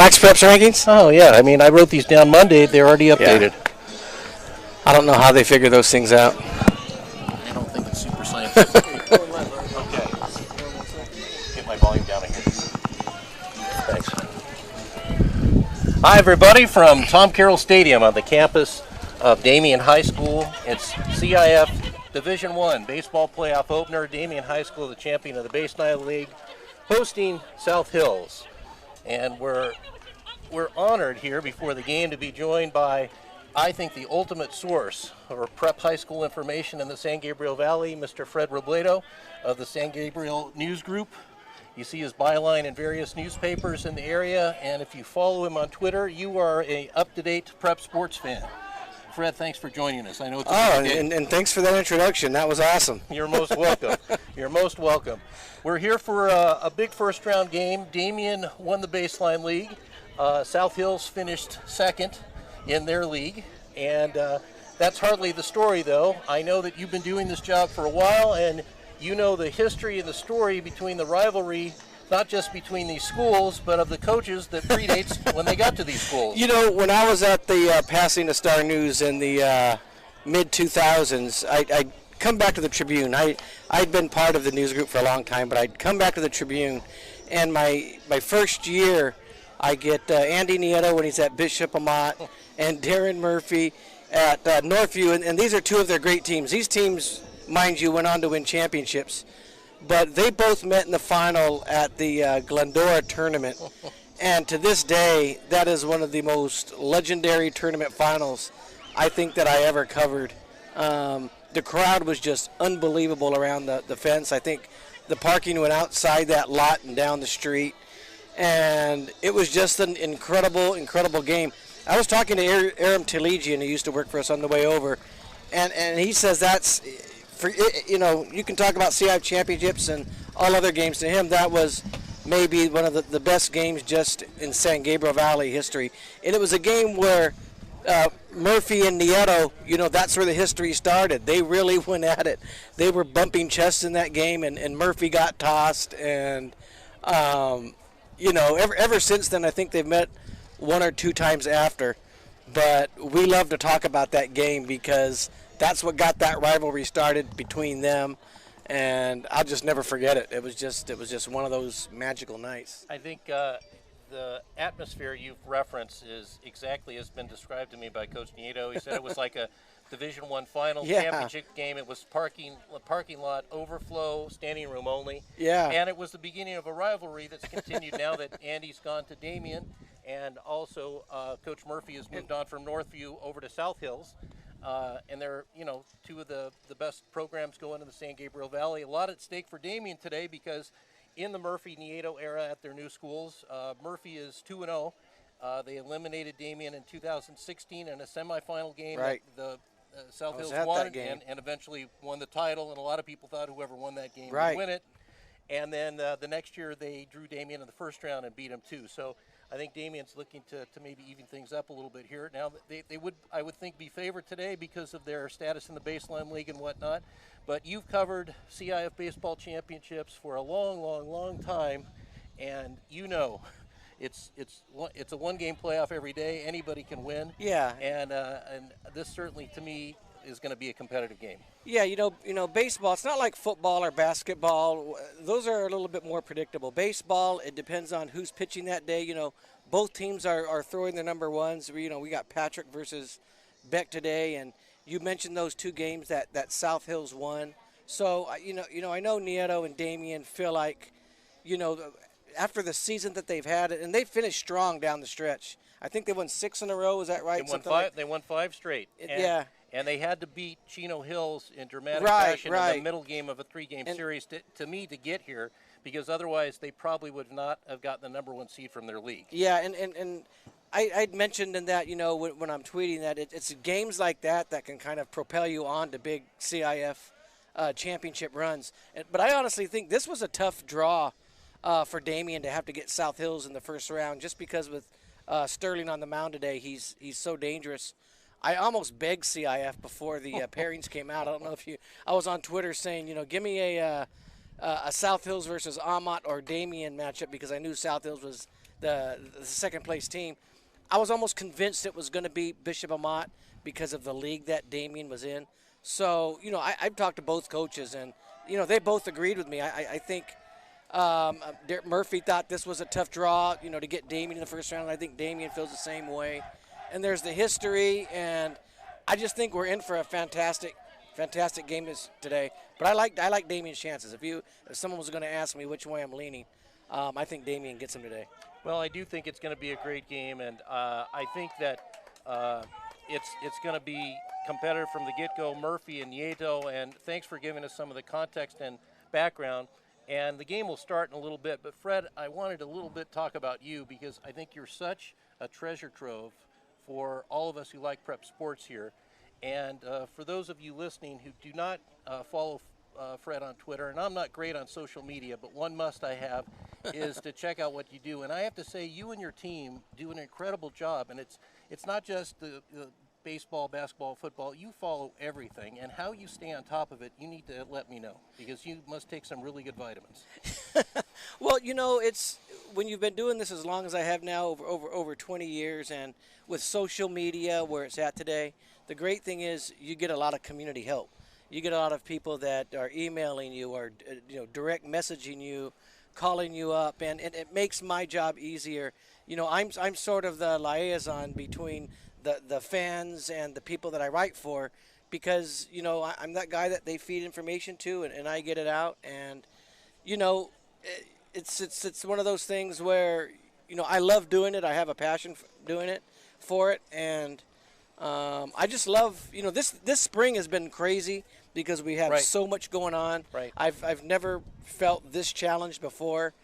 Max Preps rankings? Oh, yeah. I mean, I wrote these down Monday. They're already updated. I don't know how they figure those things out. I don't think it's super scientific. Okay. Get my volume down here. Thanks. Hi, everybody, from Tom Carroll Stadium on the campus of Damien High School. It's CIF Division I Baseball Playoff Opener. Damien High School, the champion of the Base 9 League, hosting South Hills. And we're honored here before the game to be joined by, I think, the ultimate source of prep high school information in the San Gabriel Valley, Mr. Fred Robledo of the San Gabriel News Group. You see his byline in various newspapers in the area, and if you follow him on Twitter, you are a up-to-date prep sports fan. Fred, thanks for joining us. I know it's and thanks for that introduction. That was awesome. You're most welcome. You're most welcome. We're here for a big first-round game. Damien won the Baseline League. South Hills finished second in their league, and that's hardly the story, though. I know that you've been doing this job for a while, and you know the history and the story between the rivalry, not just between these schools, but of the coaches that predates when they got to these schools. You know, when I was at the Pasadena Star News in the mid-2000s, I'd come back to the Tribune. I'd been part of the news group for a long time, but I'd come back to the Tribune, and my first year, I get Andy Nieto when he's at Bishop Amat and Darren Murphy at Northview, and these are two of their great teams. These teams, mind you, went on to win championships, but they both met in the final at the Glendora tournament, and to this day, that is one of the most legendary tournament finals I think that I ever covered. The crowd was just unbelievable around the fence. I think the parking went outside that lot and down the street. And it was just an incredible, incredible game. I was talking to Aram Taligian, who used to work for us on the way over, and he says that's, you can talk about CIF championships and all other games. To him, that was maybe one of the best games just in San Gabriel Valley history. And it was a game where Murphy and Nieto, that's where the history started. They really went at it. They were bumping chests in that game, and Murphy got tossed, and ever since then, I think they've met one or two times after. But we love to talk about that game because that's what got that rivalry started between them, and I'll just never forget it. It was just one of those magical nights. I think the atmosphere you've referenced is exactly as been described to me by Coach Nieto. He said it was like a Division I final championship game. It was parking lot overflow, standing room only. Yeah. And it was the beginning of a rivalry that's continued now that Andy's gone to Damien, and also Coach Murphy has moved on from Northview over to South Hills. And they're, two of the best programs going in the San Gabriel Valley. A lot at stake for Damien today because in the Murphy-Nieto era at their new schools, Murphy is 2-0. They eliminated Damien in 2016 in a semifinal game. Right. The South Hills won and eventually won the title, and a lot of people thought whoever won that game would win it. And then the next year they drew Damien in the first round and beat him too. So I think Damien's looking to maybe even things up a little bit here. Now they would, I would think, be favored today because of their status in the Baseline League and whatnot. But you've covered CIF baseball championships for a long, long, long time, and it's a one-game playoff every day. Anybody can win. Yeah. And this certainly, to me, is going to be a competitive game. Yeah, baseball, it's not like football or basketball. Those are a little bit more predictable. Baseball, it depends on who's pitching that day. Both teams are throwing their number ones. We got Patrick versus Beck today, and you mentioned those two games that South Hills won. So, I know Nieto and Damien feel like, after the season that they've had, and they finished strong down the stretch. I think they won 6 in a row. Is that right? They won five straight. And they had to beat Chino Hills in dramatic fashion in the middle game of a 3-game series to get here, because otherwise they probably would not have gotten the number 1 seed from their league. Yeah, and I'd mentioned in that, when I'm tweeting that, it's games like that can kind of propel you on to big CIF championship runs. But I honestly think this was a tough draw for Damien to have to get South Hills in the first round, just because with Sterling on the mound today, he's so dangerous. I almost begged CIF before the pairings came out. I don't know if I was on Twitter saying, give me a South Hills versus Amat or Damien matchup, because I knew South Hills was the second place team. I was almost convinced it was going to be Bishop Amat because of the league that Damien was in. So, I've talked to both coaches, and, they both agreed with me. I think Derek Murphy thought this was a tough draw, to get Damien in the first round. And I think Damien feels the same way. And there's the history, and I just think we're in for a fantastic game today. But I like Damien's chances. If someone was going to ask me which way I'm leaning, I think Damien gets him today. Well, I do think it's going to be a great game, and I think that it's going to be competitive from the get-go. Murphy and Nieto, and thanks for giving us some of the context and background. And the game will start in a little bit. But Fred, I wanted a little bit talk about you because I think you're such a treasure trove for all of us who like prep sports here. And for those of you listening who do not follow Fred on Twitter, and I'm not great on social media, but one must I have is to check out what you do. And I have to say, you and your team do an incredible job. And it's not just the baseball, basketball, football. You follow everything. And how you stay on top of it, you need to let me know, because you must take some really good vitamins. Well, it's when you've been doing this as long as I have now, over 20 years, and with social media where it's at today, the great thing is you get a lot of community help. You get a lot of people that are emailing you or direct messaging you, calling you up, and it makes my job easier. I'm sort of the liaison between the fans and the people that I write for, because I'm that guy that they feed information to, and I get it out. And it's one of those things where I love doing it. I have a passion for doing it, and I just love this spring has been crazy because we have so much going on. Right. I've never felt this challenged before,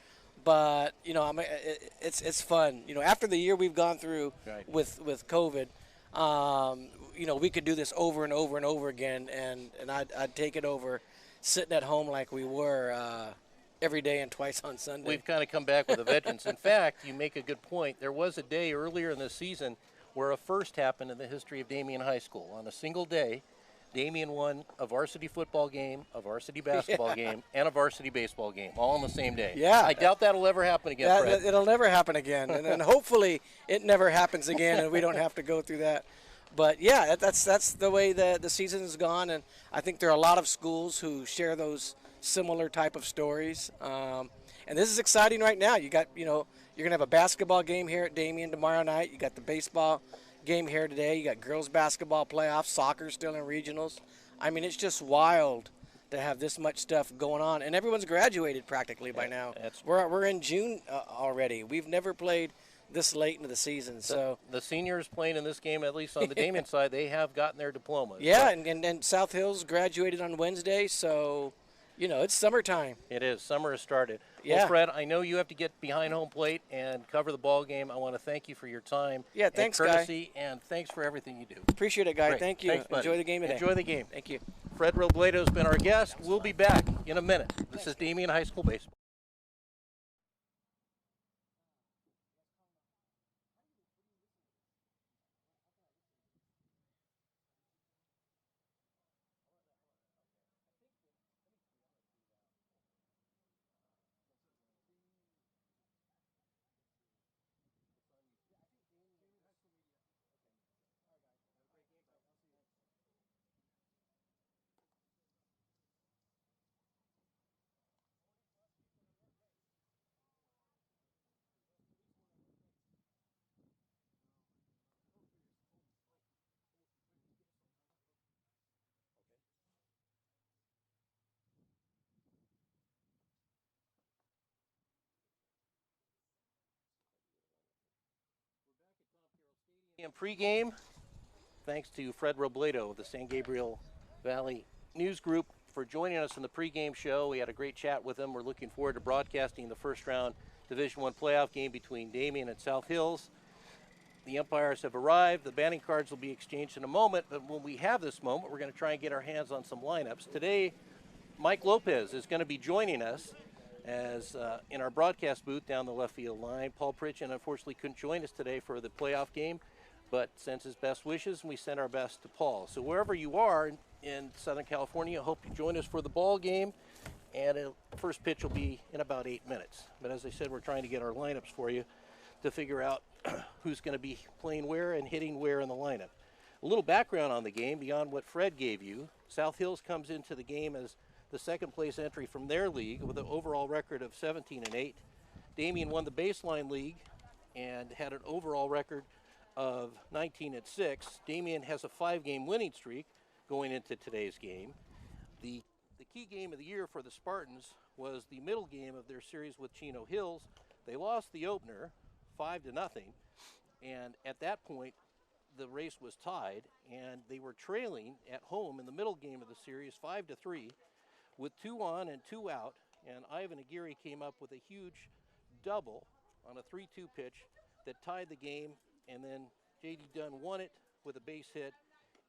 but it's fun. After the year we've gone through with COVID, we could do this over and over and over again, and I'd take it over sitting at home like we were every day and twice on Sunday. We've kind of come back with a vengeance. In fact, you make a good point. There was a day earlier in the season where a first happened in the history of Damien High School. On a single day, Damien won a varsity football game, a varsity basketball game, and a varsity baseball game, all on the same day. Yeah. I doubt that'll ever happen again, Fred. It'll never happen again. And hopefully it never happens again and we don't have to go through that. But, yeah, that's the way the season has gone. And I think there are a lot of schools who share those similar type of stories. And this is exciting right now. You got, you're going to have a basketball game here at Damien tomorrow night. You got the baseball game here today. You got girls basketball playoffs, soccer still in regionals. I mean, it's just wild to have this much stuff going on, and everyone's graduated practically by now. We're in June already. We've never played this late into the season. So the seniors playing in this game, at least on the Damien side, they have gotten their diplomas. Yeah, and South Hills graduated on Wednesday, so it's summertime. It is. Summer has started. Yeah. Well, Fred, I know you have to get behind home plate and cover the ball game. I want to thank you for your time. Yeah, thanks, and courtesy, and thanks for everything you do. Appreciate it, Guy. Great. Thank you. Thanks, buddy. Enjoy the game today. Enjoy the game. Thank you. Fred Robledo has been our guest. We'll be back in a minute. This is Damien High School Baseball. In pregame, thanks to Fred Robledo of the San Gabriel Valley News Group for joining us in the pregame show. We had a great chat with him. We're looking forward to broadcasting the first round Division I playoff game between Damien and South Hills. The umpires have arrived. The batting cards will be exchanged in a moment, but when we have this moment, we're going to try and get our hands on some lineups. Today, Mike Lopez is going to be joining us as in our broadcast booth down the left field line. Paul Pritchett unfortunately couldn't join us today for the playoff game, but sends his best wishes, and we send our best to Paul. So wherever you are in Southern California, I hope you join us for the ball game, and the first pitch will be in about 8 minutes. But as I said, we're trying to get our lineups for you. to figure out who's going to be playing where and hitting where in the lineup. A little background on the game beyond what Fred gave you. South Hills comes into the game as the second place entry from their league with an overall record of 17-8. Damien won the baseline league and had an overall record of 19-6. Damien has a 5-game winning streak going into today's game. The key game of the year for the Spartans was the middle game of their series with Chino Hills. They lost the opener 5-0, and at that point the race was tied, and they were trailing at home in the middle game of the series 5-3 with 2 on and 2 out, and Ivan Aguirre came up with a huge double on a 3-2 pitch that tied the game, and then J.D. Dunn won it with a base hit,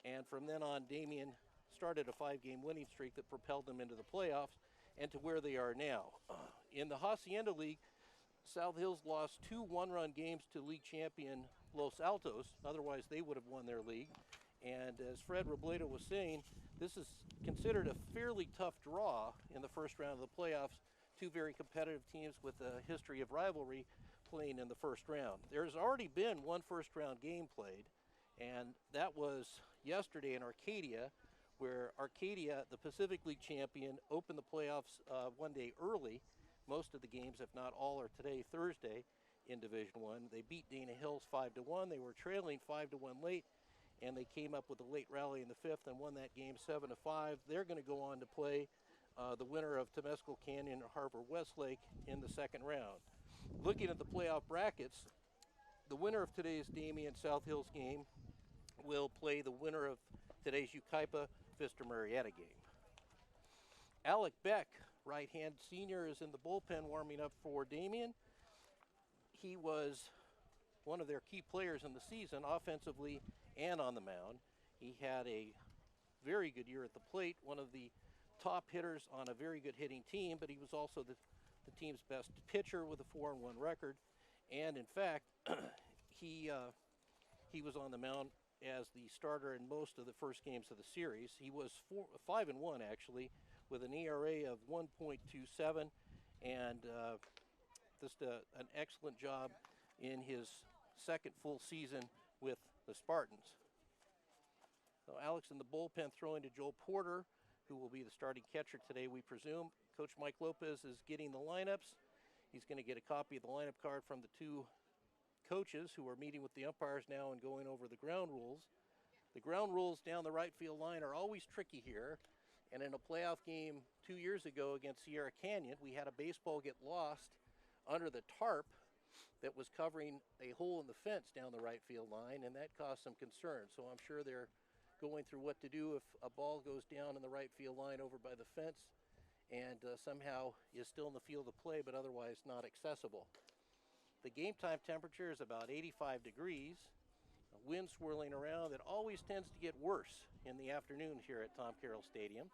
and from then on Damien started a 5-game winning streak that propelled them into the playoffs and to where they are now. In the Hacienda League, South Hills lost 2 one-run games to league champion Los Altos, otherwise they would have won their league. And as Fred Robledo was saying, this is considered a fairly tough draw in the first round of the playoffs. 2 very competitive teams with a history of rivalry playing in the first round. There's already been 1 first-round game played, and that was yesterday in Arcadia, where Arcadia, the Pacific League champion, opened the playoffs 1 day early. Most of the games, if not all, are today, Thursday, in Division I. They beat Dana Hills 5-1. They were trailing 5-1 late, and they came up with a late rally in the 5th and won that game 7-5. They're going to go on to play the winner of Temescal Canyon or Harbor Westlake in the second round. Looking at the playoff brackets, the winner of today's Damien South Hills game will play the winner of today's Yucaipa Vista Marietta game. Alec Beck, right-hand senior, is in the bullpen warming up for Damien. He was one of their key players in the season, offensively and on the mound. He had a very good year at the plate, one of the top hitters on a very good hitting team, but he was also the team's best pitcher with a 4-1 record. And in fact, he was on the mound as the starter in most of the first games of the series. He was 5-1 actually, with an ERA of 1.27, and just an excellent job in his second full season with the Spartans. So Alex in the bullpen throwing to Joel Porter, who will be the starting catcher today, we presume. Coach Mike Lopez is getting the lineups. He's going to get a copy of the lineup card from the 2 coaches who are meeting with the umpires now and going over the ground rules. The ground rules down the right field line are always tricky here. And in a playoff game 2 years ago against Sierra Canyon, we had a baseball get lost under the tarp that was covering a hole in the fence down the right field line, and that caused some concern. So I'm sure they're going through what to do if a ball goes down in the right field line over by the fence and somehow is still in the field of play but otherwise not accessible. The game time temperature is about 85 degrees. A wind swirling around that always tends to get worse in the afternoon here at Tom Carroll Stadium.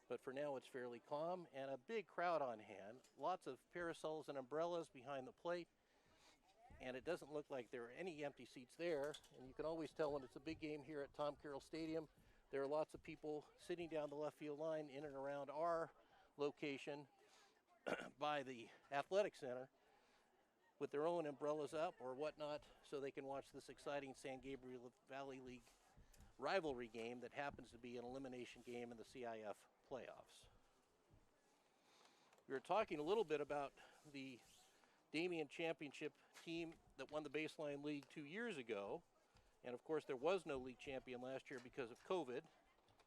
But for now it's fairly calm and a big crowd on hand. Lots of parasols and umbrellas behind the plate. And it doesn't look like there are any empty seats there. And you can always tell when it's a big game here at Tom Carroll Stadium. There are lots of people sitting down the left field line in and around our location by the athletic center with their own umbrellas up or whatnot so they can watch this exciting San Gabriel Valley League rivalry game that happens to be an elimination game in the CIF playoffs. We were talking a little bit about the Damien Championship team that won the Baseline League 2 years ago. And of course there was no league champion last year because of COVID.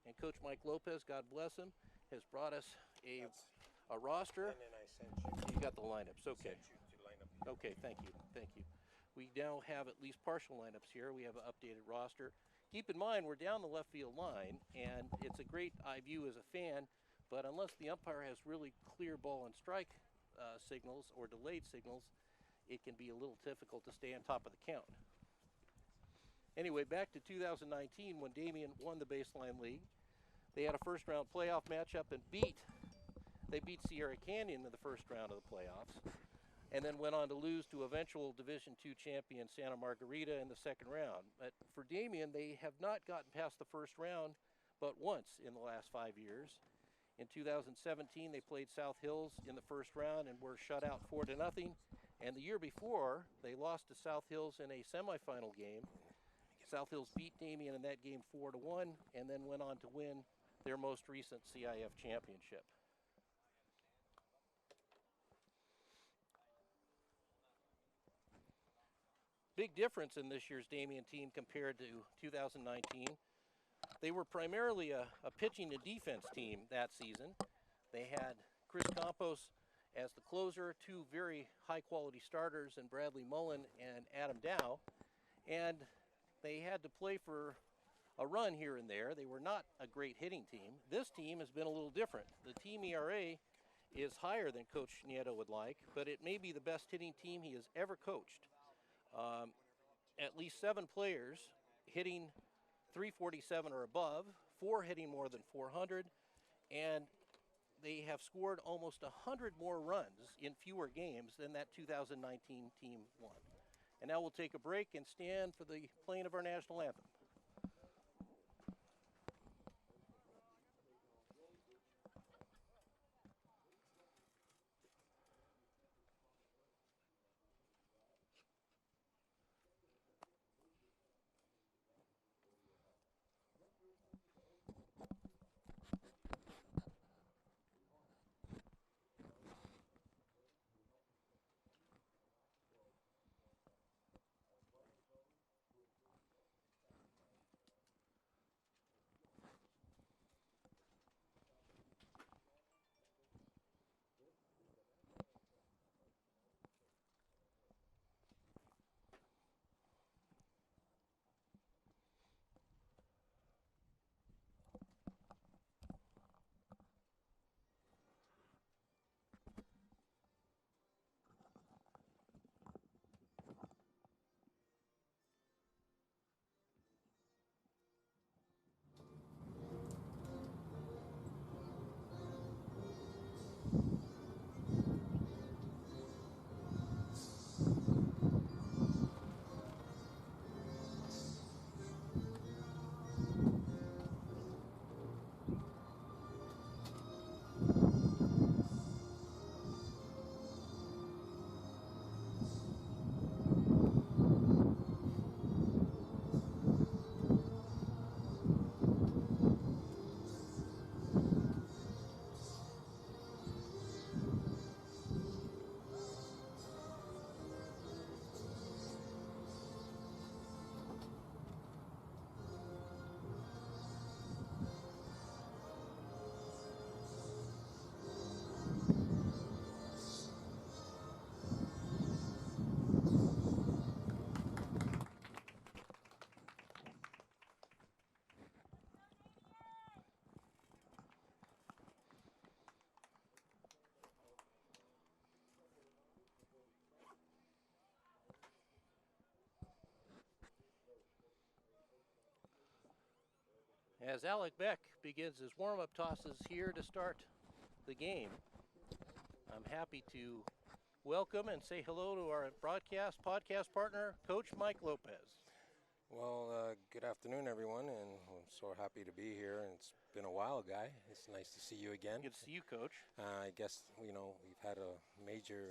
And Coach Mike Lopez, God bless him, has brought us a roster. And then I sent you. You got the lineups, okay. Sent you to line up. Okay, thank you, thank you. We now have at least partial lineups here. We have an updated roster. Keep in mind, we're down the left field line, and it's a great eye view as a fan, but unless the umpire has really clear ball and strike signals or delayed signals, it can be a little difficult to stay on top of the count. Anyway, back to 2019 when Damien won the Baseline League. They had a first-round playoff matchup and they beat Sierra Canyon in the first round of the playoffs, and then went on to lose to eventual Division II champion Santa Margarita in the second round. But for Damien, they have not gotten past the first round but once in the last 5 years. In 2017, they played South Hills in the first round and were shut out 4-0. And the year before, they lost to South Hills in a semifinal game. South Hills beat Damien in that game 4-1, and then went on to win their most recent CIF championship. Big difference in this year's Damien team compared to 2019. They were primarily a pitching and defense team that season. They had Chris Campos as the closer, two very high-quality starters in Bradley Mullen and Adam Dow, and they had to play for a run here and there. They were not a great hitting team. This team has been a little different. The team ERA is higher than Coach Nieto would like, but it may be the best hitting team he has ever coached. At least 7 players hitting 347 or above, 4 hitting more than 400, and they have scored almost 100 more runs in fewer games than that 2019 team won. And now we'll take a break and stand for the playing of our national anthem. As Alec Beck begins his warm-up tosses here to start the game, I'm happy to welcome and say hello to our podcast partner, Coach Mike Lopez. Well, good afternoon, everyone, and I'm so happy to be here. And it's been a while, Guy. It's nice to see you again. Good to see you, Coach. I guess, we've had a major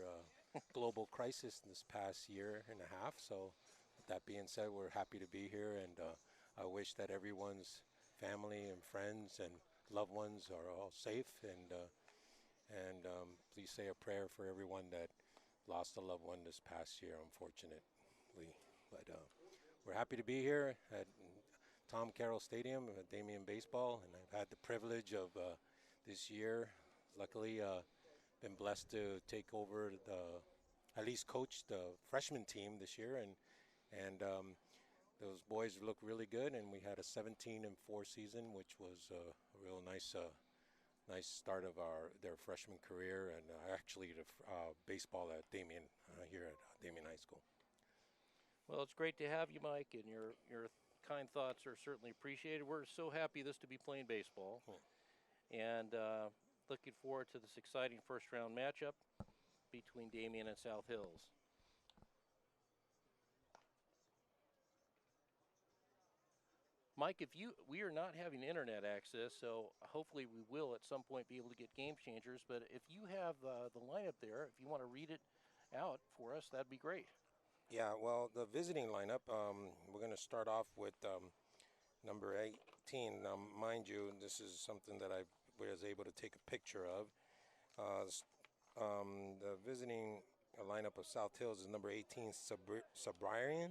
global crisis this past year and a half. So with that being said, we're happy to be here, and I wish that everyone's family and friends and loved ones are all safe. And please say a prayer for everyone that lost a loved one this past year, unfortunately. But we're happy to be here at Tom Carroll Stadium at Damien Baseball, and I've had the privilege of this year, luckily, been blessed to take over at least coach the freshman team this year, and those boys look really good, and we had a 17-4 season, which was a real nice start of their freshman career, and actually the baseball at Damien here at Damien High School. Well, it's great to have you, Mike, and your kind thoughts are certainly appreciated. We're so happy this to be playing baseball, and looking forward to this exciting first-round matchup between Damien and South Hills. Mike, we are not having internet access, so hopefully we will at some point be able to get game changers. But if you have the lineup there, if you want to read it out for us, that'd be great. Yeah, well, the visiting lineup, we're going to start off with number 18. Now, mind you, this is something that I was able to take a picture of. The visiting lineup of South Hills is number 18, Sabrian.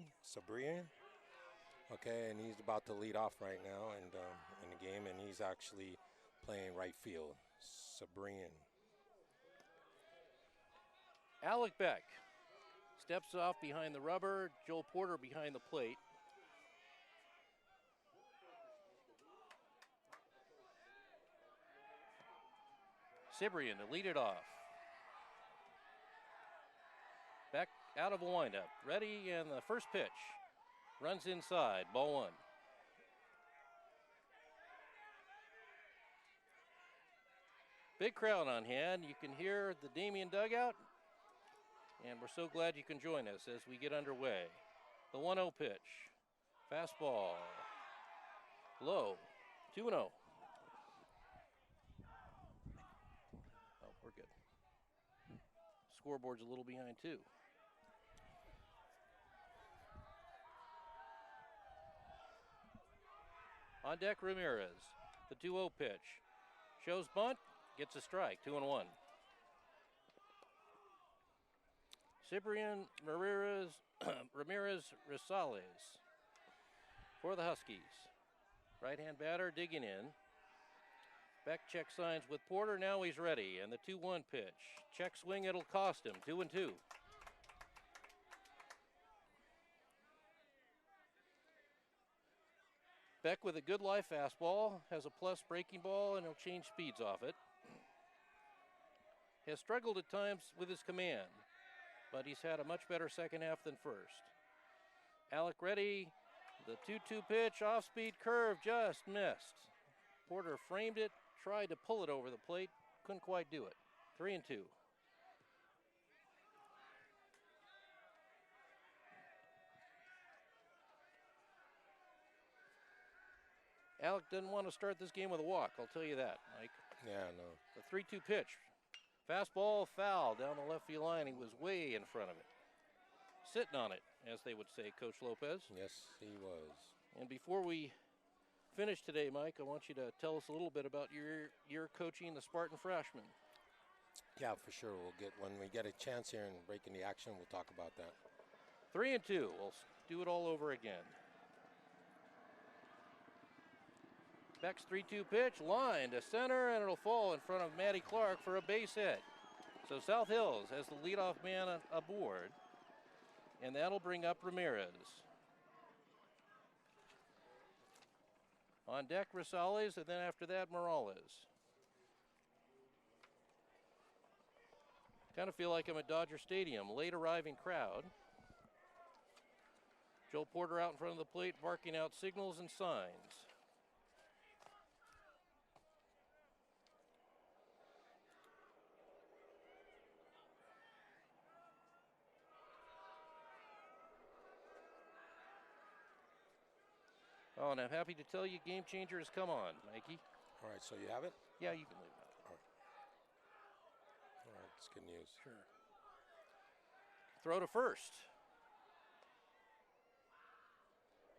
Okay, and he's about to lead off right now in the game, and he's actually playing right field. Sabrian. Alec Beck steps off behind the rubber. Joel Porter behind the plate. Cibrian to lead it off. Beck out of a windup. Ready, and the first pitch. Runs inside, ball one. Big crowd on hand. You can hear the Damien dugout. And we're so glad you can join us as we get underway. The 1-0 pitch. Fastball. Low. 2-0. Oh, we're good. Scoreboard's a little behind, too. On deck, Ramirez. The 2-0 pitch. Shows bunt. Gets a strike. 2-1. Ciprian Ramirez Rosales for the Huskies. Right-hand batter digging in. Beck check signs with Porter. Now he's ready. And the 2-1 pitch. Check swing. It'll cost him. 2-2. Beck with a good live fastball. Has a plus breaking ball, and he'll change speeds off it. Has struggled at times with his command, but he's had a much better second half than first. Alec ready. The 2-2 pitch, off-speed curve, just missed. Porter framed it, tried to pull it over the plate, couldn't quite do it. 3-2. Alec didn't want to start this game with a walk, I'll tell you that, Mike. Yeah, no. The 3-2 pitch. Fastball foul down the left field line. He was way in front of it. Sitting on it, as they would say, Coach Lopez. Yes, he was. And before we finish today, Mike, I want you to tell us a little bit about your coaching the Spartan freshmen. Yeah, for sure. When we get a chance here and break in the action, we'll talk about that. 3-2. We'll do it all over again. Beck's 3-2 pitch, line to center, and it'll fall in front of Matty Clark for a base hit. So South Hills has the leadoff man aboard, and that'll bring up Ramirez. On deck, Rosales, and then after that, Morales. Kind of feel like I'm at Dodger Stadium, late arriving crowd. Joel Porter out in front of the plate, barking out signals and signs. Oh, and I'm happy to tell you Game Changer has come on, Mikey. All right, so you have it? Yeah, you can leave that. All right, that's good news. Sure. Throw to first.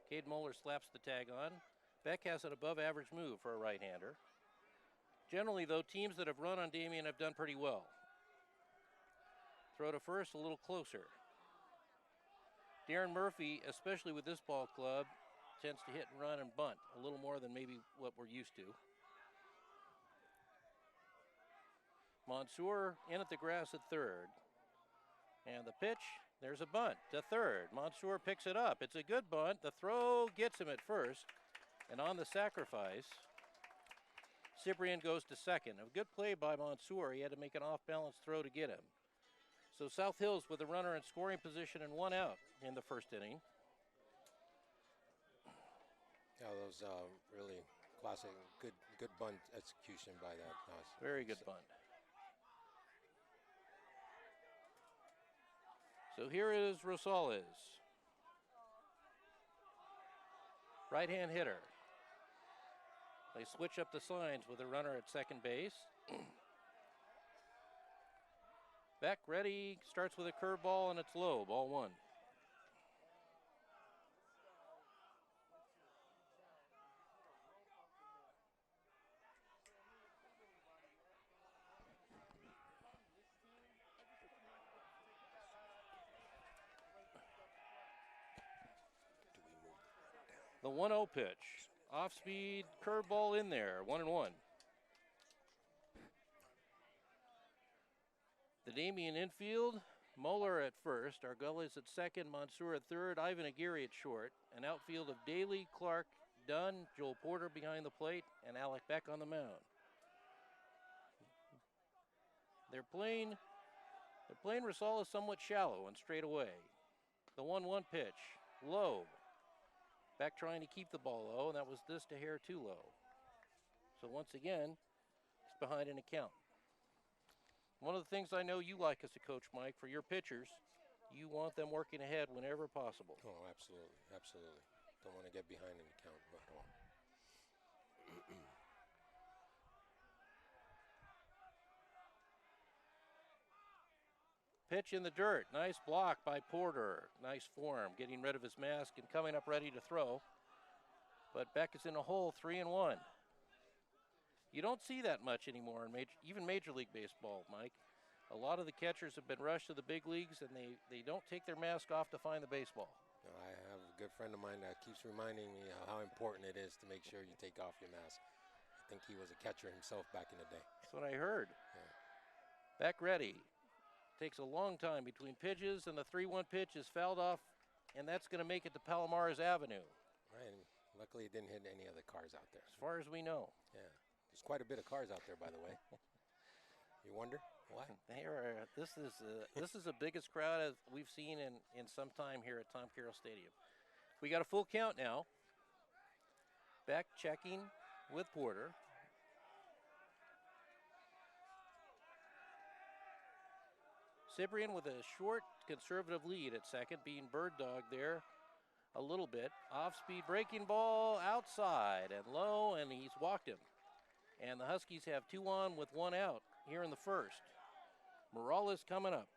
Cade Moeller slaps the tag on. Beck has an above-average move for a right-hander. Generally, though, teams that have run on Damien have done pretty well. Throw to first, a little closer. Darren Murphy, especially with this ball club, tends to hit and run and bunt a little more than maybe what we're used to. Mansour in at the grass at third. And the pitch, there's a bunt to third. Mansour picks it up. It's a good bunt. The throw gets him at first. And on the sacrifice, Ciprian goes to second. A good play by Mansour. He had to make an off-balance throw to get him. So South Hills with a runner in scoring position and 1 out in the first inning. Yeah, that was really classic, good bunt execution by that. Very good bunt. So here is Rosales. Right-hand hitter. They switch up the signs with a runner at second base. Beck ready, starts with a curveball, and it's low, ball one. The 1-0 pitch. Off speed, curveball in there, 1-1. The Damien infield, Muller at first, Argullis at second, Mansour at third, Ivan Aguirre at short. An outfield of Daly, Clark, Dunn, Joel Porter behind the plate, and Alec Beck on the mound. They're playing Rosales somewhat shallow and straight away. The 1-1 pitch, low. Beck trying to keep the ball low, and that was this to hair too low. So once again, he's behind an account. One of the things I know you like as a coach, Mike, for your pitchers, you want them working ahead whenever possible. Oh, absolutely, absolutely. Don't want to get behind an account at all. Pitch in the dirt. Nice block by Porter. Nice form, getting rid of his mask and coming up ready to throw. But Beck is in a hole, 3-1. You don't see that much anymore in even Major League Baseball, Mike. A lot of the catchers have been rushed to the big leagues, and they don't take their mask off to find the baseball. I have a good friend of mine that keeps reminding me how important it is to make sure you take off your mask. I think he was a catcher himself back in the day. That's what I heard. Yeah. Beck ready. Takes a long time between pitches, and the 3-1 pitch is fouled off, and that's going to make it to Palomares Avenue. Right, and luckily it didn't hit any other cars out there. As far as we know. Yeah, there's quite a bit of cars out there, by the way. You wonder why? This is the biggest crowd as we've seen in some time here at Tom Carroll Stadium. We got a full count now. Beck checking with Porter. Cyprian with a short conservative lead at second, being bird dog there a little bit. Off-speed breaking ball outside and low, and he's walked him. And the Huskies have 2 on with 1 out here in the first. Morales coming up.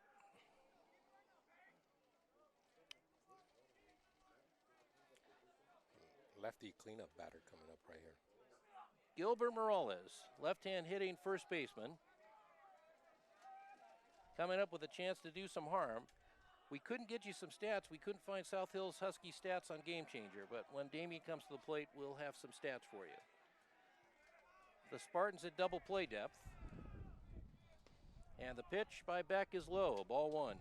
Lefty cleanup batter coming up right here. Gilbert Morales, left-hand hitting first baseman. Coming up with a chance to do some harm. We couldn't get you some stats. We couldn't find South Hills Husky stats on Game Changer, but when Damien comes to the plate, we'll have some stats for you. The Spartans at double play depth. And the pitch by Beck is low, ball 1.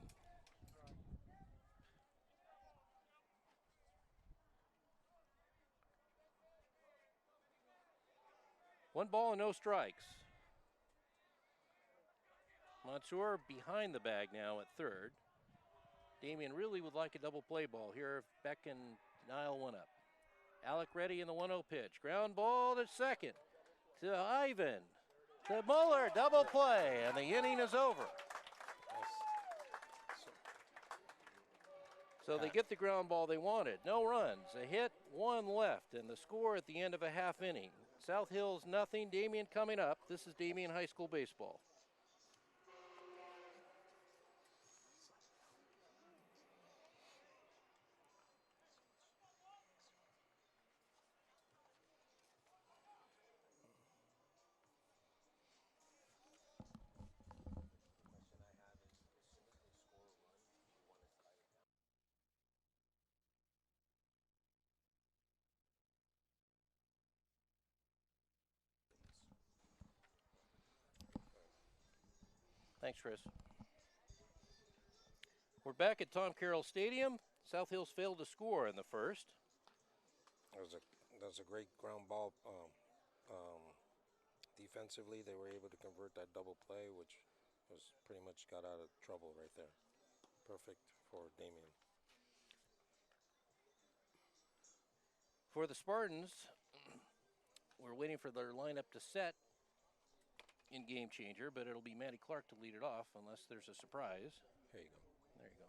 One ball and no strikes. Mansour behind the bag now at third. Damien really would like a double play ball here if Beck can dial one up. Alec ready in the 1-0 pitch. Ground ball to second. To Ivan. To Muller, double play, and the inning is over. So they get the ground ball they wanted. No runs, a hit, 1 left, and the score at the end of a half inning. South Hills nothing, Damien coming up. This is Damien High School Baseball. Thanks, Chris. We're back at Tom Carroll Stadium. South Hills failed to score in the first. That was a great ground ball. Defensively, they were able to convert that double play, which was pretty much got out of trouble right there. Perfect for Damien. For the Spartans, we're waiting for their lineup to set in Game Changer, but it'll be Matty Clark to lead it off unless there's a surprise. There you go. There you go.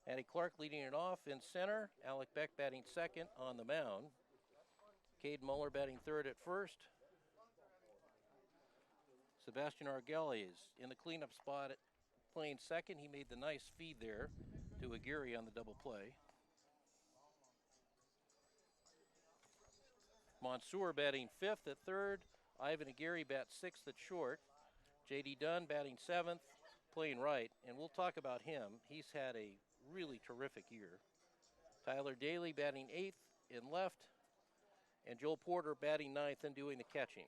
Matty Clark leading it off in center. Alec Beck batting second on the mound. Cade Muller batting third at first. Sebastian Argeli is in the cleanup spot playing second. He made the nice feed there to Aguirre on the double play. Mansour batting fifth at third. Ivan Aguirre bats sixth at short. J.D. Dunn batting seventh, playing right, and we'll talk about him. He's had a really terrific year. Tyler Daly batting eighth in left, and Joel Porter batting ninth and doing the catching.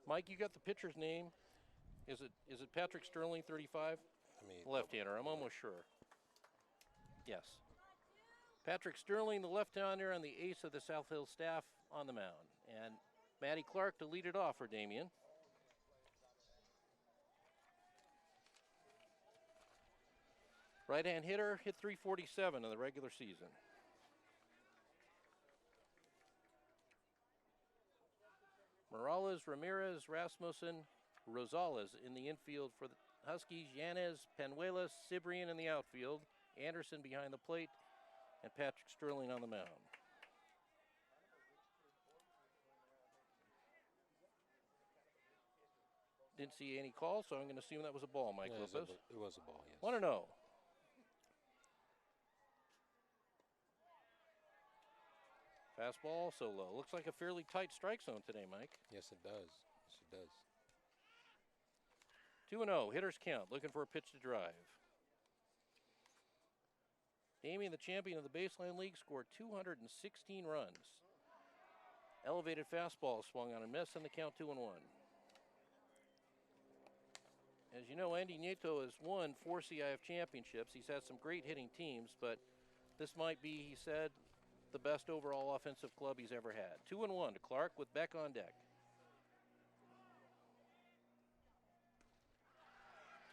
Mike, you got the pitcher's name. Is it Patrick Sterling, 35? Left-hander, I'm almost sure. Yes. Patrick Sterling, the left-hander, and the ace of the South Hill staff on the mound. And Matty Clark to lead it off for Damien. Right-hand hitter, hit .347 in the regular season. Morales, Ramirez, Rasmussen, Rosales in the infield for the Huskies. Yanez, Penuelas, Cibrian in the outfield. Anderson behind the plate, and Patrick Sterling on the mound. Didn't see any call, so I'm going to assume that was a ball, Mike Lopez. It was a ball, yes. 1-0. Fastball also low. Looks like a fairly tight strike zone today, Mike. Yes, it does. Yes, it does. 2-0, hitters count, looking for a pitch to drive. Damien, the champion of the Baseline League, scored 216 runs. Elevated fastball swung on and missed, and the count 2-1. As you know, Andy Nieto has won 4 CIF championships. He's had some great hitting teams, but this might be, he said, the best overall offensive club he's ever had. 2-1 to Clark with Beck on deck.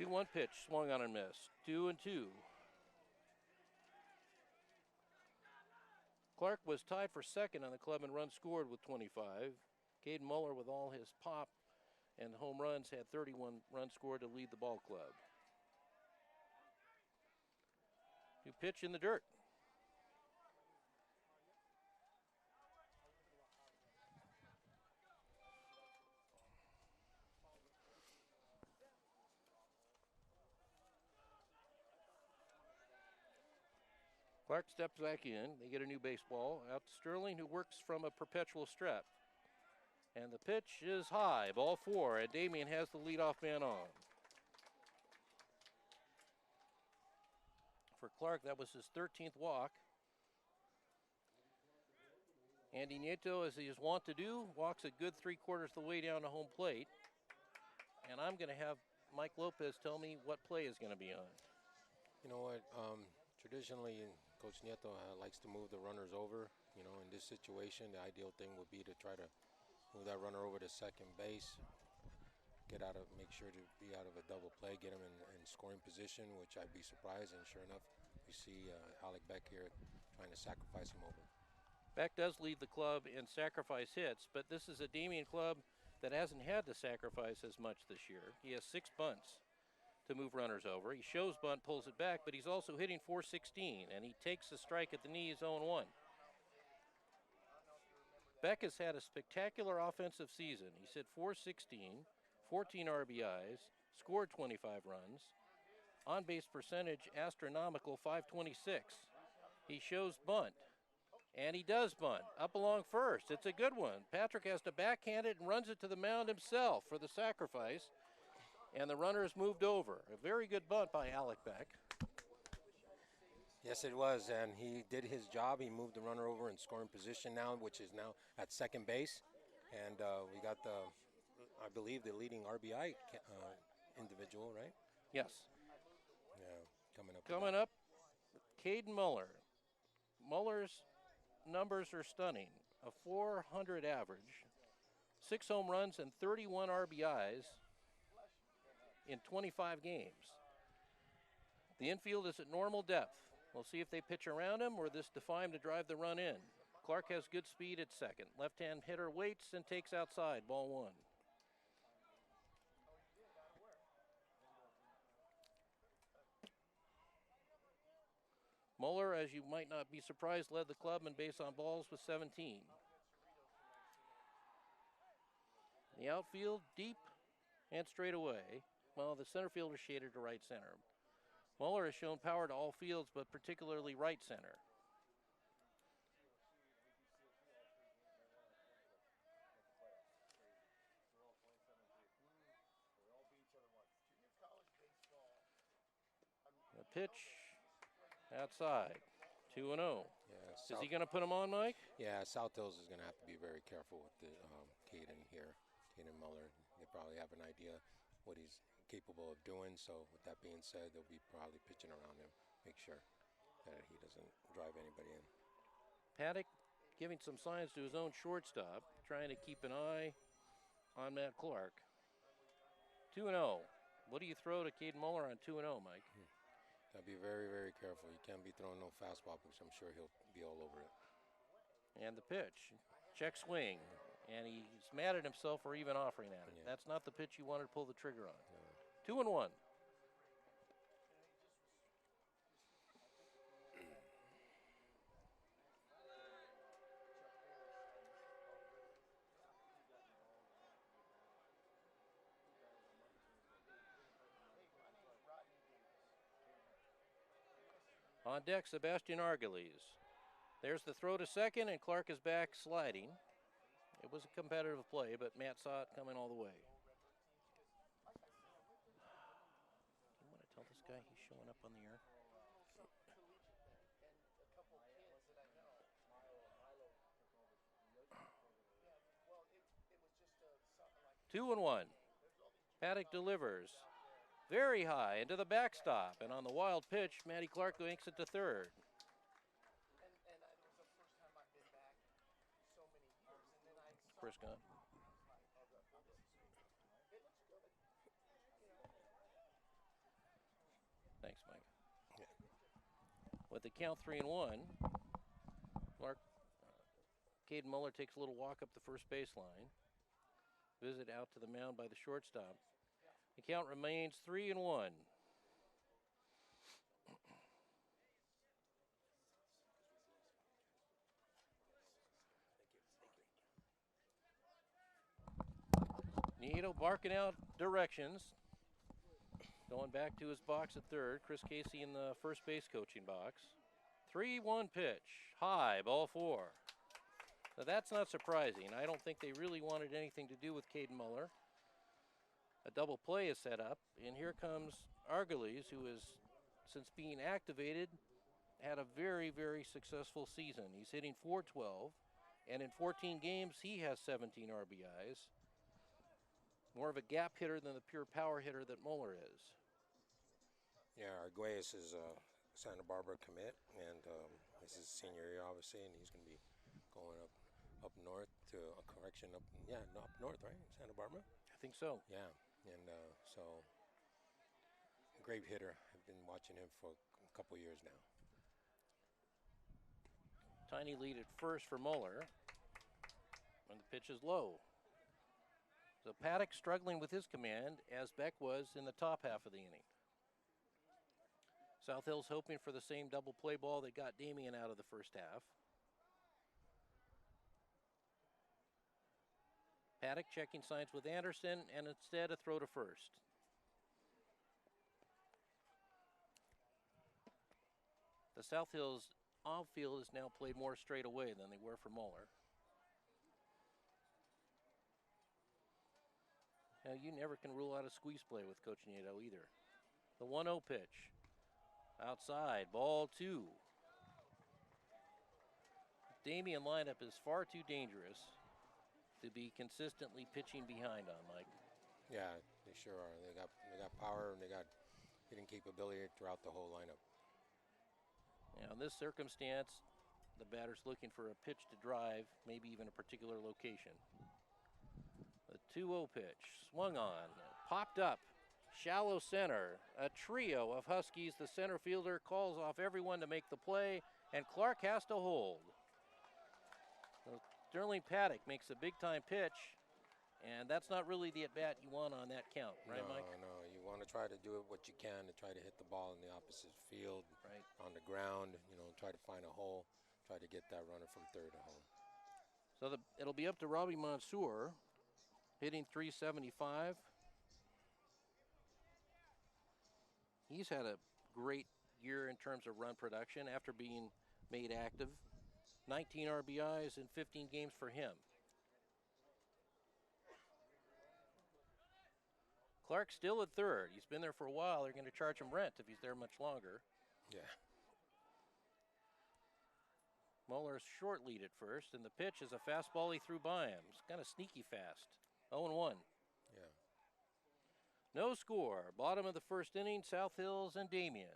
2-1 pitch, swung on and missed. 2-2. Clark was tied for second on the club in runs scored with 25. Caden Muller, with all his pop and home runs, had 31 runs scored to lead the ball club. 2 pitch in the dirt. Clark steps back in. They get a new baseball out to Sterling, who works from a perpetual strap. And the pitch is high, ball 4, and Damien has the leadoff man on. For Clark, that was his 13th walk. Andy Nieto, as he is wont to do, walks a good 3/4 of the way down to home plate. And I'm going to have Mike Lopez tell me what play is going to be on. You know what? Traditionally, Coach Nieto likes to move the runners over. You know, in this situation, the ideal thing would be to try to move that runner over to second base, make sure to be out of a double play, get him in scoring position, which I'd be surprised. And sure enough, we see Alec Beck here trying to sacrifice him over. Beck does lead the club in sacrifice hits, but this is a Damien club that hasn't had to sacrifice as much this year. He has 6 bunts to move runners over. He shows bunt, pulls it back, but he's also hitting .416, and he takes the strike at the knee, 0-1. Beck has had a spectacular offensive season. He's hit .416, 14 RBIs, scored 25 runs. On-base percentage, astronomical, .526. He shows bunt, and he does bunt. Up along first. It's a good one. Patrick has to backhand it and runs it to the mound himself for the sacrifice. And the runner is moved over. A very good bunt by Alec Beck. Yes, it was, and he did his job. He moved the runner over in scoring position now, which is now at second base. And we got I believe, the leading RBI individual, right? Yes. Yeah, coming up. Coming up, Caden Muller. Muller's numbers are stunning. A .400 average, 6 home runs, and 31 RBIs in 25 games. The infield is at normal depth. We'll see if they pitch around him or this defy him to drive the run in. Clark has good speed at second. Left-hand hitter waits and takes outside, ball 1. Mueller, as you might not be surprised, led the club in base on balls with 17. The outfield, deep and straight away, while the center fielder shaded to right center. Mueller has shown power to all fields, but particularly right center. The pitch outside, 2-0. Yeah, Is he going to put him on, Mike? Yeah, South Hills is going to have to be very careful with the Caden here, Caden Mueller. They probably have an idea what he's capable of doing. So with that being said, they'll be probably pitching around him, make sure that he doesn't drive anybody in. Paddock giving some signs to his own shortstop, trying to keep an eye on Matt Clark. 2-0. What do you throw to Caden Mueller on 2-0, Mike? Gotta be very, very careful. You can't be throwing no fastball because I'm sure he'll be all over it. And the pitch, check swing, and he's mad at himself for even offering at it. Yeah. That's not the pitch you wanted to pull the trigger on. 2-1. On deck, Sebastian Argeles. There's the throw to second, and Clark is back sliding. It was a competitive play, but Matt saw it coming all the way. Do you want to tell this guy he's showing up on the air? 2-1. Paddock delivers. Very high into the backstop, and on the wild pitch, Matty Clark makes it to third. Chris Gunn. Thanks, Mike. Yeah. With the count 3-1, Clark, Caden Mueller takes a little walk up the first baseline. Visit out to the mound by the shortstop. The count remains 3-1. Nieto barking out directions. Going back to his box at third. Chris Casey in the first base coaching box. 3-1 pitch. High, ball four. Now that's not surprising. I don't think they really wanted anything to do with Caden Mueller. A double play is set up, and here comes Argeles, who is, since being activated, had a very, very successful season. He's hitting .412, and in 14 games, he has 17 RBIs. More of a gap hitter than the pure power hitter that Mueller is. Yeah, Arguelles is a Santa Barbara commit, and this is senior year, obviously, and he's going to be going up north to a correction up north, right? Santa Barbara? I think so. Yeah, and so great hitter. I've been watching him for a couple years now. Tiny lead at first for Mueller, and the pitch is low. So Paddock struggling with his command, as Beck was in the top half of the inning. South Hills hoping for the same double play ball that got Damien out of the first half. Paddock checking signs with Anderson, and instead a throw to first. The South Hills outfield is now played more straight away than they were for Mueller. Now, you never can rule out a squeeze play with Coach Nieto either. The 1-0 pitch. Outside, ball two. Damien lineup is far too dangerous to be consistently pitching behind on, Mike. Yeah, they sure are. They got power and they got hitting capability throughout the whole lineup. Now, in this circumstance, the batter's looking for a pitch to drive, maybe even a particular location. The 2-0 pitch, swung on, popped up, shallow center. A trio of Huskies. The center fielder calls off everyone to make the play, and Clark has to hold. So Sterling Paddock makes a big-time pitch, and that's not really the at-bat you want on that count, right, Mike? No, you You want to try to do it what you can to try to hit the ball in the opposite field, Right. on the ground, try to find a hole, try to get that runner from third to home. So it'll be up to Robbie Mansour, hitting .375. He's had a great year in terms of run production after being made active. 19 RBIs in 15 games for him. Clark still at third. He's been there for a while. They're going to charge him rent if he's there much longer. Yeah. Muller's short lead at first, and the pitch is a fastball he threw by him. It's kind of sneaky fast. 0-1. Yeah. No score. Bottom of the first inning, South Hills and Damien.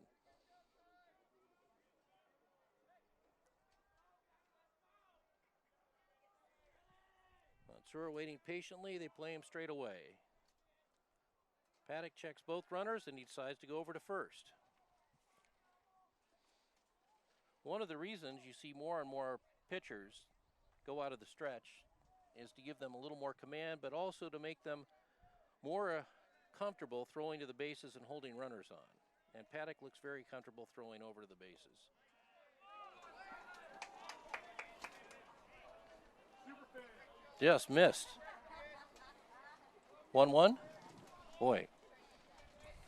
Mansour waiting patiently. They play him straight away. Paddock checks both runners and he decides to go over to first. One of the reasons you see more and more pitchers go out of the stretch is to give them a little more command, but also to make them more comfortable throwing to the bases and holding runners on. And Paddock looks very comfortable throwing over to the bases. Just missed. 1-1. Boy,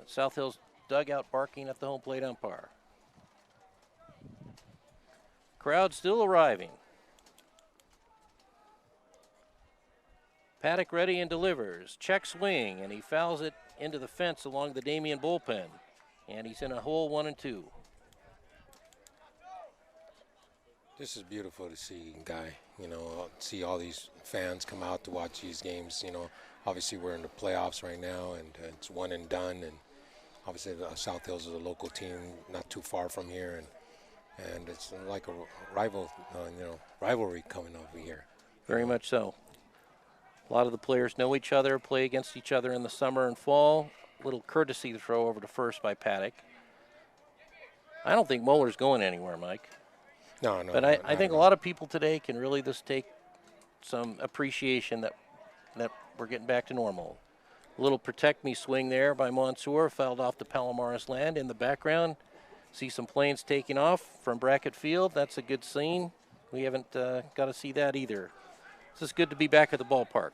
South Hills dugout barking at the home plate umpire. Crowd still arriving. Paddock ready and delivers. Check swing, and he fouls it into the fence along the Damien bullpen. And he's in a hole 1-2. This is beautiful to see, Guy. See all these fans come out to watch these games. Obviously we're in the playoffs right now, and it's one and done. And obviously South Hills is a local team, not too far from here, and it's like a rivalry coming over here. Very much so. A lot of the players know each other, play against each other in the summer and fall. Little courtesy to throw over to first by Paddock. I don't think Muller's going anywhere, Mike. No. But I think a lot of people today can really just take some appreciation that we're getting back to normal. A little protect me swing there by Mansour, fouled off the Palomares land. In the background, see some planes taking off from Brackett Field. That's a good scene. We haven't got to see that either. This is good to be back at the ballpark.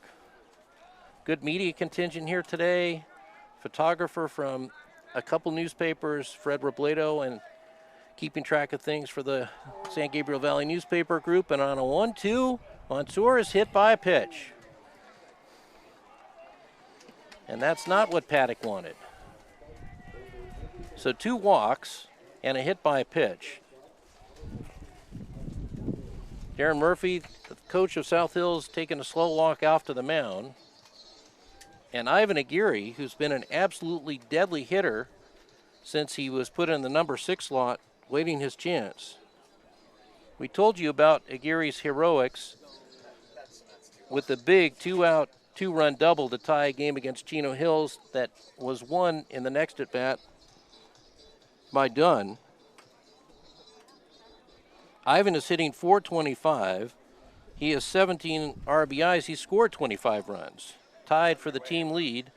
Good media contingent here today. Photographer from a couple newspapers, Fred Robledo, and keeping track of things for the San Gabriel Valley newspaper group. And on a 1-2, Mansour is hit by a pitch. And that's not what Paddock wanted. So 2 walks and a hit by a pitch. Darren Murphy, the coach of South Hills, taking a slow walk off to the mound. And Ivan Aguirre, who's been an absolutely deadly hitter since he was put in the number 6 slot, waiting his chance. We told you about Aguirre's heroics with the big 2-out, 2-run double to tie a game against Chino Hills that was won in the next at-bat by Dunn. Ivan is hitting .425. He has 17 RBIs. He scored 25 runs, tied for the team lead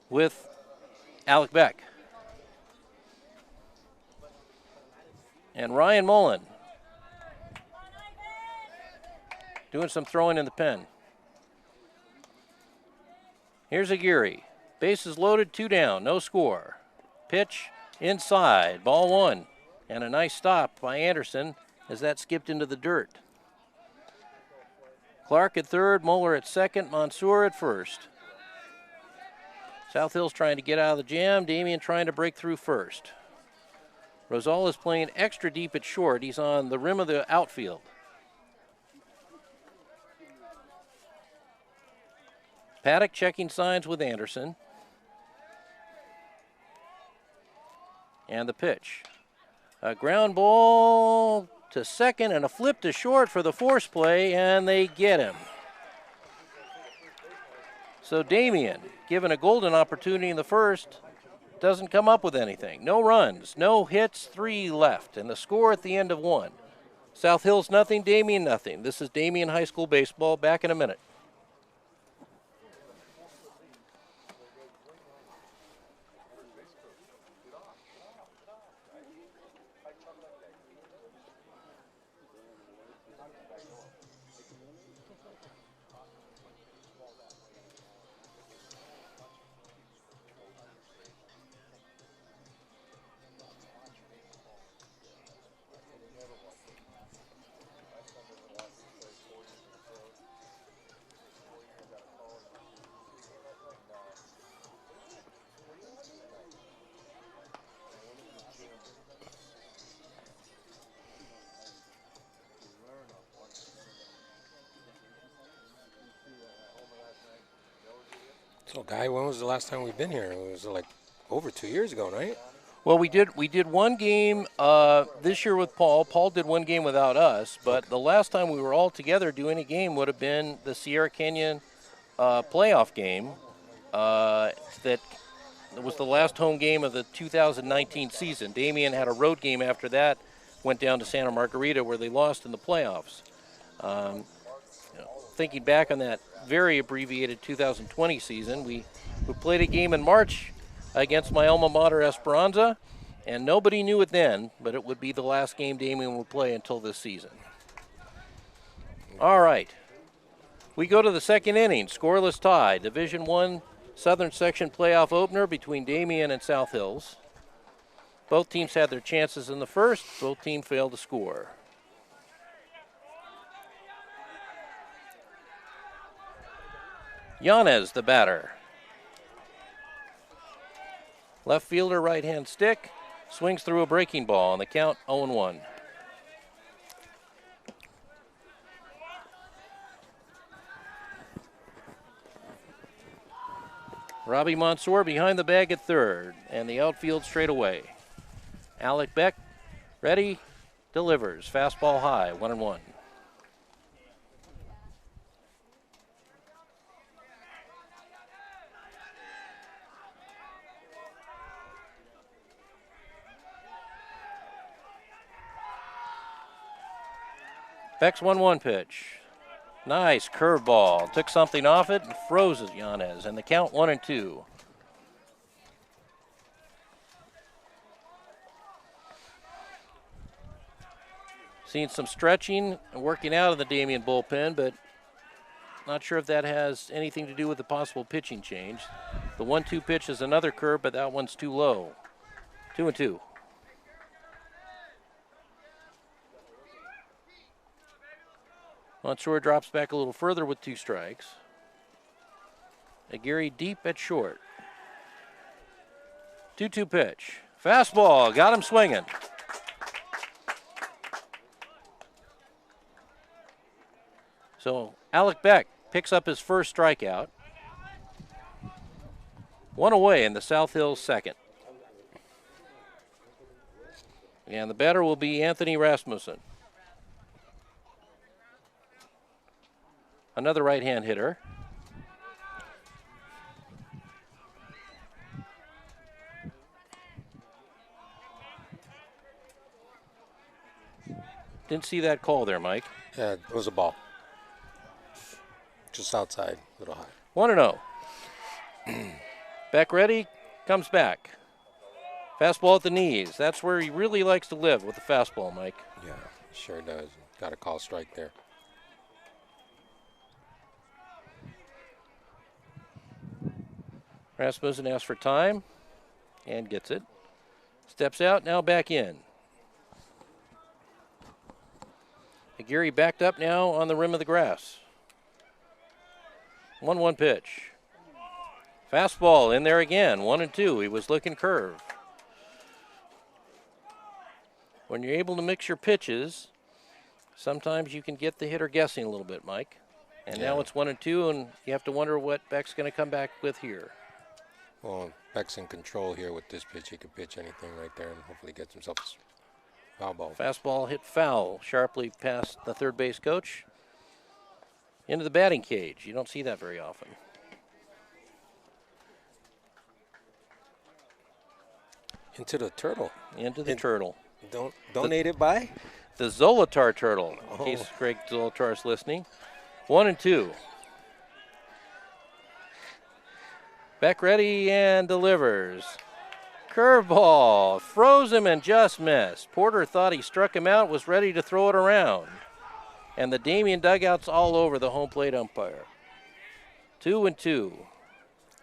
with Alec Beck. And Ryan Mullen doing some throwing in the pen. Here's Aguirre. Bases loaded, 2 down, no score. Pitch inside, ball 1. And a nice stop by Anderson as that skipped into the dirt. Clark at third, Muller at second, Mansour at first. South Hills trying to get out of the jam, Damien trying to break through first. Rosal is playing extra deep at short. He's on the rim of the outfield. Paddock checking signs with Anderson. And the pitch. A ground ball to second and a flip to short for the force play, and they get him. So Damien, given a golden opportunity in the first, doesn't come up with anything. No runs, no hits, 3 left, and the score at the end of 1. South Hills nothing, Damien nothing. This is Damien High School baseball. Back in a minute. So, Guy, when was the last time we've been here? It was like over 2 years ago, right? Well, we did one game this year with Paul. Paul did one game without us, but the last time we were all together doing a game would have been the Sierra Canyon playoff game. That was the last home game of the 2019 season. Damien had a road game after that, went down to Santa Margarita where they lost in the playoffs. Thinking back on that very abbreviated 2020 season, we played a game in March against my alma mater Esperanza, and nobody knew it then, but it would be the last game Damien would play until this season. All right. We go to the second inning, scoreless tie, Division I Southern Section playoff opener between Damien and South Hills. Both teams had their chances in the first. Both teams failed to score. Yanez, the batter. Left fielder, right-hand stick, swings through a breaking ball on the count 0-1. Robbie Mansour behind the bag at third, and the outfield straight away. Alec Beck, ready, delivers. Fastball high, 1-1. Beck's 1-1 pitch. Nice curveball. Took something off it and froze it, Yanez. And the count 1-2. Seen some stretching and working out of the Damien bullpen, but not sure if that has anything to do with the possible pitching change. The 1-2 pitch is another curve, but that one's too low. 2-2. Mansour drops back a little further with 2 strikes. Aguirre deep at short. 2-2 pitch. Fastball, got him swinging. So Alec Beck picks up his first strikeout. 1 away in the South Hills second. And the batter will be Anthony Rasmussen. Another right-hand hitter. Didn't see that call there, Mike. Yeah, it was a ball. Just outside, a little high. 1-0. Beck ready, comes back. Fastball at the knees. That's where he really likes to live, with the fastball, Mike. Yeah, sure does. Got a call strike there. Rasmussen asks for time and gets it. Steps out, now back in. Aguirre backed up now on the rim of the grass. 1-1 pitch. Fastball in there again, 1-2. He was looking curve. When you're able to mix your pitches, sometimes you can get the hitter guessing a little bit, Mike. And now it's 1-2, and you have to wonder what Beck's going to come back with here. Well, Beck's in control here with this pitch. He could pitch anything right there and hopefully gets himself a foul ball. Fastball hit foul, sharply past the third base coach. Into the batting cage. You don't see that very often. Into the turtle. Into the turtle. Donated by? The Zolotar turtle, in case Greg Zolotar is listening. 1-2. Beck ready and delivers. Curveball, froze him and just missed. Porter thought he struck him out, was ready to throw it around. And the Damien dugout's all over the home plate umpire. 2-2.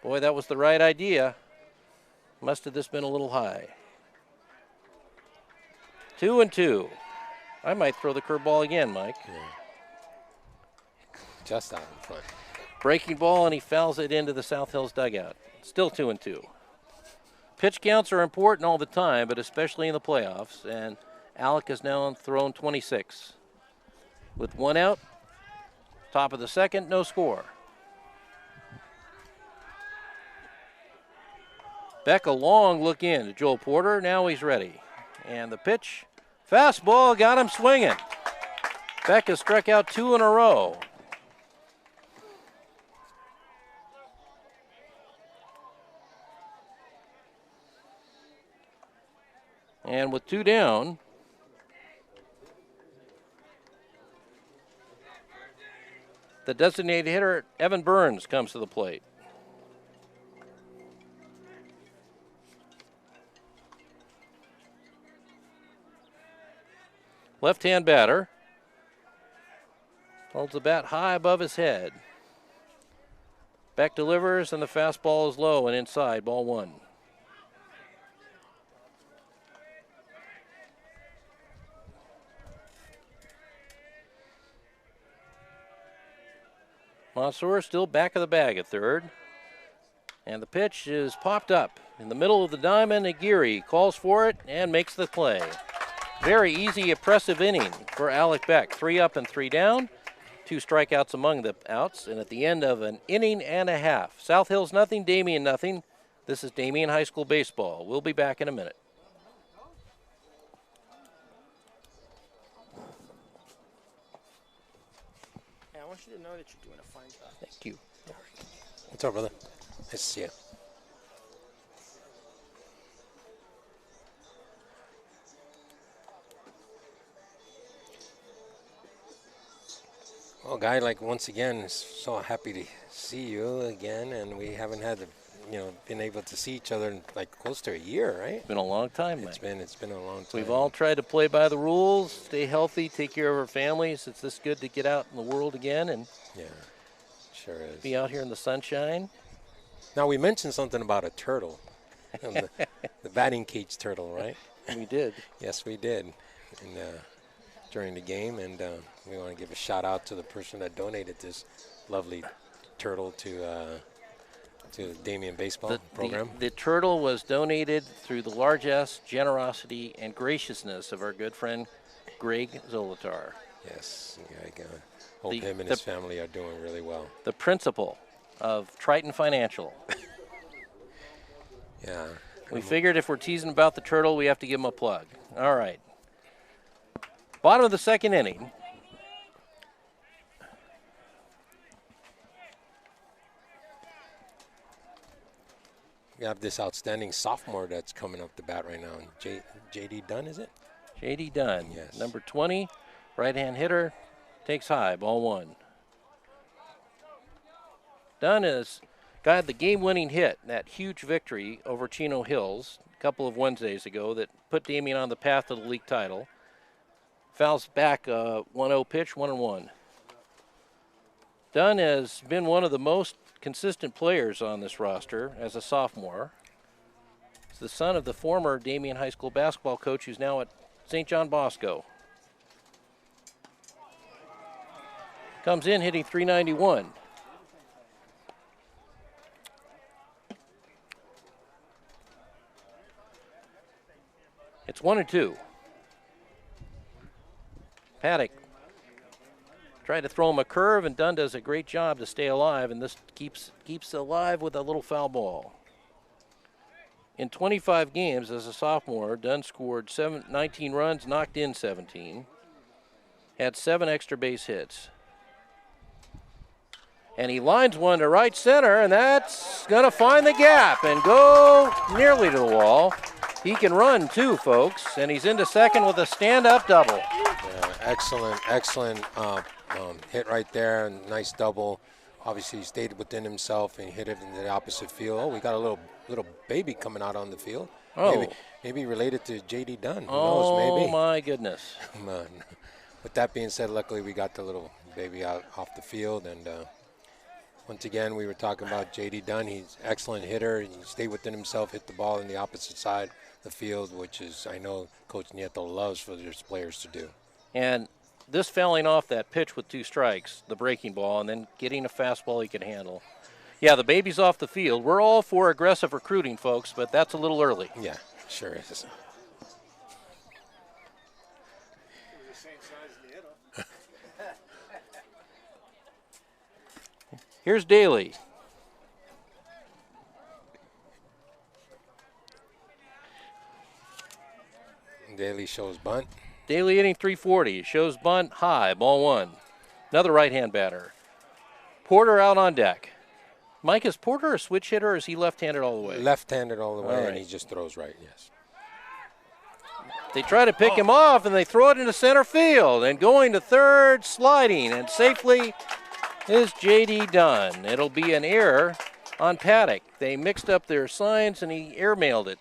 Boy, that was the right idea. Must have this been a little high. 2-2. I might throw the curveball again, Mike. Yeah. Just out in front. Breaking ball, and he fouls it into the South Hills dugout. Still 2-2. Pitch counts are important all the time, but especially in the playoffs. And Alec has now thrown 26. With 1 out, top of the second, no score. Beck a long look in to Joel Porter. Now he's ready. And the pitch, fastball, got him swinging. Beck has struck out 2 in a row. And with 2 down, the designated hitter, Evan Burns, comes to the plate. Left-hand batter. Holds the bat high above his head. Beck delivers, and the fastball is low and inside, ball 1. Mansour still back of the bag at third. And the pitch is popped up in the middle of the diamond. Aguirre calls for it and makes the play. Very easy, oppressive inning for Alec Beck. 3 up and 3 down. 2 strikeouts among the outs. And at the end of an inning and a half. South Hills nothing, Damien nothing. This is Damien High School baseball. We'll be back in a minute. I want you to know that you're doing a fine job. Thank you. What's up, brother? Nice to see you. Well, Guy, like once again, is so happy to see you again, and we haven't had, been able to see each other in like close to a year, right? It's been a long time, It's Mike. been a long time. We've all tried to play by the rules, stay healthy, take care of our families. It's this good to get out in the world again and Yeah, sure is. be out here in the sunshine. Now we mentioned something about a turtle, the batting cage turtle, right? We did. Yes, we did, and during the game, and we want to give a shout out to the person that donated this lovely turtle to the Damien baseball program. The turtle was donated through the largesse, generosity, and graciousness of our good friend Greg Zolotar, Yes, I hope him and his family are doing really well. the principal of Triton Financial. Yeah. We figured if we're teasing about the turtle, we have to give him a plug. All right. Bottom of the second inning. We have this outstanding sophomore that's coming up the bat right now. J.D. Dunn, is it? J.D. Dunn, Yes. number 20, right-hand hitter, takes high, ball 1. Dunn has got the game-winning hit, that huge victory over Chino Hills a couple of Wednesdays ago that put Damien on the path to the league title. Fouls back 1-0 pitch, 1-1. Dunn has been one of the most consistent players on this roster as a sophomore. He's the son of the former Damien High School basketball coach who's now at St. John Bosco. Comes in hitting .391. It's 1-2. Paddock tried to throw him a curve, and Dunn does a great job to stay alive, and this keeps alive with a little foul ball. In 25 games as a sophomore, Dunn scored 19 runs, knocked in 17, had 7 extra base hits. And he lines one to right center, and that's going to find the gap and go nearly to the wall. He can run too, folks, and he's into second with a stand-up double. Yeah, excellent hit right there, and nice double. Obviously, he stayed within himself and hit it in the opposite field. Oh, we got a little baby coming out on the field. Oh. Maybe related to J.D. Dunn. Who knows, maybe. Oh, my goodness. With that being said, luckily we got the little baby out off the field, and once again, we were talking about J.D. Dunn. He's an excellent hitter. He stayed within himself, hit the ball in the opposite side of the field, which is, I know, Coach Nieto loves for his players to do. And this fouling off that pitch with 2 strikes, the breaking ball, and then getting a fastball he can handle. Yeah, the baby's off the field. We're all for aggressive recruiting, folks, but that's a little early. Yeah, sure is. Here's Daly. Daly shows bunt. Daly hitting 340. Shows bunt high. Ball 1. Another right-hand batter. Porter out on deck. Mike, is Porter a switch hitter or is he left-handed all the way? Left-handed all the way, All right. and he just throws right, yes. They try to pick him off, and they throw it into center field. And going to third, sliding, and safely is J.D. Dunn. It'll be an error on Paddock. They mixed up their signs, and he airmailed it.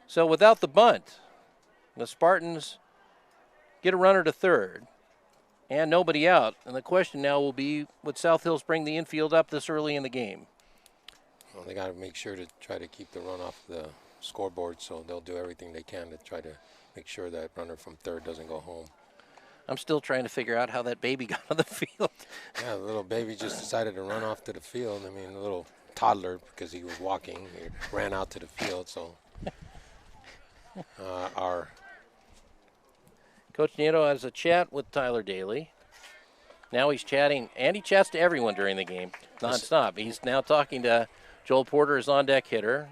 So without the bunt, the Spartans get a runner to third and nobody out. And the question now will be, would South Hills bring the infield up this early in the game? Well, they got to make sure to try to keep the run off the scoreboard, so they'll do everything they can to try to make sure that runner from third doesn't go home. I'm still trying to figure out how that baby got on the field. Yeah, the little baby just decided to run off to the field. I mean, the little toddler, because he was walking, he ran out to the field, so our Coach Nieto has a chat with Tyler Daly. Now he's chatting, and he chats to everyone during the game, nonstop. He's now talking to Joel Porter, his on-deck hitter.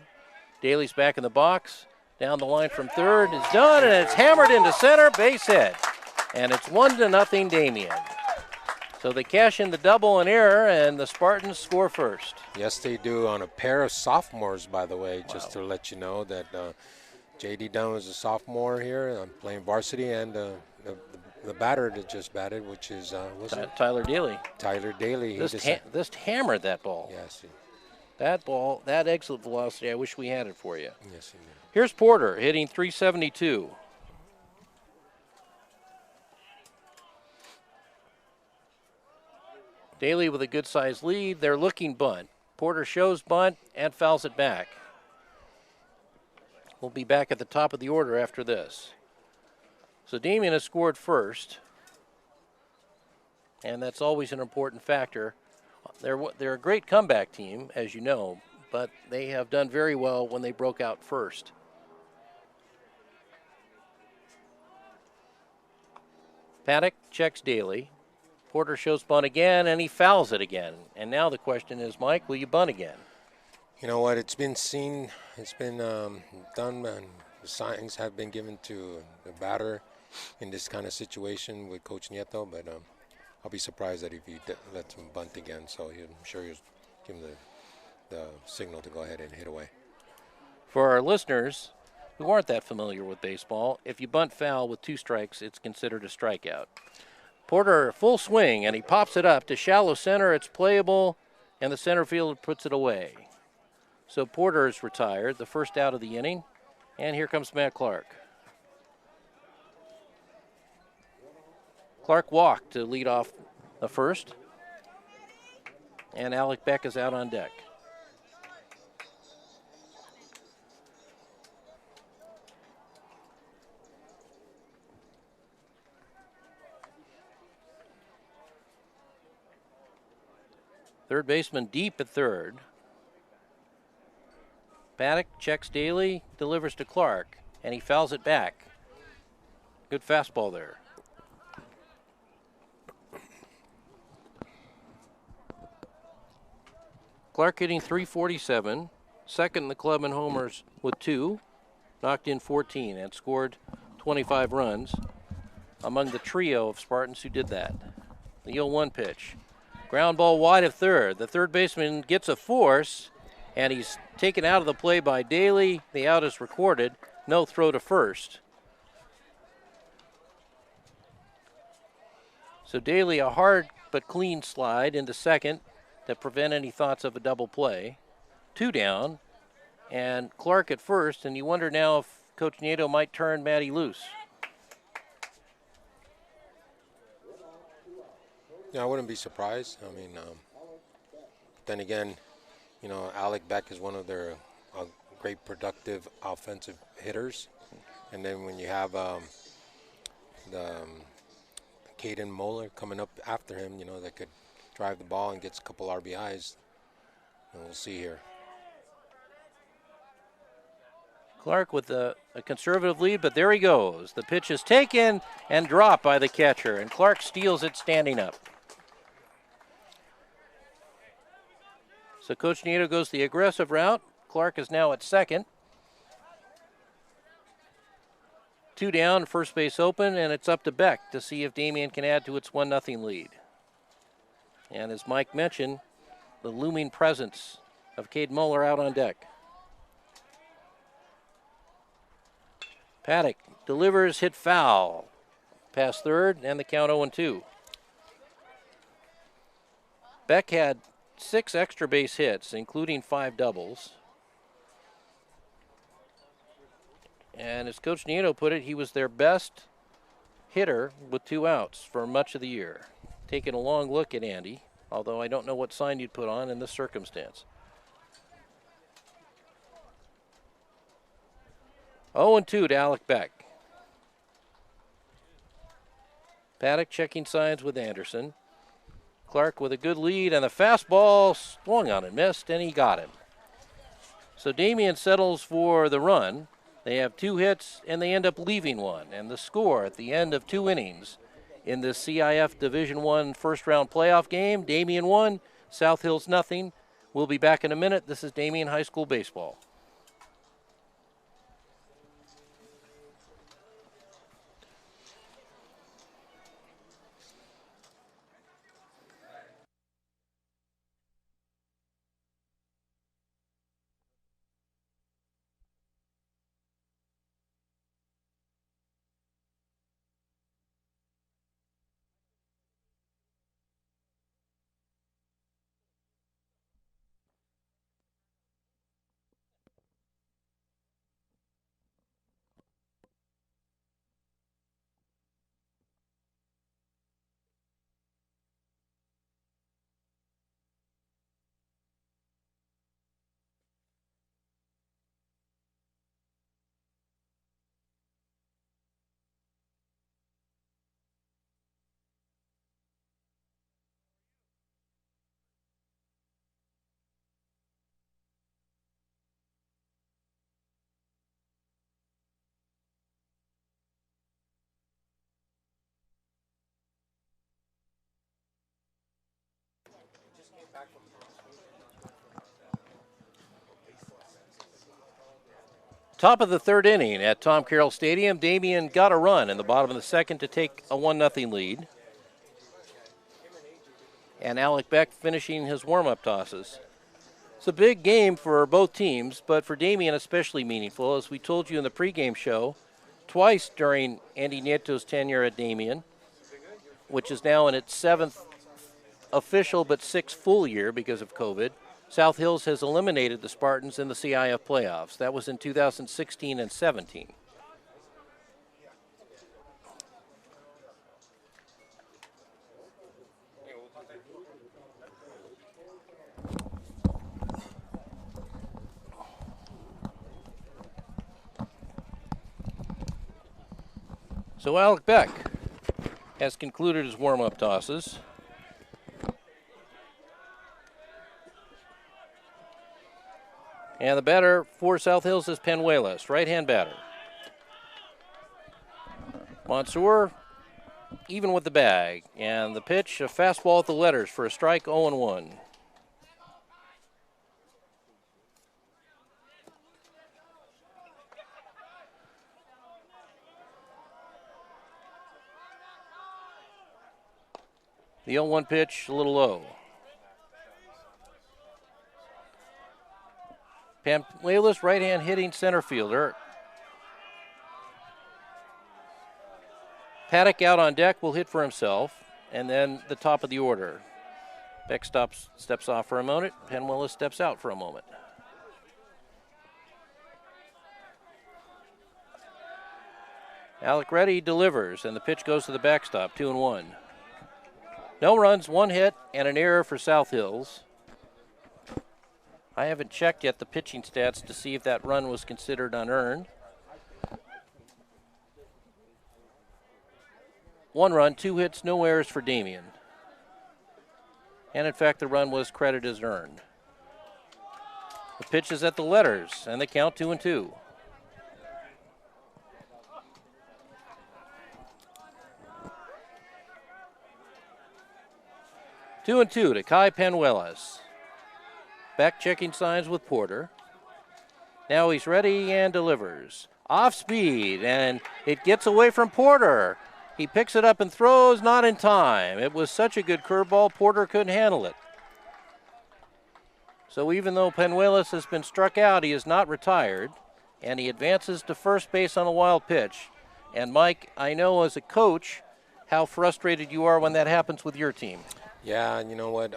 Daly's back in the box. Down the line from third is done, and it's hammered into center, base hit. And it's 1-0 Damien. So they cash in the double and error, and the Spartans score first. Yes, they do, on a pair of sophomores, by the way, just to let you know that J.D. Dunn was a sophomore here. I'm playing varsity, and the batter that just batted, which is Tyler Daly. Tyler Daly. This hammered that ball. Yes. That ball, that exit velocity, I wish we had it for you. Yes, he did. Here's Porter hitting 372. Daly with a good-sized lead. They're looking bunt. Porter shows bunt and fouls it back. We'll be back at the top of the order after this. So Damien has scored first, and that's always an important factor. They're a great comeback team, as you know, but they have done very well when they broke out first. Paddock checks Daly. Porter shows bunt again, and he fouls it again. And now the question is, Mike, will you bunt again? You know what? It's been seen. It's been done, and the signs have been given to the batter in this kind of situation with Coach Nieto. But I'll be surprised that if he lets him bunt again. So I'm sure he'll give him the signal to go ahead and hit away. For our listeners who aren't that familiar with baseball, if you bunt foul with 2 strikes, it's considered a strikeout. Porter full swing, and he pops it up to shallow center. It's playable, and the center fielder puts it away. So Porter is retired, the first out of the inning, and here comes Matt Clark. Clark walked to lead off the first, and Alec Beck is out on deck. Third baseman deep at third. Paddock checks Daly, delivers to Clark, and he fouls it back. Good fastball there. Clark hitting 347, second in the club in homers with 2, knocked in 14 and scored 25 runs among the trio of Spartans who did that. The 0-1 pitch. Ground ball wide of third. The third baseman gets a force, and he's taken out of the play by Daly. The out is recorded. No throw to first. So Daly, a hard but clean slide into second to prevent any thoughts of a double play. 2 down, and Clark at first, and you wonder now if Coach Nieto might turn Matty loose. Yeah, I wouldn't be surprised. I mean, then again, you know, Alec Beck is one of their great productive offensive hitters. And then when you have Caden Moeller coming up after him, you know, that could drive the ball and gets a couple RBIs. And we'll see here. Clark with a conservative lead, but there he goes. The pitch is taken and dropped by the catcher, and Clark steals it standing up. So Coach Nieto goes the aggressive route. Clark is now at second. Two down, first base open, and it's up to Beck to see if Damien can add to its 1-0 lead. And as Mike mentioned, the looming presence of Cade Muller out on deck. Paddock delivers, hit foul. Past third, and the count 0-2. Beck had 6 extra base hits, including 5 doubles. And as Coach Nieto put it, he was their best hitter with 2 outs for much of the year. Taking a long look at Andy, although I don't know what sign you'd put on in this circumstance. 0-2 to Alec Beck. Paddock checking signs with Anderson. Clark with a good lead, and the fastball swung on and missed, and he got him. So Damien settles for the run. They have 2 hits, and they end up leaving 1. And the score at the end of 2 innings in this CIF Division I first-round playoff game, Damien 1, South Hills nothing. We'll be back in a minute. This is Damien High School Baseball. Top of the 3rd inning at Tom Carroll Stadium. Damien got a run in the bottom of the 2nd to take a 1-0 lead. And Alec Beck finishing his warm-up tosses. It's a big game for both teams, but for Damien especially meaningful. As we told you in the pregame show, twice during Andy Nieto's tenure at Damien, which is now in its 7th official but 6th full year because of COVID, South Hills has eliminated the Spartans in the CIF playoffs. That was in 2016 and 17. So Alec Beck has concluded his warm-up tosses. And the batter for South Hills is Penuelas, right-hand batter. Mansour even with the bag. And the pitch, a fastball at the letters for a strike, 0-1. The 0-1 pitch, a little low. Panuelas, right-hand hitting center fielder. Paddock out on deck will hit for himself, and then the top of the order. Beck steps off for a moment. Panuelas steps out for a moment. Alec Reddy delivers, and the pitch goes to the backstop, 2-1. No runs, one hit, and an error for South Hills. I haven't checked yet the pitching stats to see if that run was considered unearned. 1 run, 2 hits, no errors for Damien. And in fact, the run was credited as earned. The pitch is at the letters, and they count 2-2. Two and two to Kai Penuelas. Back checking signs with Porter. Now he's ready and delivers. Off speed, and it gets away from Porter. He picks it up and throws, not in time. It was such a good curveball, Porter couldn't handle it. So even though Penuelas has been struck out, he is not retired, and he advances to first base on a wild pitch. And Mike, I know as a coach how frustrated you are when that happens with your team. Yeah, and you know what?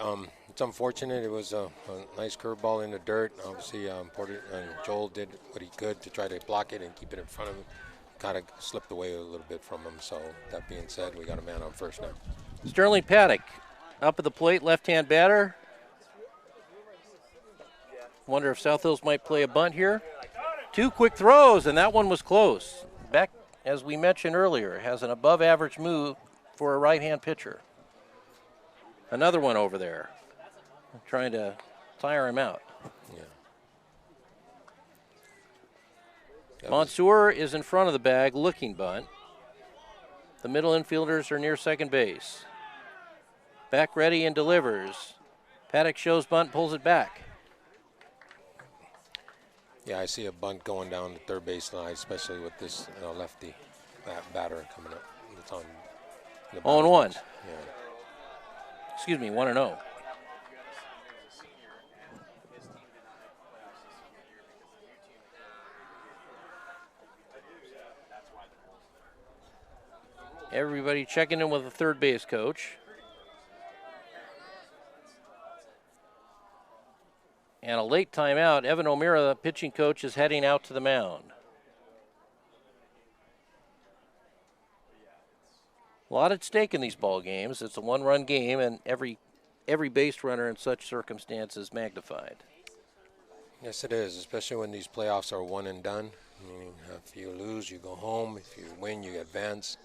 It's unfortunate. It was a nice curveball in the dirt. Obviously, Porter and Joel did what he could to try to block it and keep it in front of him. Kind of slipped away a little bit from him. So that being said, we got a man on first now. Sterling Paddock up at the plate, left-hand batter. Wonder if South Hills might play a bunt here. 2 quick throws, and that one was close. Beck, as we mentioned earlier, has an above-average move for a right-hand pitcher. Another one over there, trying to tire him out. Yeah. Mansour is in front of the bag, looking bunt. The middle infielders are near second base. Back ready and delivers. Paddock shows bunt, pulls it back. Yeah, I see a bunt going down the third base line, especially with this lefty batter coming up. It's on the 0-1. Yeah. Excuse me, 1-0. Everybody checking in with the third base coach. And a late timeout. Evan O'Meara, the pitching coach, is heading out to the mound. A lot at stake in these ball games. It's a one-run game, and every base runner in such circumstances magnified. Yes, it is, especially when these playoffs are one and done. I mean, if you lose, you go home. If you win, you advance.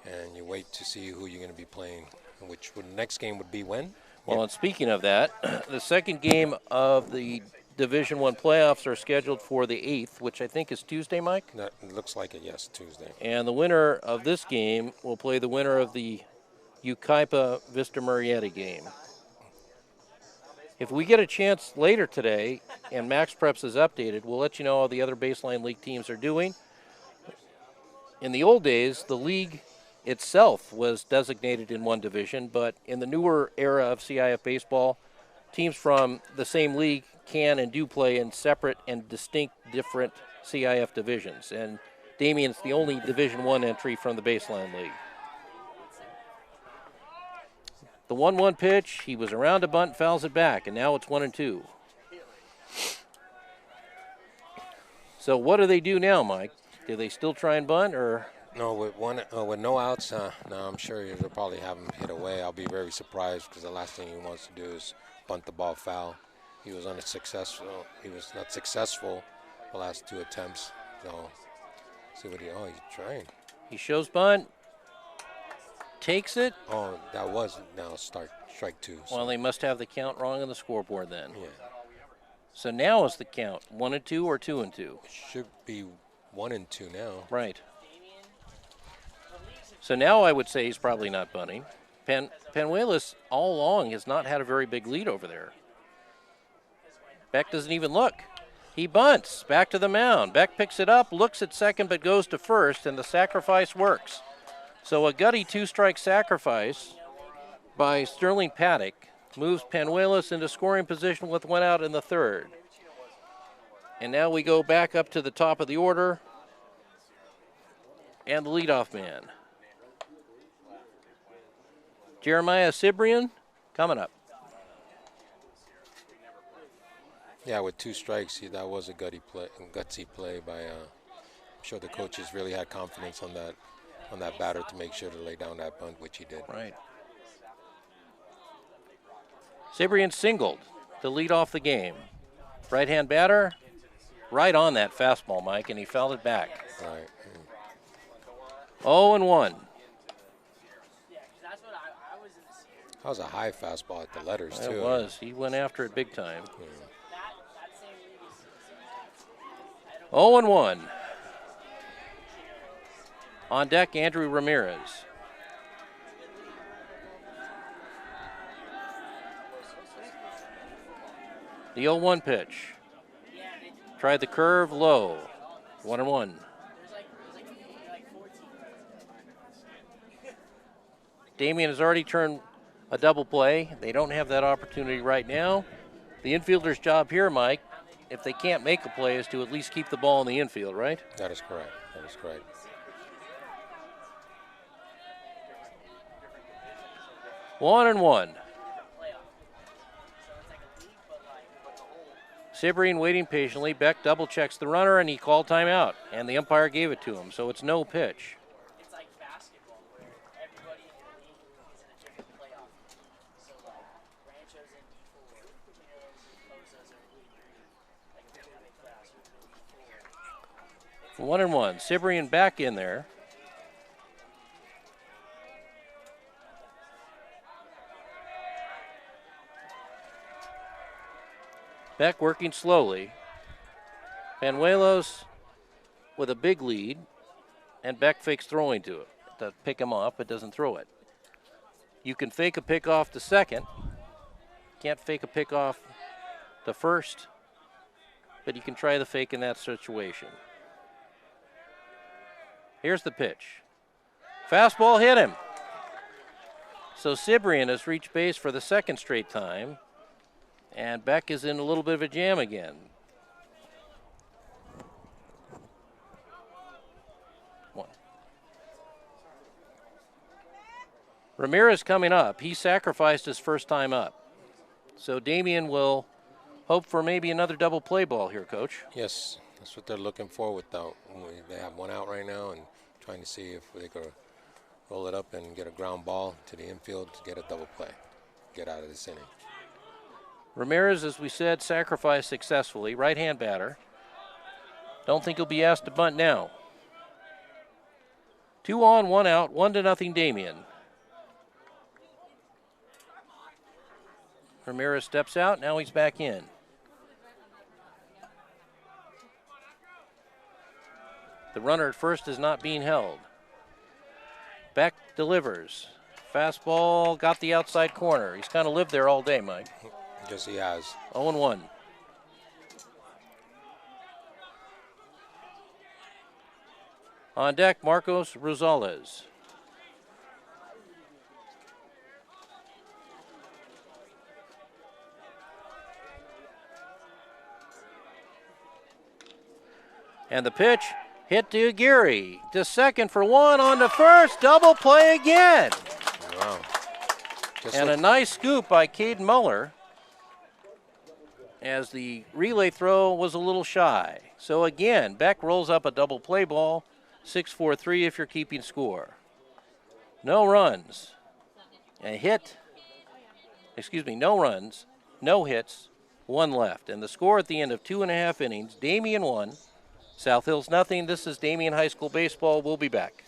And you wait to see who you're going to be playing, which the next game would be when? Well, and speaking of that, the second game of the Division I playoffs are scheduled for the 8th, which I think is Tuesday, Mike? That looks like it, yes, Tuesday. And the winner of this game will play the winner of the Ukaipa Vista Murrieta game. If we get a chance later today and Max Preps is updated, we'll let you know how the other Baseline League teams are doing. In the old days, the league itself was designated in one division, but in the newer era of CIF baseball, teams from the same league can and do play in separate and distinct different CIF divisions. And Damien's the only Division I entry from the Baseline League. The 1-1 pitch, he was around a bunt, fouls it back, and now it's 1-2. So what do they do now, Mike? Do they still try and bunt, or? No, with no outs, no, I'm sure they'll probably have him hit away. I'll be very surprised because the last thing he wants to do is bunt the ball foul. He was unsuccessful. He was not successful the last 2 attempts. So, see what he's trying. He shows bunt, takes it. Oh, that was now strike 2. So. Well, they must have the count wrong on the scoreboard then. Yeah. So now is the count 1-2 or 2-2? It should be 1-2 now. Right. So now I would say he's probably not bunting. Penuelas all along has not had a very big lead over there. Beck doesn't even look. He bunts back to the mound. Beck picks it up, looks at second, but goes to first, and the sacrifice works. So a gutty 2-strike sacrifice by Sterling Paddock moves Penuelas into scoring position with 1 out in the 3rd. And now we go back up to the top of the order and the leadoff man. Jeremiah Cibrian coming up. Yeah, with 2 strikes, that was a gutsy play by. I'm sure the coaches really had confidence on that batter to make sure to lay down that bunt, which he did. Right. Cibrian singled to lead off the game. Right-hand batter, right on that fastball, Mike, and he fouled it back. Right. 0-1. That was a high fastball at the letters, too. It was. He went after it big time. 0-1. On deck, Andrew Ramirez. The 0-1 pitch. Tried the curve low. 1-1. Damien has already turned a double play. They don't have that opportunity right now. The infielder's job here, Mike, if they can't make a play, is to at least keep the ball in the infield, right? That is correct. That is correct. 1-1. Cyprian waiting patiently. Beck double checks the runner and he called timeout, and the umpire gave it to him, so it's no pitch. It's like basketball where everybody in the league is in a different playoff. So like Rancho's in D4, Pinos and Pozos are in D3. Like if they're gonna make playoffs, we're in D4. 1-1. Cyprian back in there. Beck working slowly. Panuelos with a big lead, and Beck fakes throwing to it to pick him off, but doesn't throw it. You can fake a pick off to second. Can't fake a pick off to first, but you can try the fake in that situation. Here's the pitch. Fastball hit him. So Cyprian has reached base for the second straight time, and Beck is in a little bit of a jam again. One. Ramirez coming up. He sacrificed his first time up. So Damien will hope for maybe another double play ball here, Coach. Yes, that's what they're looking for without. They have one out right now and trying to see if they could roll it up and get a ground ball to the infield to get a double play, get out of this inning. Ramirez, as we said, sacrificed successfully. Right-hand batter. Don't think he'll be asked to bunt now. 2 on, 1 out, 1-0 Damien. Ramirez steps out, now he's back in. The runner at first is not being held. Beck delivers. Fastball got the outside corner. He's kind of lived there all day, Mike. Yes, he has. 0-1. On deck, Marcos Rosales. And the pitch hit to Aguirre. To second for 1, on to first. Double play again. Wow. And a nice scoop by Caden Muller, as the relay throw was a little shy. So again, Beck rolls up a double play ball, 6-4-3 if you're keeping score. No runs. No runs, no hits, 1 left. And the score at the end of 2.5 innings, Damien 1, South Hills nothing. This is Damien High School Baseball. We'll be back.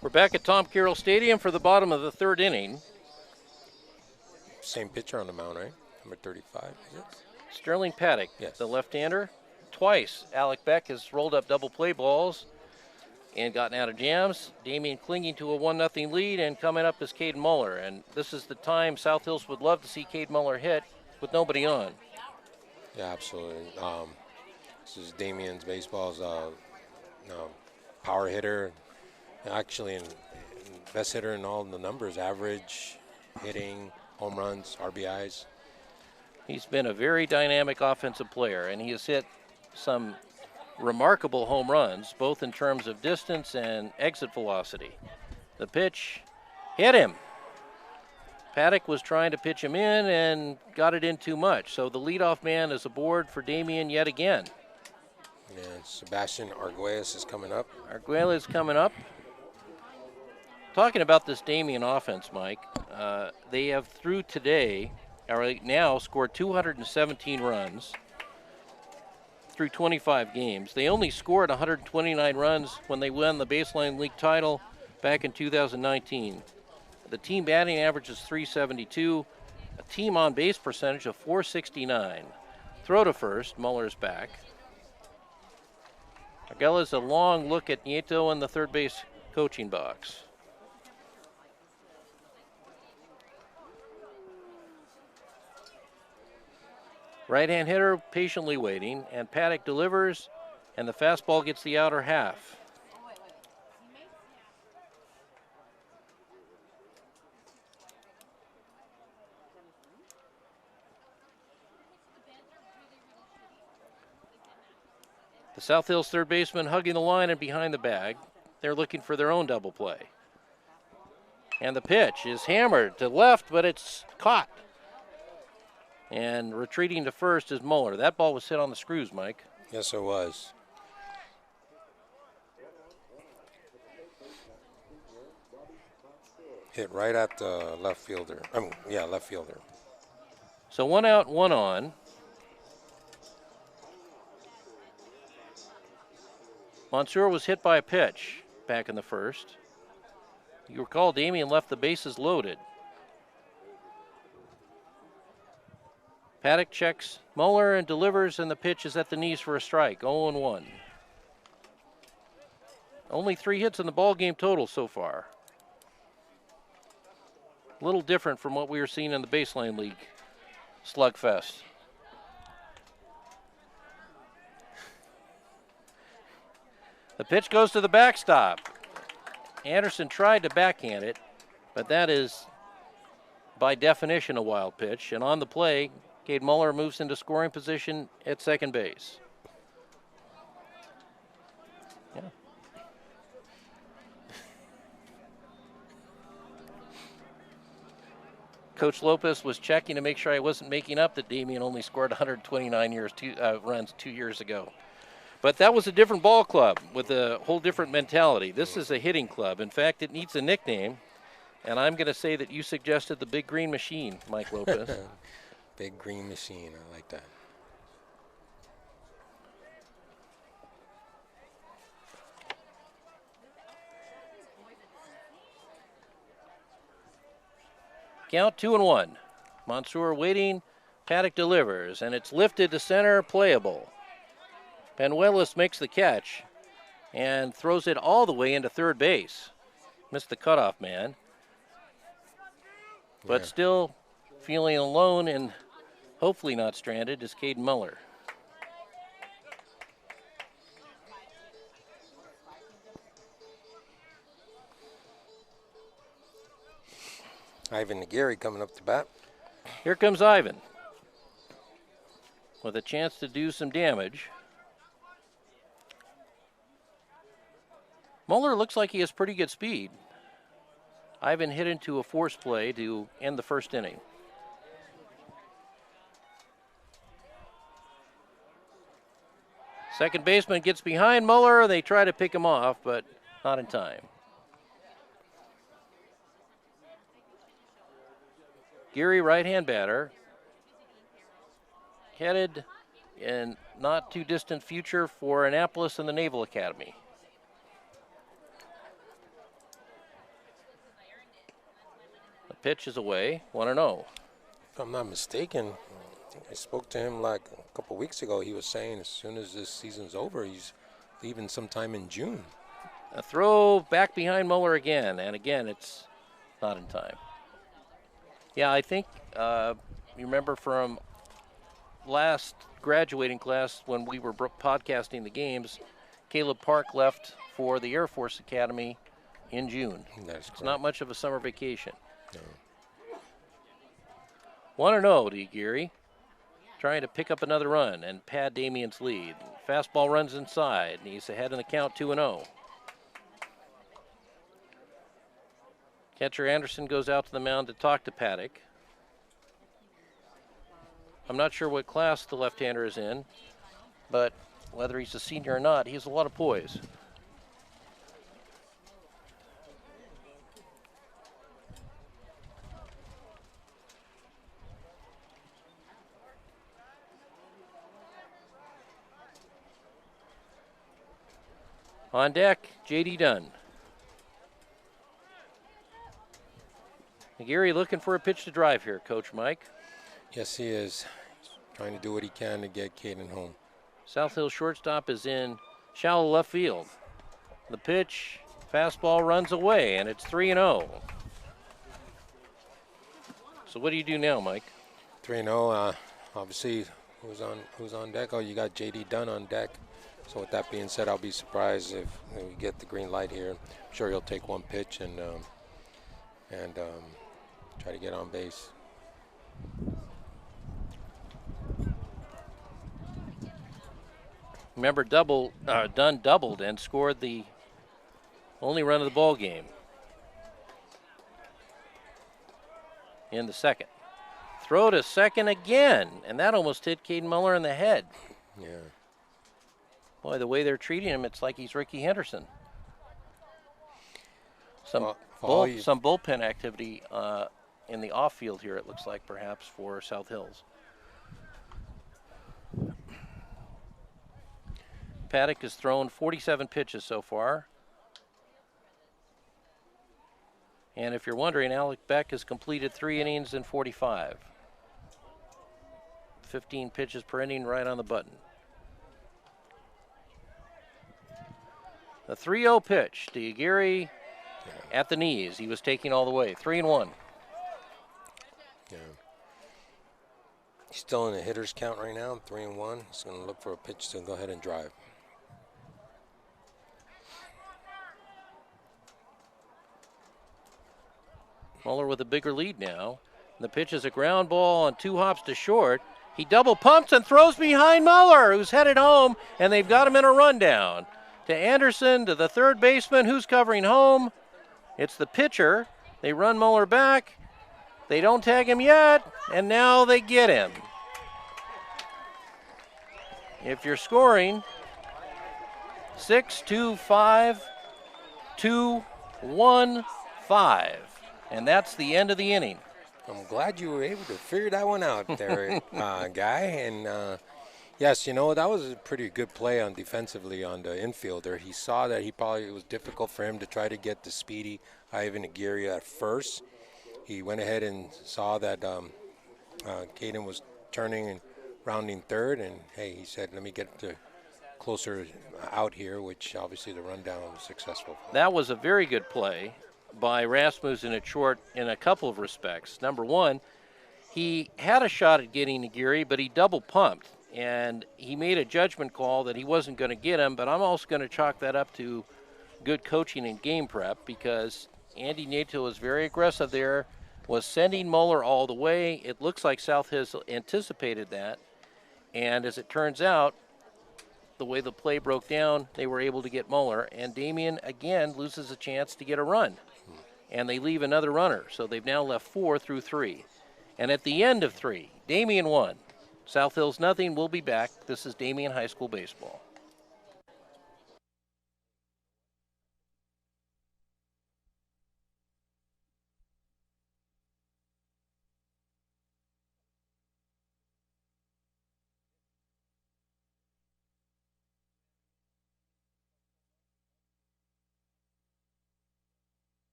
We're back at Tom Carroll Stadium for the bottom of the 3rd inning. Same pitcher on the mound, right? Number 35, is it? Sterling Paddock, Yes. the left-hander. Twice, Alec Beck has rolled up double play balls and gotten out of jams. Damien clinging to a 1-0 lead, and coming up is Cade Muller. And this is the time South Hills would love to see Cade Muller hit with nobody on. Yeah, absolutely. This is Damien's baseball's power hitter. Actually, best hitter in all the numbers, average, hitting, home runs, RBIs. He's been a very dynamic offensive player, and he has hit some remarkable home runs, both in terms of distance and exit velocity. The pitch hit him. Paddock was trying to pitch him in and got it in too much. So the leadoff man is aboard for Damien yet again. And Sebastian Arguelles is coming up. Arguelles coming up. Talking about this Damien offense, Mike, they have through today, or right now, scored 217 runs through 25 games. They only scored 129 runs when they won the Baseline League title back in 2019. The team batting average is .372, a team on base percentage of .469. Throw to first, Muller's back. Arguelles a long look at Nieto in the third base coaching box. Right-hand hitter patiently waiting, and Paddock delivers, and the fastball gets the outer half. The South Hills third baseman hugging the line and behind the bag. They're looking for their own double play. And the pitch is hammered to left, but it's caught. And retreating to first is Muller. That ball was hit on the screws, Mike. Yes, it was. Hit right at the left fielder. Left fielder. So 1 out, 1 on. Mansour was hit by a pitch back in the first. You recall Damien left the bases loaded. Paddock checks Muller and delivers, and the pitch is at the knees for a strike. 0-1. Only 3 hits in the ball game total so far. A little different from what we were seeing in the Baseline League slugfest. The pitch goes to the backstop. Anderson tried to backhand it, but that is by definition a wild pitch. And on the play, Cade Muller moves into scoring position at second base. Yeah. Coach Lopez was checking to make sure I wasn't making up that Damien only scored 129 runs 2 years ago. But that was a different ball club with a whole different mentality. This is a hitting club. In fact, it needs a nickname, and I'm going to say that you suggested the Big Green Machine, Mike Lopez. Big Green Machine, I like that. Count 2-1. Mansour waiting. Paddock delivers, and it's lifted to center, playable. Panuelos makes the catch and throws it all the way into third base. Missed the cutoff man. But still feeling alone and hopefully not stranded is Caden Muller. Ivan Aguirre coming up to bat. Here comes Ivan with a chance to do some damage. Muller looks like he has pretty good speed. Ivan hit into a force play to end the first inning. Second baseman gets behind Muller. They try to pick him off, but not in time. Geary, right-hand batter, headed in not too distant future for Annapolis and the Naval Academy. The pitch is away, 1-0. If I'm not mistaken, I think I spoke to him like a couple weeks ago. He was saying as soon as this season's over, he's leaving sometime in June. A throw back behind Muller again, and again it's not in time. Yeah, I think you remember from last graduating class when we were podcasting the games, Caleb Park left for the Air Force Academy in June. That's It's not much of a summer vacation. No. 1-0 to Geary, trying to pick up another run and pad Damien's lead. Fastball runs inside, and he's ahead in the count 2-0. Catcher Anderson goes out to the mound to talk to Paddock. I'm not sure what class the left-hander is in, but whether he's a senior or not, he has a lot of poise. On deck, J.D. Dunn. Aguirre looking for a pitch to drive here, Coach Mike. Yes, he is. He's trying to do what he can to get Caden home. South Hill shortstop is in shallow left field. The pitch, fastball runs away, and it's 3-0. So what do you do now, Mike? 3-0. Obviously, who's on deck? Oh, you got J.D. Dunn on deck. So with that being said, I'll be surprised if we get the green light here. I'm sure he'll take one pitch and try to get on base. Remember, Dunn doubled and scored the only run of the ball game in the second. Throw to second again, and that almost hit Caden Muller in the head. Yeah. Boy, the way they're treating him, it's like he's Ricky Henderson. Some bullpen activity in the off field here, it looks like, perhaps, for South Hills. Paddock has thrown 47 pitches so far. And if you're wondering, Alec Beck has completed 3 innings in 45. 15 pitches per inning, right on the button. The 3-0 pitch to Aguirre at the knees. He was taking all the way. 3-1. Yeah. He's still in the hitter's count right now, 3-1. He's going to look for a pitch to go ahead and drive. Muller with a bigger lead now. The pitch is a ground ball on 2 hops to short. He double pumps and throws behind Muller, who's headed home, and they've got him in a rundown. To Anderson, to the third baseman, who's covering home. It's the pitcher. They run Muller back. They don't tag him yet, and now they get him. If you're scoring, 6-2-5, 2-1-5. And that's the end of the inning. I'm glad you were able to figure that one out there, guy. And yes, you know, that was a pretty good play on defensively on the infielder. He saw that it was difficult for him to try to get the speedy Ivan Aguirre at first. He went ahead and saw that Caden was turning and rounding third, and hey, he said, let me get the closer out here, which obviously the rundown was successful. That was a very good play by Rasmussen at short in a couple of respects. Number one, he had a shot at getting Aguirre, but he double pumped, and he made a judgment call that he wasn't going to get him, but I'm also going to chalk that up to good coaching and game prep, because Andy Nato was very aggressive there, was sending Muller all the way. It looks like South has anticipated that, and as it turns out, the way the play broke down, they were able to get Muller, and Damien again loses a chance to get a run. And they leave another runner, so they've now left 4 through 3. And at the end of 3, Damien 1, South Hills nothing. We'll be back. This is Damien High School Baseball.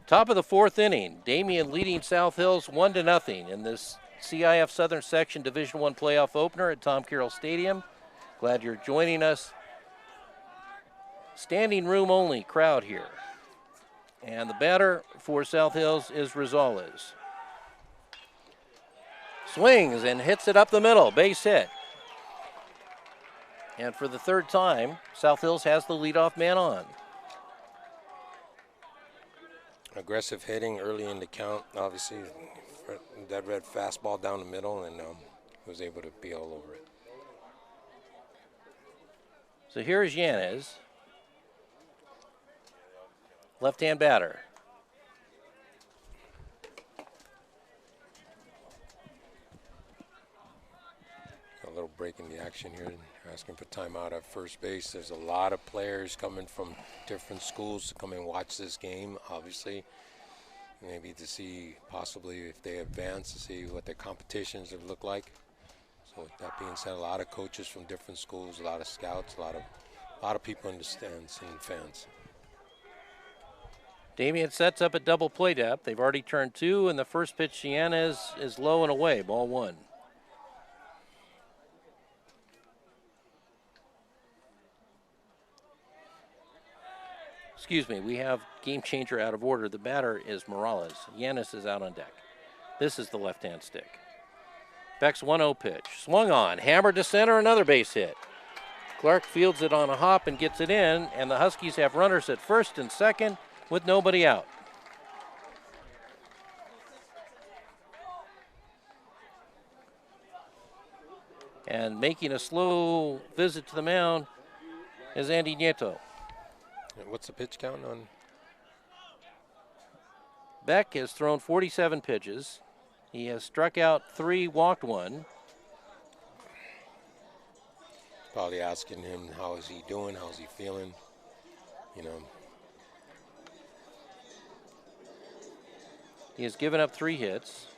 Top of the 4th inning, Damien leading South Hills 1-0 in this CIF Southern Section Division I playoff opener at Tom Carroll Stadium. Glad you're joining us. Standing room only crowd here. And the batter for South Hills is Rosales. Swings and hits it up the middle, base hit. And for the third time, South Hills has the leadoff man on. Aggressive hitting early in the count, obviously. That red fastball down the middle, and was able to be all over it. So here's Yanez, left-hand batter. A little break in the action here, asking for timeout at first base. There's a lot of players coming from different schools to come and watch this game, obviously. Maybe to see possibly if they advance, to see what their competitions have looked like. So with that being said, a lot of coaches from different schools, a lot of scouts, a lot of people in the stands and fans. Damien sets up a double play depth. They've already turned two, and the first pitch to Yanez is low and away, ball one. Excuse me, we have game changer out of order. The batter is Morales. Yanez is out on deck. This is the left-hand stick. Beck's 1-0 pitch. Swung on, hammered to center, another base hit. Clark fields it on a hop and gets it in, and the Huskies have runners at first and second with nobody out. And making a slow visit to the mound is Andy Nieto. What's the pitch count on? Beck has thrown 47 pitches. He has struck out 3, walked 1. Probably asking him how is he doing, how's he feeling, you know. He has given up 3 hits.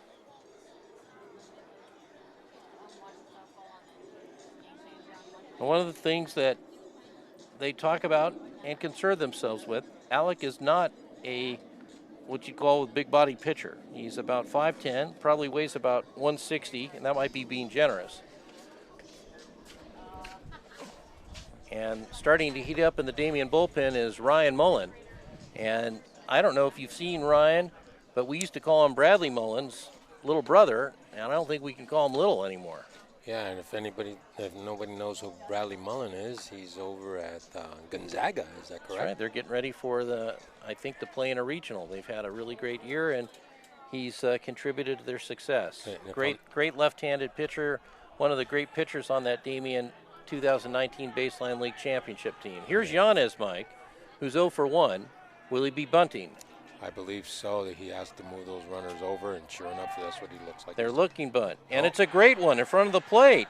And one of the things that they talk about and concern themselves with, Alec is not a what you call a big body pitcher. He's about 5'10", probably weighs about 160, and that might be being generous. And starting to heat up in the Damien bullpen is Ryan Mullen. And I don't know if you've seen Ryan, but we used to call him Bradley Mullen's little brother, and I don't think we can call him little anymore. Yeah, and if nobody knows who Bradley Mullen is, he's over at Gonzaga. Is that correct? That's right. They're getting ready for I think, to play in a regional. They've had a really great year, and he's contributed to their success. Great left-handed pitcher, one of the great pitchers on that Damien 2019 Baseline League Championship team. Here's Yanez, Mike, who's 0 for 1. Will he be bunting? I believe so, that he has to move those runners over, and sure enough, that's what he looks like. They're looking bunt, and it's a great one in front of the plate.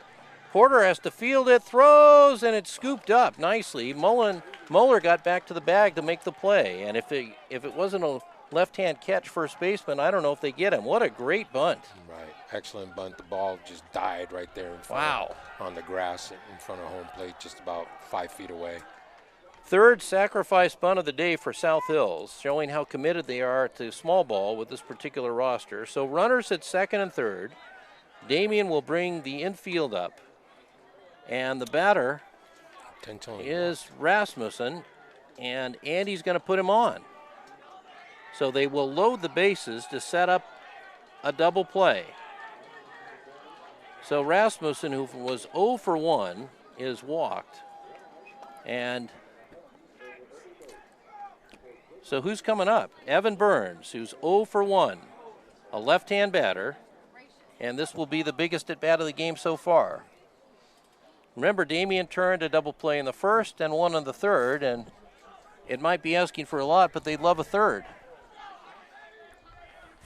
Porter has to field it, throws, and it's scooped up nicely. Moeller got back to the bag to make the play, and if it wasn't a left-hand catch first baseman, I don't know if they get him. What a great bunt. Right, excellent bunt. The ball just died right there in front on the grass in front of home plate, just about 5 feet away. Third sacrifice bunt of the day for South Hills, showing how committed they are to small ball with this particular roster. So runners at second and third. Damien will bring the infield up. And the batter is Rasmussen, and Andy's going to put him on. So they will load the bases to set up a double play. So Rasmussen, who was 0 for 1, is walked. And so who's coming up? Evan Burns, who's 0 for 1, a left-hand batter, and this will be the biggest at-bat of the game so far. Remember, Damien turned a double play in the first and one in the third, and it might be asking for a lot, but they'd love a third.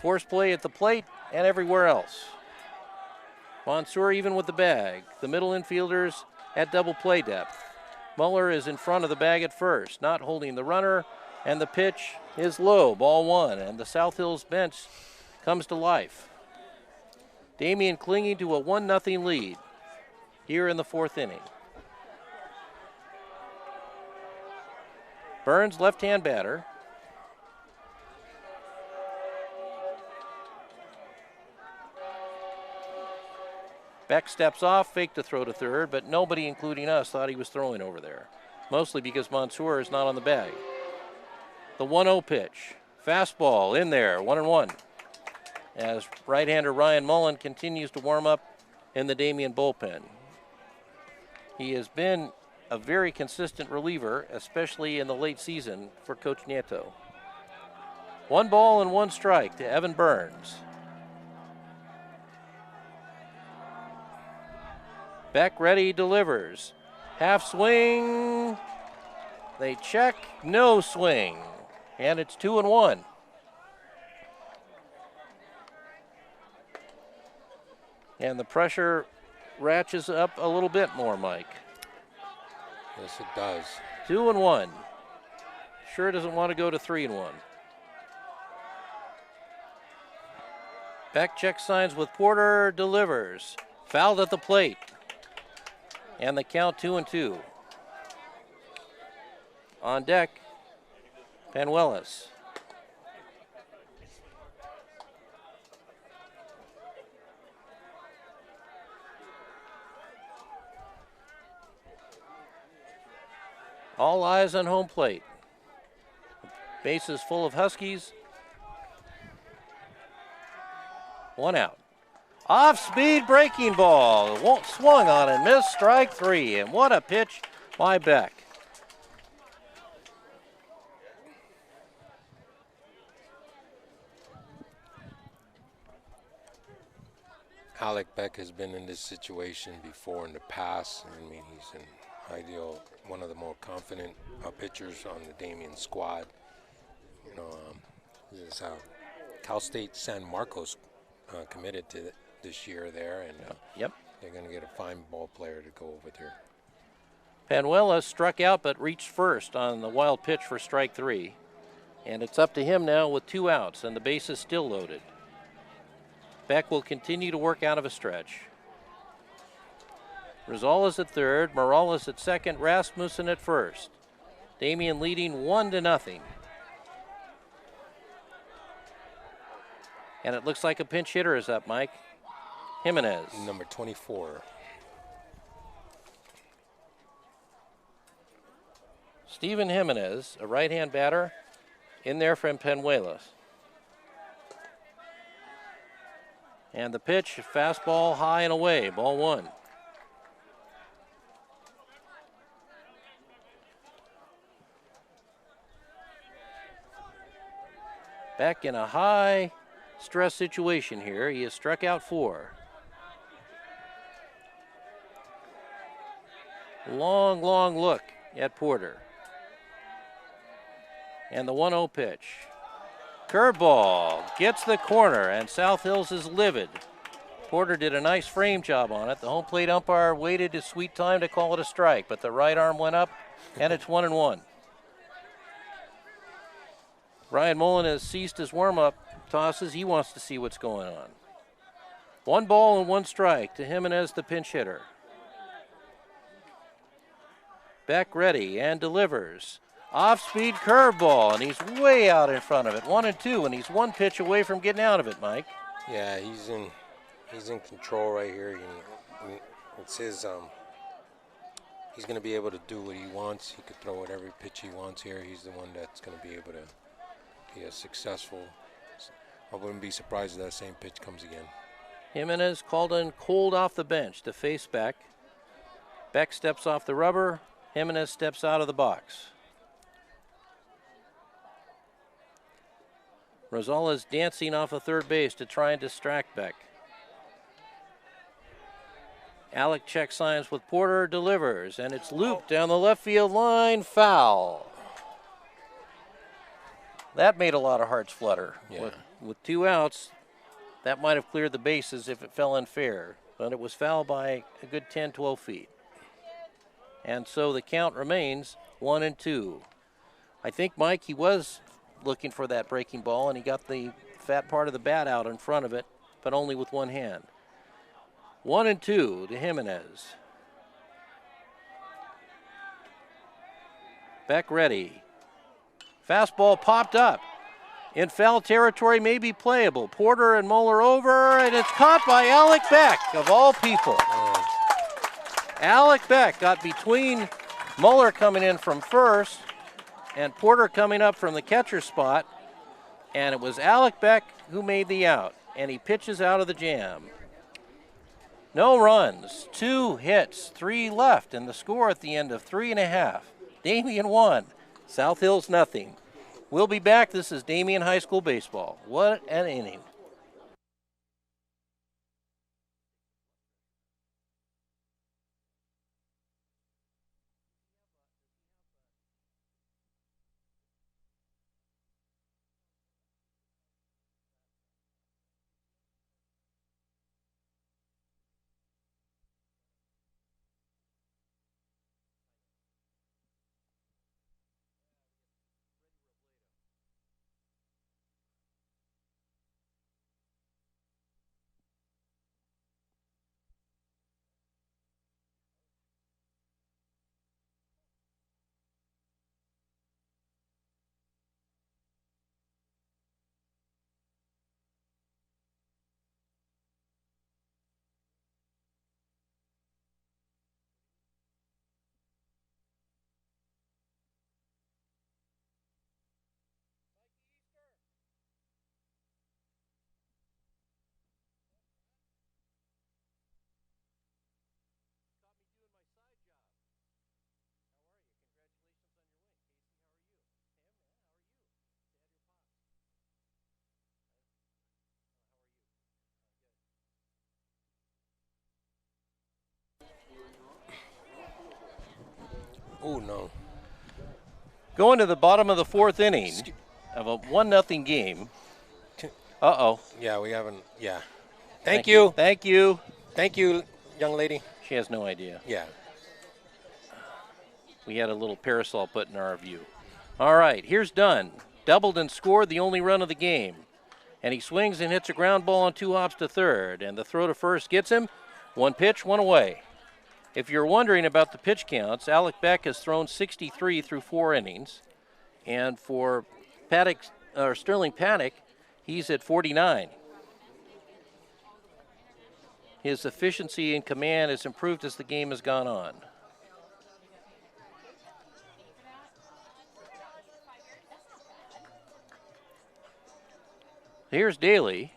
Force play at the plate and everywhere else. Mansour even with the bag. The middle infielders at double play depth. Muller is in front of the bag at first, not holding the runner, and the pitch is low, ball 1, and the South Hills bench comes to life. Damien clinging to a 1-0 lead here in the 4th inning. Burns, left-hand batter. Beck steps off, fake to throw to third, but nobody, including us, thought he was throwing over there. Mostly because Mansour is not on the bag. The 1-0 pitch. Fastball in there, 1-1. As right-hander Ryan Mullen continues to warm up in the Damien bullpen. He has been a very consistent reliever, especially in the late season for Coach Nieto. 1 ball and 1 strike to Evan Burns. Beck ready, delivers. Half swing. They check, no swing. And it's 2-1. And the pressure ratchets up a little bit more, Mike. Yes, it does. 2-1. Sure doesn't want to go to 3-1. Beck check signs with Porter, delivers. Fouled at the plate. And the count 2-2. On deck, Panuelos. All eyes on home plate. Bases full of Huskies. 1 out. Off-speed breaking ball. Swung on and missed. Strike 3. And what a pitch by Beck. Alec Beck has been in this situation before in the past. I mean, he's an ideal, one of the more confident pitchers on the Damien squad. You know, this is how Cal State San Marcos committed to this year there, and Yep. they're going to get a fine ball player to go over there. Panuelos struck out but reached first on the wild pitch for strike 3. And it's up to him now with 2 outs, and the base is still loaded. Beck will continue to work out of a stretch. Rosales at third, Morales at second, Rasmussen at first. Damien leading 1-0. And it looks like a pinch hitter is up, Mike. Jimenez. Number 24. Steven Jimenez, a right-hand batter, in there from Panuelos. And the pitch, fastball high and away, ball 1. Back in a high stress situation here. He has struck out 4. Long, long look at Porter. And the 1-0 pitch. Curveball gets the corner, and South Hills is livid. Porter did a nice frame job on it. The home plate umpire waited his sweet time to call it a strike, but the right arm went up, and it's 1-1. Ryan Mullen has ceased his warm-up tosses. He wants to see what's going on. 1 ball and 1 strike to Jimenez, the pinch hitter. Beck ready and delivers. Off-speed curveball, and he's way out in front of it. 1-2, and he's 1 pitch away from getting out of it, Mike. Yeah, he's in control right here. It's his. He's going to be able to do what he wants. He could throw whatever pitch he wants here. He's the one that's going to be able to be as successful. I wouldn't be surprised if that same pitch comes again. Jimenez called in cold off the bench to face Beck. Beck steps off the rubber. Jimenez steps out of the box. Rosales dancing off of third base to try and distract Beck. Alec check signs with Porter, delivers, and it's looped down the left field line, foul. That made a lot of hearts flutter. Yeah. With 2 outs, that might have cleared the bases if it fell unfair, but it was fouled by a good 10, 12 feet. And so the count remains 1-2. I think, Mike, he was looking for that breaking ball, and he got the fat part of the bat out in front of it, but only with 1 hand. 1-2 to Jimenez. Beck ready. Fastball popped up. In foul territory, may be playable. Porter and Muller over, and it's caught by Alec Beck, of all people. Alec Beck got between Muller coming in from first And Porter coming up from the catcher spot, and it was Alec Beck who made the out, and he pitches out of the jam. No runs, 2 hits, 3 left, and the score at the end of 3.5. Damien 1, South Hills nothing. We'll be back. This is Damien High School Baseball. What an inning. Oh, no. Going to the bottom of the 4th inning of a 1-0 game. Uh-oh. Yeah, we haven't. Yeah. Thank you. Thank you. Thank you, young lady. She has no idea. Yeah. We had a little parasol put in our view. All right, here's Dunn. Doubled and scored the only run of the game. And he swings and hits a ground ball on 2 hops to third. And the throw to first gets him. 1 pitch, 1 away. If you're wondering about the pitch counts, Alec Beck has thrown 63 through 4 innings. And for Sterling Paddock, he's at 49. His efficiency and command has improved as the game has gone on. Here's Daly.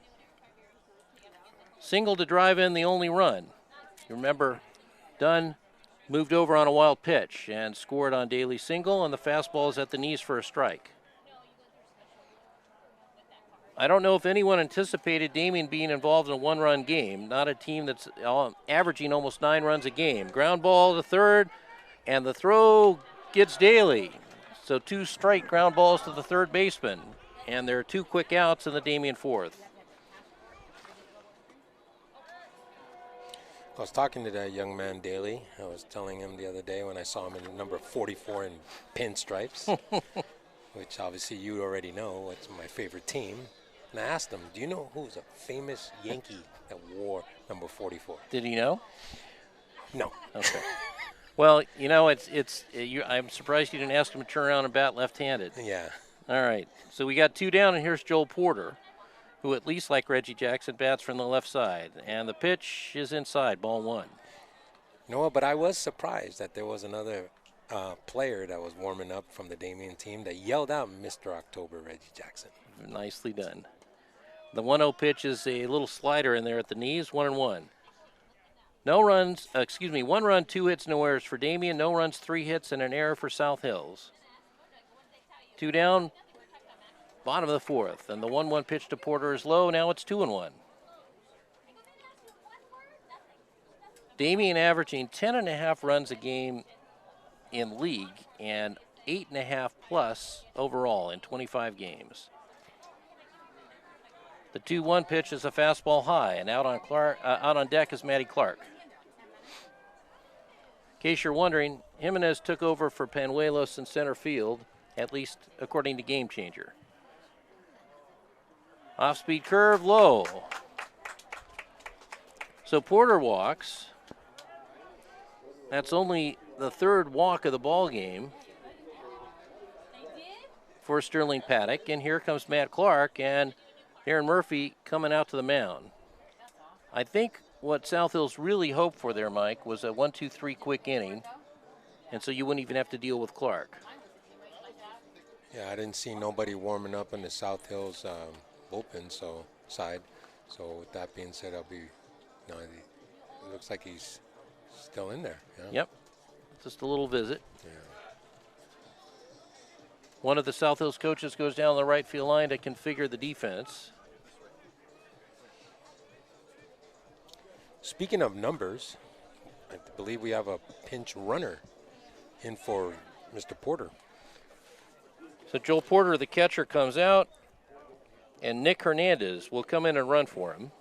Single to drive in the only run. You remember Dunn moved over on a wild pitch and scored on Daly's single, and the fastball is at the knees for a strike. I don't know if anyone anticipated Damien being involved in a 1-run game, not a team that's averaging almost 9 runs a game. Ground ball to third, and the throw gets Daly. So 2 straight ground balls to the third baseman, and there are 2 quick outs in the Damien 4th. I was talking to that young man, Daly. I was telling him the other day when I saw him in number 44 in pinstripes, which obviously you already know. It's my favorite team. And I asked him, do you know who's a famous Yankee that wore number 44? Did he know? No. Okay. Well, you know, I'm surprised you didn't ask him to turn around and bat left-handed. Yeah. All right. So we got 2 down, and here's Joel Porter, who at least like Reggie Jackson bats from the left side. And the pitch is inside, ball 1. No, but I was surprised that there was another player that was warming up from the Damien team that yelled out Mr. October, Reggie Jackson. Nicely done. The 1-0 pitch is a little slider in there at the knees, 1-1. No runs, 1 run, 2 hits, no errors for Damien. No runs, 3 hits, and an error for South Hills. 2 down, bottom of the 4th. And the 1-1 pitch to Porter is low. Now it's 2-1. Damien averaging 10.5 runs a game in league and 8.5 plus overall in 25 games. The 2-1 pitch is a fastball high, and out on deck is Matty Clark. In case you're wondering, Jimenez took over for Panuelos in center field, at least according to Game Changer. Off-speed curve, low. So Porter walks. That's only the 3rd walk of the ball game for Sterling Paddock. And here comes Matt Clark and Aaron Murphy coming out to the mound. I think what South Hills really hoped for there, Mike, was a 1-2-3 quick inning, and so you wouldn't even have to deal with Clark. Yeah, I didn't see nobody warming up on the South Hills bullpen side. So with that being said, it looks like he's still in there. Yeah. Yep. Just a little visit. Yeah. One of the South Hills coaches goes down the right field line to configure the defense. Speaking of numbers, I believe we have a pinch runner in for Mr. Porter. So Joel Porter, the catcher, comes out, and Nick Hernandez will come in and run for him.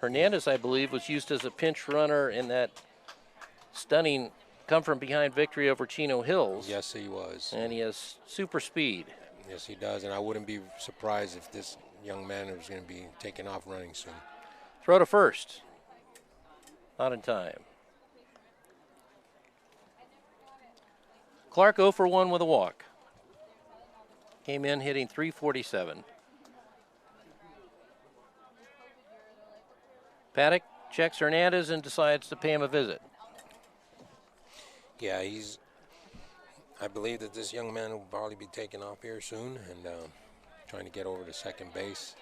Hernandez, I believe, was used as a pinch runner in that stunning come-from-behind victory over Chino Hills. Yes, he was. And he has super speed. Yes, he does, and I wouldn't be surprised if this young man was going to be taking off running soon. Throw to first. Not in time. Clark 0 for 1 with a walk. Came in hitting .347. Paddock checks Hernandez and decides to pay him a visit. Yeah, I believe that this young man will probably be taking off here soon and trying to get over to second base.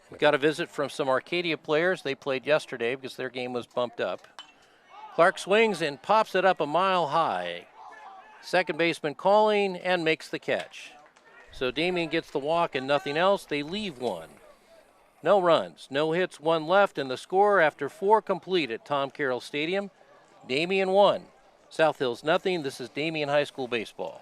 We got a visit from some Arcadia players. They played yesterday because their game was bumped up. Clark swings and pops it up a mile high. Second baseman calling and makes the catch. So Damien gets the walk and nothing else. They leave one. No runs, no hits, one left, and the score after 4 complete at Tom Carroll Stadium. Damien 1, South Hills nothing. This is Damien High School baseball.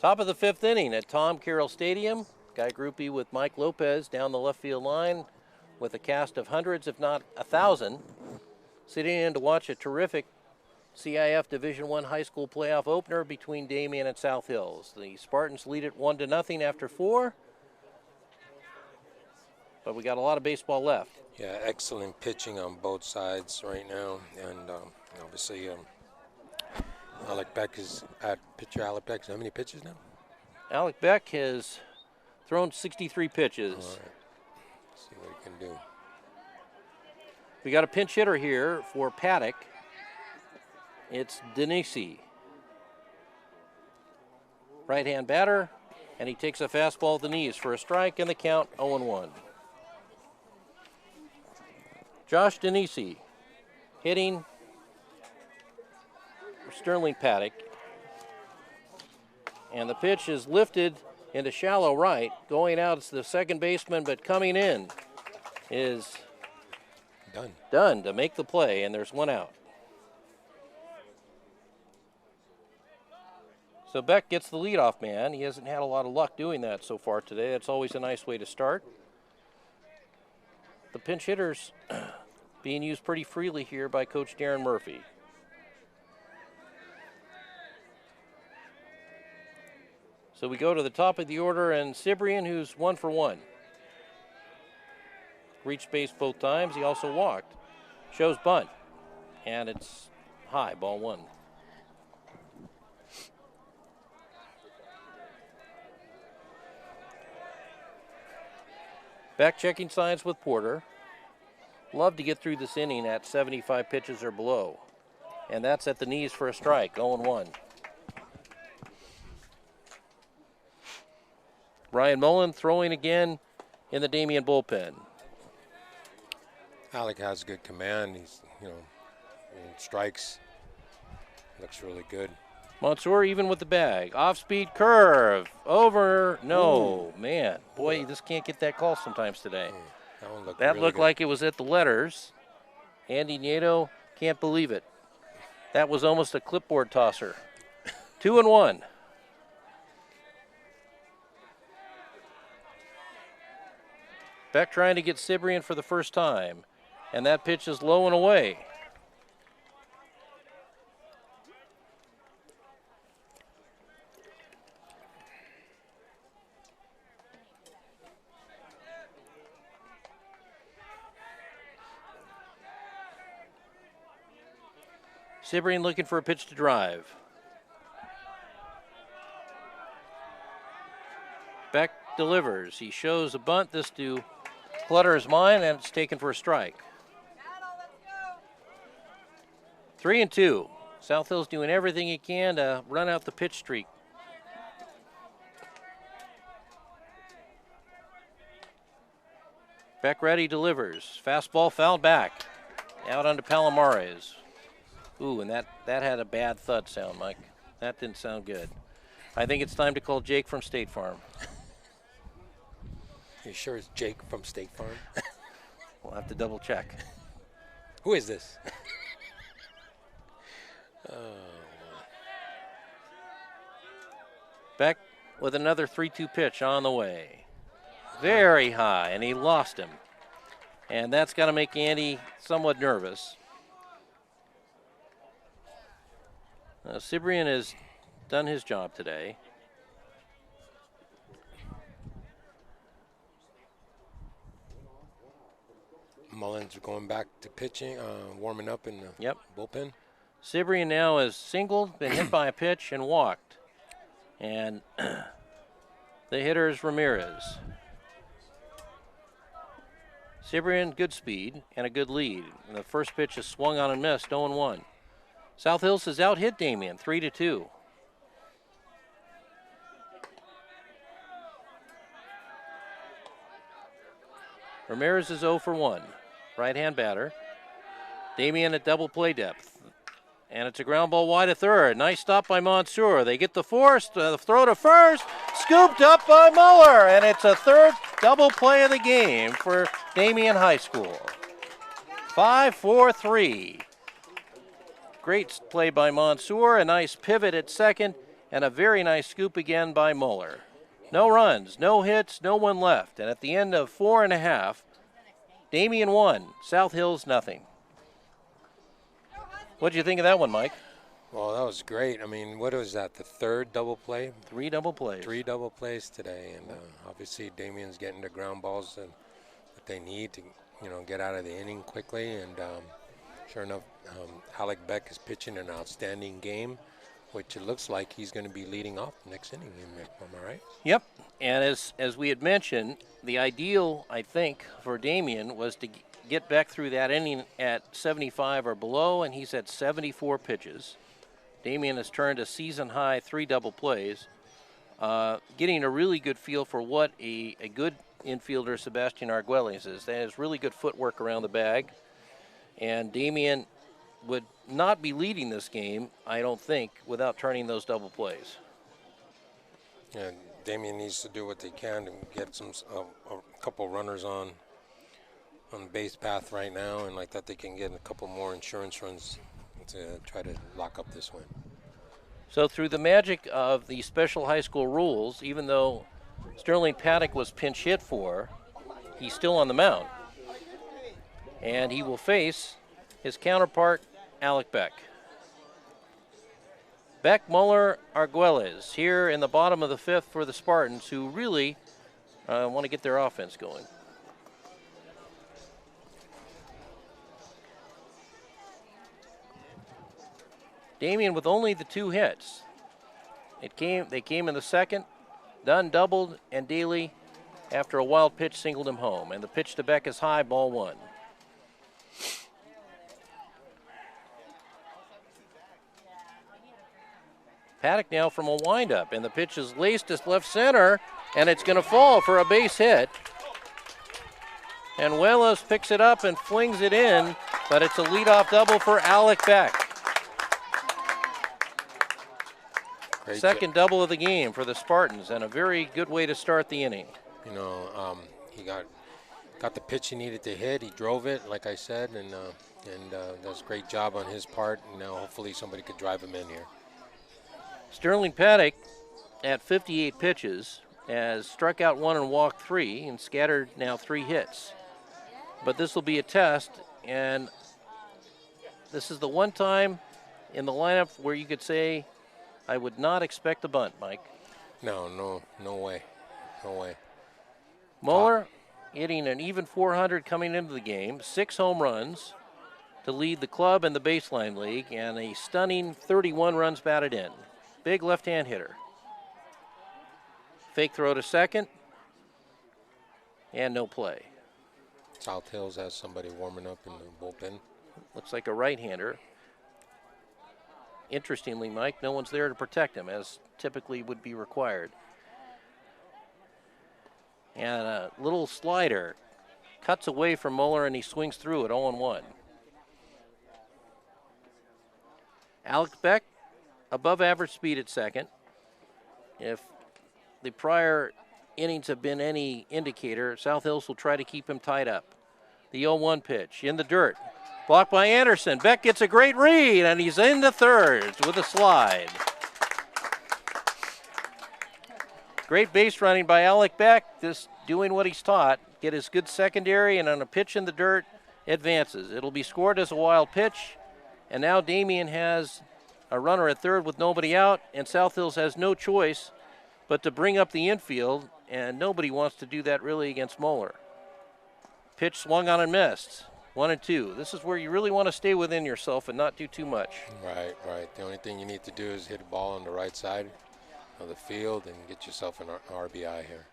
Top of the 5th inning at Tom Carroll Stadium. Guy groupie with Mike Lopez down the left field line with a cast of hundreds, if not 1,000, sitting in to watch a terrific CIF Division I high school playoff opener between Damien and South Hills. The Spartans lead it 1-0 after 4, but we got a lot of baseball left. Yeah, excellent pitching on both sides right now, and obviously Alec Beck is at pitcher. Alec Beck, how many pitches now? Alec Beck has thrown 63 pitches. All right. Let's see what he can do. We got a pinch hitter here for Paddock. It's Denisi. Right-hand batter, and he takes a fastball at the knees for a strike, and the count 0-1. Josh Denisi hitting for Sterling Paddock. And the pitch is lifted into shallow right. Going out is the second baseman, but coming in is done to make the play, and there's one out. So Beck gets the leadoff man. He hasn't had a lot of luck doing that so far today. That's always a nice way to start. The pinch hitters being used pretty freely here by Coach Darren Murphy. So we go to the top of the order, and Cibrian, who's 1 for 1. Reached base both times. He also walked. Shows bunt, and it's high, ball 1. Beck checking signs with Porter. Love to get through this inning at 75 pitches or below. And that's at the knees for a strike, 0-1. Ryan Mullen throwing again in the Damien bullpen. Alec has good command. He's, you know, strikes. Looks really good. Mansour even with the bag. Off-speed curve. Over. No. Ooh. Man. Boy, you just can't get that call sometimes today. That one looked That really looked good. like it was at the letters. Andy Nieto can't believe it. That was almost a clipboard tosser. 2-1. Beck trying to get Cibrian for the first time. And that pitch is low and away. Cibrian looking for a pitch to drive. Beck delivers. He shows a bunt. This to clutter his mind, and it's taken for a strike. 3-2. South Hill's doing everything he can to run out the pitch streak. Beck ready, delivers. Fastball fouled back. Out onto Palomares. Ooh, and that had a bad thud sound, Mike. That didn't sound good. I think it's time to call Jake from State Farm. You sure it's Jake from State Farm? We'll have to double check. Who is this? Beck with another 3-2 pitch on the way. Very high, and he lost him. And that's got to make Andy somewhat nervous. Cibrian has done his job today. Mullins going back to pitching, warming up in the bullpen. Cibrian now is singled, been hit by a pitch, and walked. And the hitter is Ramirez. Cibrian, good speed and a good lead. And the first pitch is swung on and missed, 0-1. South Hills has out-hit Damien, 3-2. Ramirez is 0 for 1. Right-hand batter. Damien at double play depth. And it's a ground ball wide to third. Nice stop by Mansour. They get the force, the throw to first. Scooped up by Muller. And it's a third double play of the game for Damien High School. 5-4-3. Great play by Mansour. A nice pivot at second. And a very nice scoop again by Muller. No runs, no hits, no one left. And at the end of 4.5, Damien 1, South Hills nothing. What did you think of that one, Mike? Well, that was great. I mean, what was that, the third double play? 3 double plays. 3 double plays today. And obviously Damien's getting the ground balls that they need to, you know, get out of the inning quickly. And sure enough, Alec Beck is pitching an outstanding game, which it looks like he's going to be leading off the next inning. Am I right? Yep. And as we had mentioned, the ideal, I think, for Damien was to get back through that inning at 75 or below, and he's had 74 pitches. Damien has turned a season-high 3 double plays, getting a really good feel for what a good infielder Sebastian Arguelles is. That has really good footwork around the bag, and Damien would not be leading this game, I don't think, without turning those double plays. Yeah, Damien needs to do what they can to get a couple runners on the base path right now, and like that they can get a couple more insurance runs to try to lock up this win. So through the magic of the special high school rules, even though Sterling Paddock was pinch hit for, he's still on the mound. And he will face his counterpart, Alec Beck. Beck, Muller, Arguelles here in the bottom of the 5th for the Spartans, who really want to get their offense going. Damien with only the 2 hits. They came in the second. Dunn doubled and Daly after a wild pitch singled him home. And the pitch to Beck is high, ball one. Paddock now from a windup, and the pitch is laced to left center, and it's going to fall for a base hit. And Wells picks it up and flings it in, but it's a leadoff double for Alec Beck. Second double of the game for the Spartans, and a very good way to start the inning. You know, he got the pitch he needed to hit. He drove it, like I said, and that's a great job on his part. And now hopefully somebody could drive him in here. Sterling Paddock at 58 pitches has struck out 1 and walked 3 and scattered now 3 hits. But this will be a test, and this is the one time in the lineup where you could say, I would not expect a bunt, Mike. No way. Mueller hitting an even 400 coming into the game, 6 home runs to lead the club in the baseline league, and a stunning 31 runs batted in. Big left-hand hitter. Fake throw to second, and no play. South Hills has somebody warming up in the bullpen. Looks like a right-hander. Interestingly, Mike, no one's there to protect him, as typically would be required. And a little slider cuts away from Mueller, and he swings through it 0-1. Alec Beck, above average speed at second. If the prior innings have been any indicator, South Hills will try to keep him tied up. The 0-1 pitch in the dirt. Blocked by Anderson. Beck gets a great read, and he's into third with a slide. Great base running by Alec Beck, just doing what he's taught. Get his good secondary, and on a pitch in the dirt, advances. It'll be scored as a wild pitch, and now Damien has a runner at third with nobody out, and South Hills has no choice but to bring up the infield, and nobody wants to do that really against Mueller. Pitch swung on and missed. 1-2. This is where you really want to stay within yourself and not do too much. Right. The only thing you need to do is hit a ball on the right side of the field and get yourself an RBI here.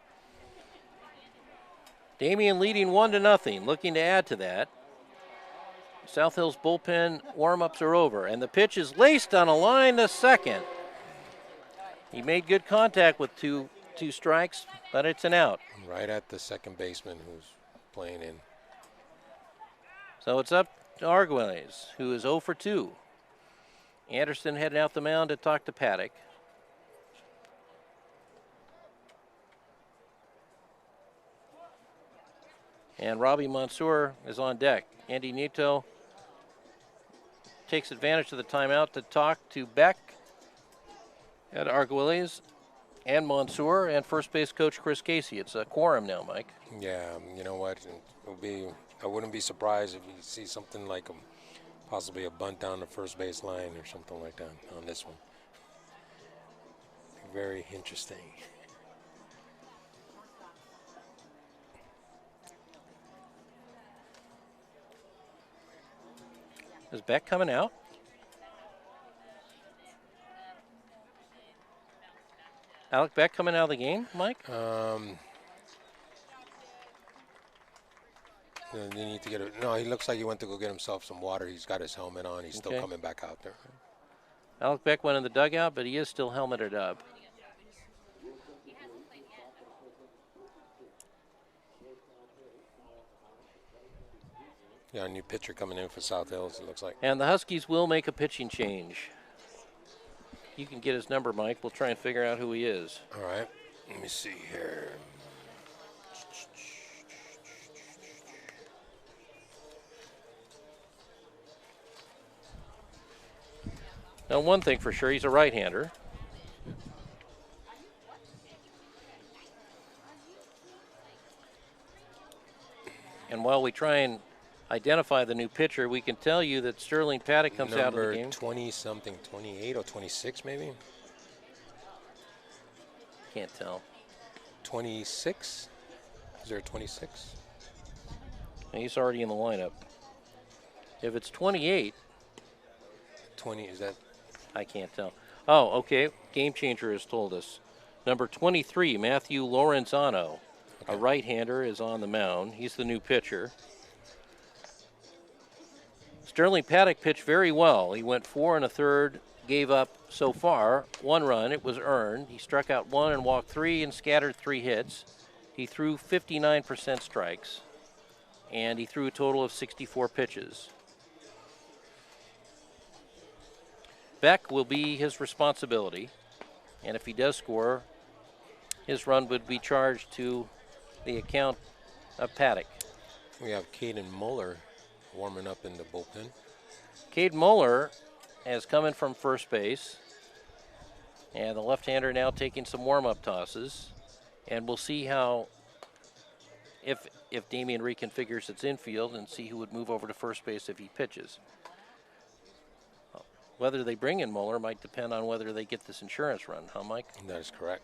Damien leading 1-0, looking to add to that. South Hills bullpen warm-ups are over, and the pitch is laced on a line to second. He made good contact with two strikes, but it's an out. Right at the second baseman who's playing in. So it's up to Arguelles, who is 0 for 2. Anderson heading out the mound to talk to Paddock. And Robbie Mansour is on deck. Andy Nieto takes advantage of the timeout to talk to Beck at Arguelles and Mansour and first base coach Chris Casey. It's a quorum now, Mike. Yeah, you know what? I wouldn't be surprised if you see something like possibly a bunt down the first base line or something like that on this one. Very interesting. Is Beck coming out? Alec Beck coming out of the game, Mike? You need to get no, he looks like he went to go get himself some water. He's got his helmet on. He's still coming back out there. Alec Beck went in the dugout, but he is still helmeted up. Yeah, a new pitcher coming in for South Hills, it looks like. And the Huskies will make a pitching change. You can get his number, Mike. We'll try and figure out who he is. All right. Let me see here. Now, one thing for sure, he's a right-hander. And while we try and identify the new pitcher, we can tell you that Sterling Paddock comes out of the game. Number 20-something, 28 or 26 maybe? Can't tell. 26? Is there a 26? He's already in the lineup. If it's 28. 20, is that? I can't tell. Oh, okay. Game Changer has told us. Number 23, Matthew Lorenzano. a right-hander, is on the mound. He's the new pitcher. Sterling Paddock pitched very well. He went 4 1/3, gave up so far 1 run. It was earned. He struck out 1 and walked 3 and scattered 3 hits. He threw 59% strikes, and he threw a total of 64 pitches. Beck will be his responsibility, and if he does score, his run would be charged to the account of Paddock. We have Caden Muller warming up in the bullpen. Cade Muller has come in from first base, and the left-hander now taking some warm-up tosses, and we'll see how, if Damien reconfigures its infield, and see who would move over to first base if he pitches. Whether they bring in Muller might depend on whether they get this insurance run, huh, Mike? That is correct.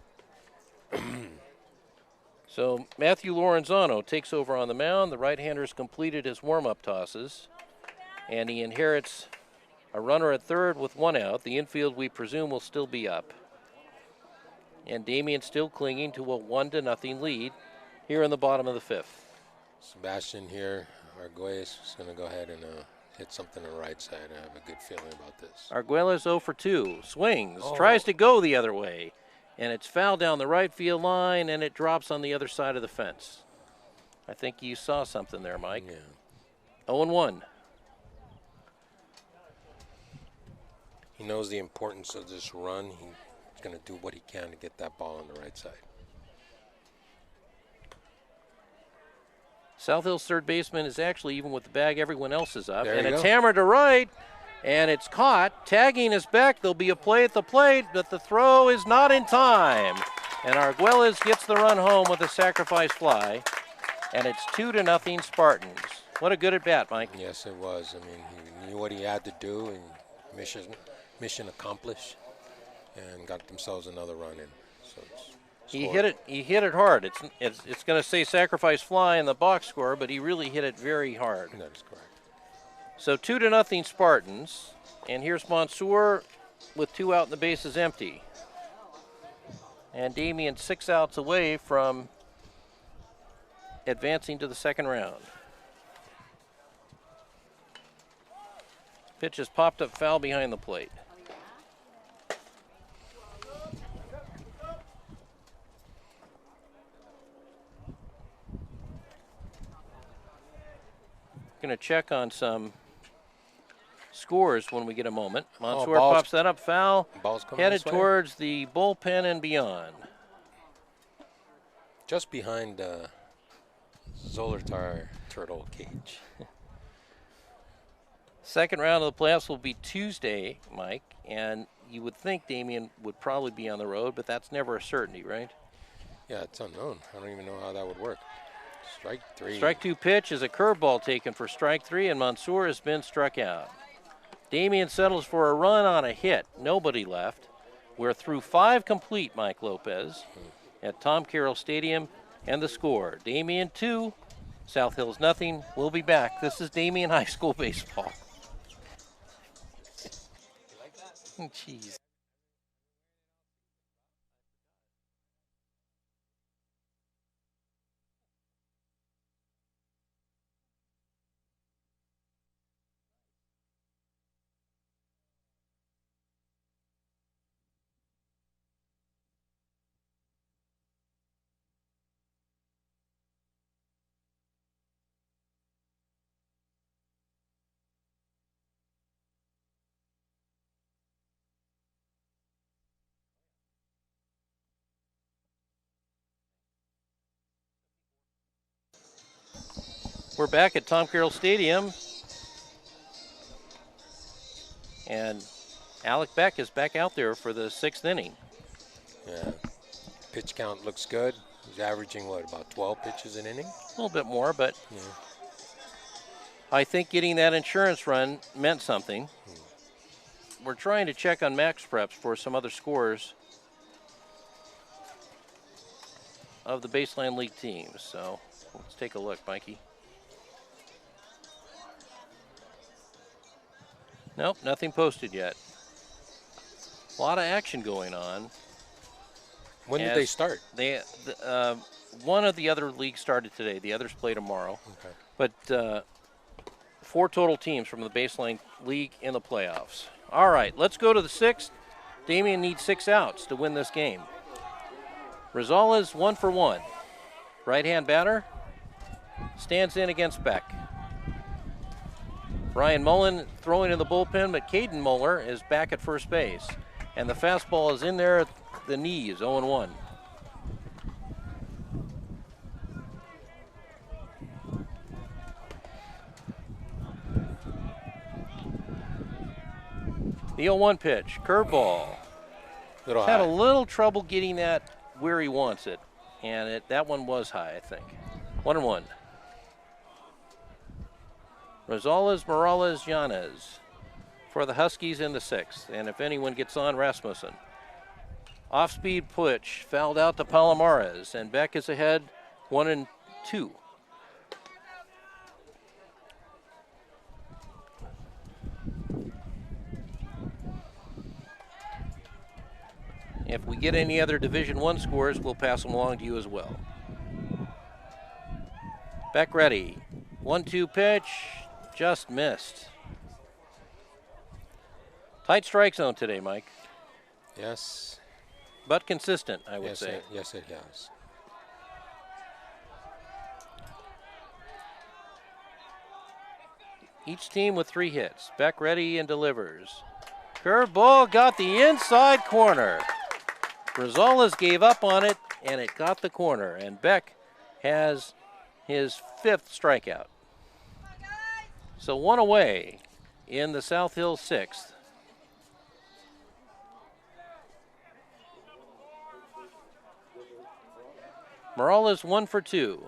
So Matthew Lorenzano takes over on the mound. The right-hander's completed his warm-up tosses, and he inherits a runner at third with 1 out. The infield, we presume, will still be up. And Damien still clinging to a 1-0 lead here in the bottom of the 5th. Sebastian here, Arguelles is going to go ahead and hit something on the right side. I have a good feeling about this. Arguelles 0 for 2. Swings, tries to go the other way, and it's fouled down the right field line, and it drops on the other side of the fence. I think you saw something there, Mike. Yeah. 0-1. He knows the importance of this run. He's going to do what he can to get that ball on the right side. South Hill's third baseman is actually even with the bag. Everyone else is up. There And you it's go. hammered to right, and it's caught. Tagging is back. There'll be a play at the plate, but the throw is not in time. And Arguelles gets the run home with a sacrifice fly, and it's 2-0 Spartans. What a good at bat, Mike. Yes, it was. I mean, he knew what he had to do, and mission accomplished, and got themselves another run in. So He hit it hard. It's going to say sacrifice fly in the box score, but he really hit it very hard. That is correct. So 2-0 Spartans, and here's Mansour with 2 out and the base is empty. And Damien 6 outs away from advancing to the second round. Pitch is popped up foul behind the plate. Going to check on some scores when we get a moment. Mansour pops that up foul, Ball's coming headed this way. towards the bullpen and beyond. Just behind Zoltar Turtle cage. Second round of the playoffs will be Tuesday, Mike, and you would think Damien would probably be on the road, but that's never a certainty, right? Yeah, it's unknown. I don't even know how that would work. Strike 3. Strike 2 pitch is a curveball taken for strike 3, and Mansour has been struck out. Damien settles for a run on a hit. Nobody left. We're through 5 complete, Mike Lopez, at Tom Carroll Stadium, and the score. Damien 2, South Hills nothing. We'll be back. This is Damien High School baseball. Jeez. We're back at Tom Carroll Stadium, and Alec Beck is back out there for the 6th inning. Yeah. Pitch count looks good. He's averaging, what, about 12 pitches an inning? A little bit more, but Yeah. I think getting that insurance run meant something. We're trying to check on Max Preps for some other scores of the Baseline League teams. So let's take a look, Mikey. Nope, nothing posted yet. A lot of action going on. When did they start? One of the other leagues started today. The others play tomorrow. Okay. But 4 total teams from the Baseline League in the playoffs. All right, let's go to the 6th. Damien needs 6 outs to win this game. Rosales 1 for 1. Right-hand batter stands in against Beck. Brian Mullen throwing in the bullpen, but Caden Muller is back at first base. And the fastball is in there at the knees, 0-1. The 0-1 pitch, curveball. Had a little trouble getting that where he wants it, and that one was high, I think. 1-1. Rosales, Morales, Yanez for the Huskies in the 6th, and if anyone gets on, Rasmussen. Off-speed pitch, fouled out to Palomares, and Beck is ahead 1-2. If we get any other Division I scores, we'll pass them along to you as well. Beck ready. 1-2 pitch, just missed. Tight strike zone today, Mike. Yes. But consistent, I would say. Yes, it has. Each team with 3 hits. Beck ready and delivers. Curveball got the inside corner. Rosales gave up on it, and it got the corner. And Beck has his 5th strikeout. So 1 away in the South Hills 6th. Morales 1 for 2.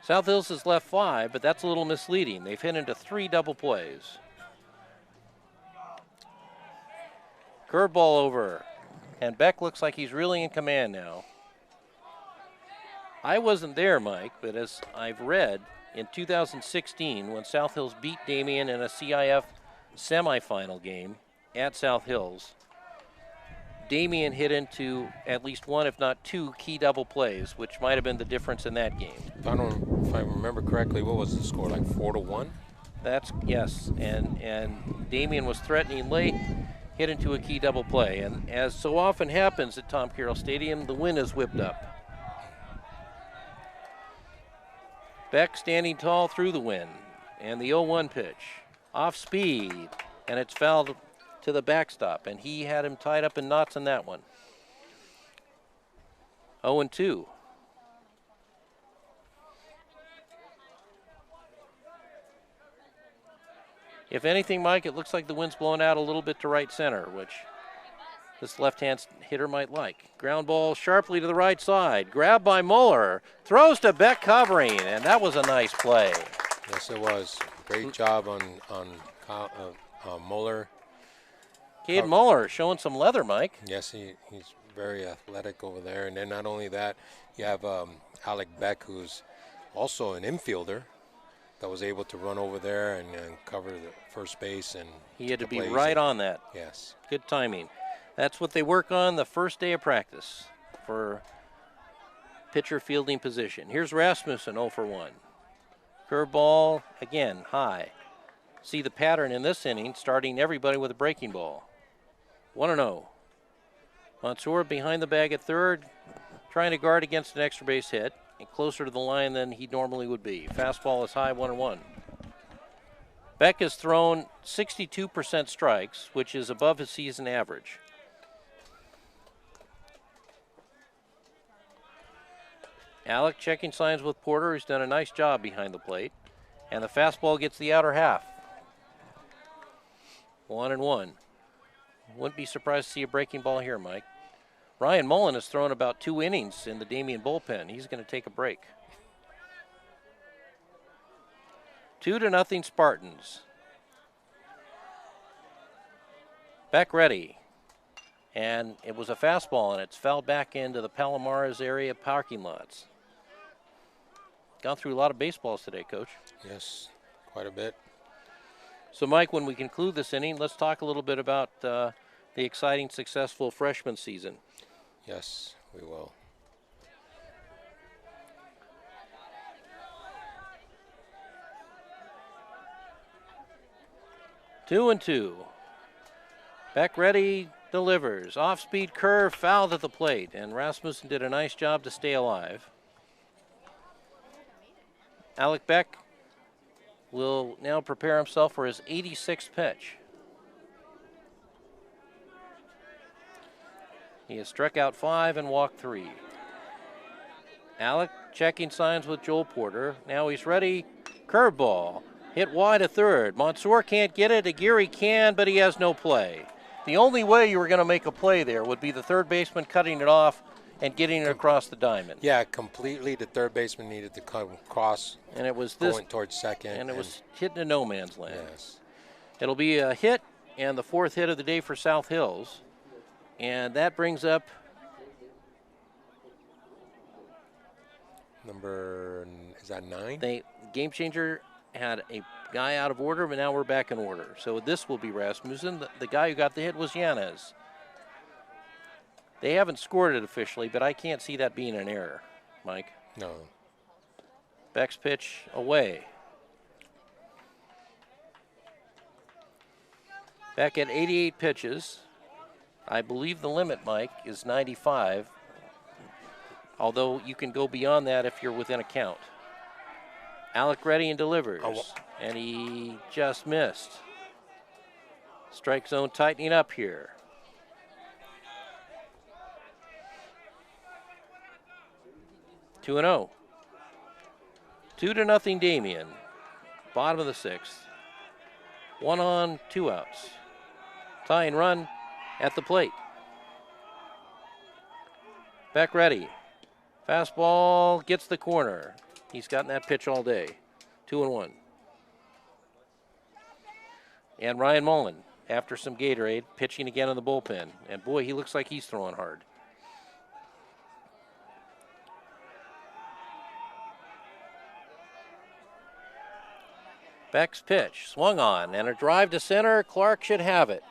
South Hills has left 5, but that's a little misleading. They've hit into 3 double plays. Curveball over, and Beck looks like he's really in command now. I wasn't there, Mike, but as I've read, in 2016, when South Hills beat Damien in a CIF semifinal game at South Hills, Damien hit into at least 1, if not 2, key double plays, which might have been the difference in that game. If I remember correctly, what was the score, like 4-1? That's, yes, and Damien was threatening late, hit into a key double play, and as so often happens at Tom Carroll Stadium, the wind is whipped up. Beck standing tall through the wind, and the 0-1 pitch, off speed, and it's fouled to the backstop, and he had him tied up in knots in that one. 0-2. If anything, Mike, it looks like the wind's blowing out a little bit to right center, which this left-hand hitter might like. Ground ball sharply to the right side. Grabbed by Muller. Throws to Beck covering, and that was a nice play. Yes, it was. Great job on Muller. Cade Muller showing some leather, Mike. Yes, he's very athletic over there. And then not only that, you have Alec Beck, who's also an infielder, that was able to run over there and cover the first base. And he had to be right on that. Yes. Good timing. That's what they work on the first day of practice for pitcher fielding position. Here's Rasmussen, 0 for 1. Curveball, again, high. See the pattern in this inning, starting everybody with a breaking ball. 1-0. Mansour behind the bag at third, trying to guard against an extra base hit, and closer to the line than he normally would be. Fastball is high, 1-1. Beck has thrown 62% strikes, which is above his season average. Alec checking signs with Porter, who's done a nice job behind the plate. And the fastball gets the outer half. 1-1. Wouldn't be surprised to see a breaking ball here, Mike. Ryan Mullen has thrown about 2 innings in the Damien bullpen. He's going to take a break. 2-0 Spartans. Beck ready. And it was a fastball, and it's fouled back into the Palomares area parking lots. Gone through a lot of baseballs today, Coach. Yes, quite a bit. So, Mike, when we conclude this inning, let's talk a little bit about the exciting, successful freshman season. Yes, we will. Two and two. Beck ready, delivers. Off-speed curve, fouled at the plate, and Rasmussen did a nice job to stay alive. Alec Beck will now prepare himself for his 86th pitch. He has struck out 5 and walked 3. Alec checking signs with Joel Porter. Now he's ready. Curveball. Hit wide of third. Mansour can't get it. Aguirre can, but he has no play. The only way you were going to make a play there would be the third baseman cutting it off and getting it across the diamond. Yeah, completely. The third baseman needed to come across, and it was going towards second. And it was hit into no man's land. Yes. It'll be a hit and the 4th hit of the day for South Hills. And that brings up number, is that 9? The game changer had a guy out of order, but now we're back in order. So this will be Rasmussen. The guy who got the hit was Yanez. They haven't scored it officially, but I can't see that being an error, Mike. No. Beck's pitch away. Beck at 88 pitches. I believe the limit, Mike, is 95, although you can go beyond that if you're within a count. Alec ready and delivers, and he just missed. Strike zone tightening up here. Two and 0. 2-0 Damien. Bottom of the 6th. 1 on, 2 outs. Tying run at the plate. Beck ready. Fastball gets the corner. He's gotten that pitch all day. 2-1. And Ryan Mullen, after some Gatorade, pitching again in the bullpen. And boy, he looks like he's throwing hard. Beck's pitch, swung on, and a drive to center. Clark should have it.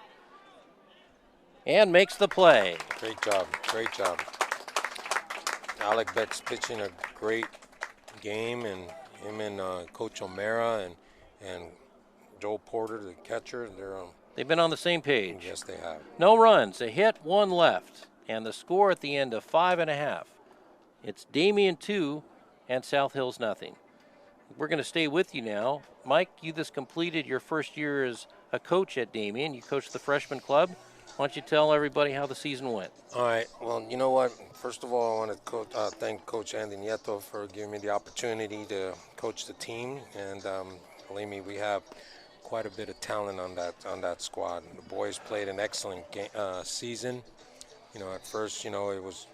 And makes the play. Great job, great job. Alec Beck's pitching a great game, and him and Coach O'Mara and Joel Porter, the catcher, they've been on the same page. Yes, they have. No runs, a hit, 1 left, and the score at the end of 5.5. It's Damien 2 and South Hills nothing. We're going to stay with you now. Mike, you just completed your first year as a coach at Damien. You coached the freshman club. Why don't you tell everybody how the season went? All right. Well, you know what? First of all, I want to thank Coach Andy Nieto for giving me the opportunity to coach the team. And believe me, we have quite a bit of talent on that squad. The boys played an excellent season. You know, at first, it was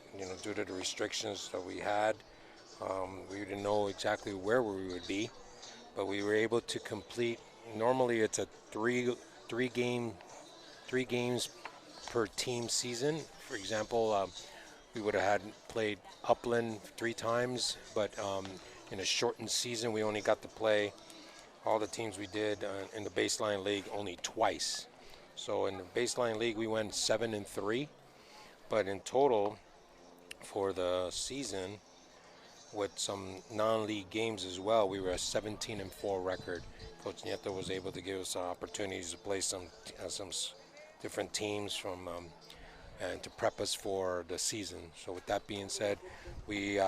due to the restrictions that we had. We didn't know exactly where we would be, but we were able to complete. Normally, it's a three games per team season. For example, we would have played Upland 3 times, but in a shortened season, we only got to play all the teams we did in the baseline league only twice. So in the baseline league, we went 7-3, but in total for the season, with some non-league games as well, we were a 17-4 record. Coach Nieto was able to give us opportunities to play some different teams and to prep us for the season. So with that being said, we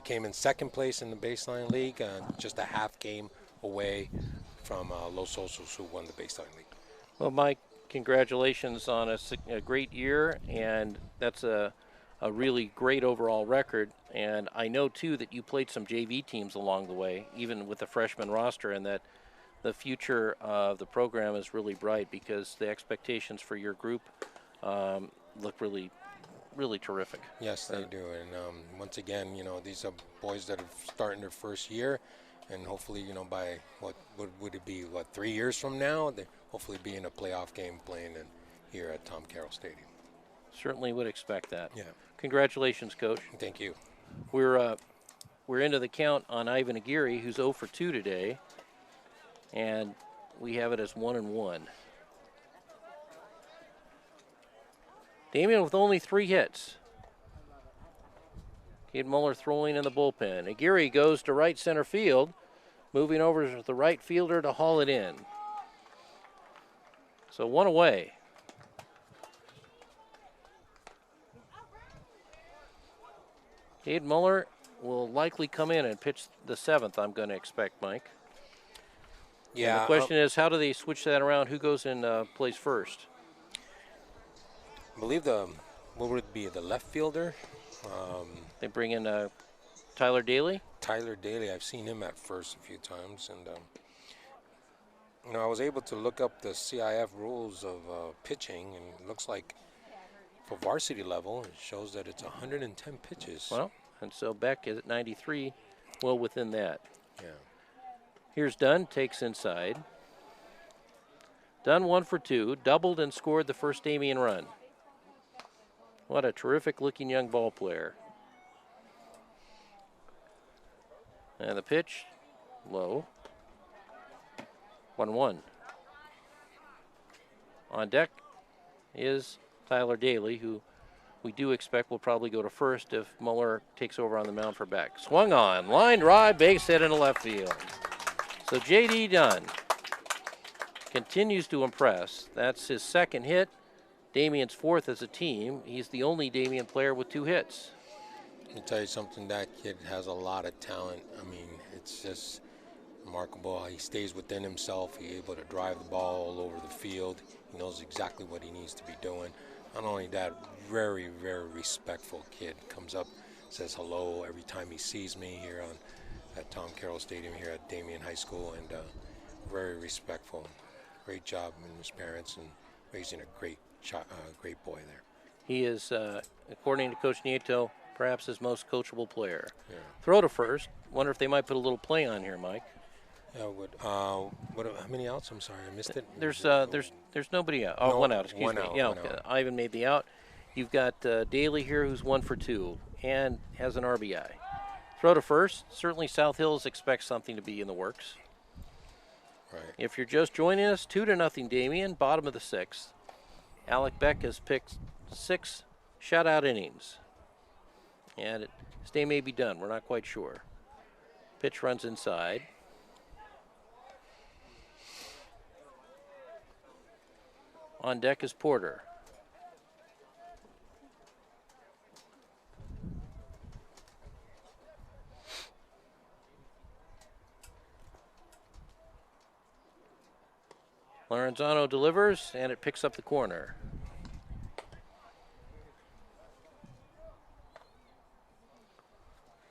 came in second place in the baseline league, just a half game away from Los Osos, who won the baseline league. Well, Mike, congratulations on a great year, and that's a really great overall record. And I know, too, that you played some JV teams along the way, even with the freshman roster, and that the future of the program is really bright because the expectations for your group look really, really terrific. Yes, they do. And once again, these are boys that are starting their first year, and hopefully, by what would it be, 3 years from now, they hopefully be in a playoff game playing here at Tom Carroll Stadium. Certainly would expect that. Yeah. Congratulations, Coach. Thank you. We're into the count on Ivan Aguirre, who's 0 for 2 today, and we have it as 1-1. Damien with only 3 hits. Cade Muller throwing in the bullpen. Aguirre goes to right center field, moving over to the right fielder to haul it in. So 1 away. Cade Muller will likely come in and pitch the 7th, I'm going to expect, Mike. Yeah. And the question is, how do they switch that around? Who goes in plays first? I believe what would it be, the left fielder? They bring in Tyler Daly. Tyler Daly. I've seen him at first a few times, and I was able to look up the CIF rules of pitching, and it looks like for varsity level, it shows that it's 110 pitches. Well, and so Beck is at 93, well within that. Yeah. Here's Dunn, takes inside. Dunn 1 for 2, doubled and scored the first Damien run. What a terrific looking young ball player. And the pitch, low. 1-1. On deck is Tyler Daly, who we do expect will probably go to first if Muller takes over on the mound for Beck. Swung on, line drive, base hit into left field. So J.D. Dunn continues to impress. That's his 2nd hit. Damien's 4th as a team. He's the only Damien player with 2 hits. Let me tell you something, that kid has a lot of talent. I mean, it's just remarkable. He stays within himself. He's able to drive the ball all over the field. He knows exactly what he needs to be doing. Not only that, very, very respectful kid. Comes up, says hello every time he sees me here at Tom Carroll Stadium here at Damien High School, and very respectful. Great job in his parents and raising a great boy there. He is, according to Coach Nieto, perhaps his most coachable player. Yeah. Throw to first. Wonder if they might put a little play on here, Mike. Yeah, how many outs? I'm sorry, I missed it. There's nobody out. Oh, No, 1 out. Excuse one me. out, Yeah, one okay. out. Ivan made the out. You've got Daly here, who's 1 for 2 and has an RBI. Throw to first. Certainly, South Hills expects something to be in the works. Right. If you're just joining us, 2-0 Damien, bottom of the 6th. Alec Beck has picked 6 shutout innings. And his day may be done. We're not quite sure. Pitch runs inside. On deck is Porter. Lorenzano delivers, and it picks up the corner.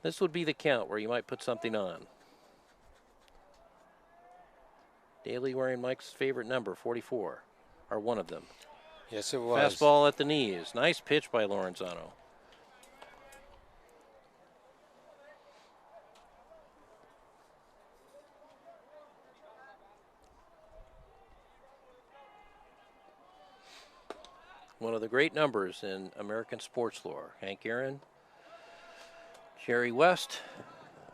This would be the count where you might put something on. Daly wearing Mike's favorite number, 44, or one of them. Yes, it was. Fastball at the knees. Nice pitch by Lorenzano. One of the great numbers in American sports lore. Hank Aaron, Jerry West,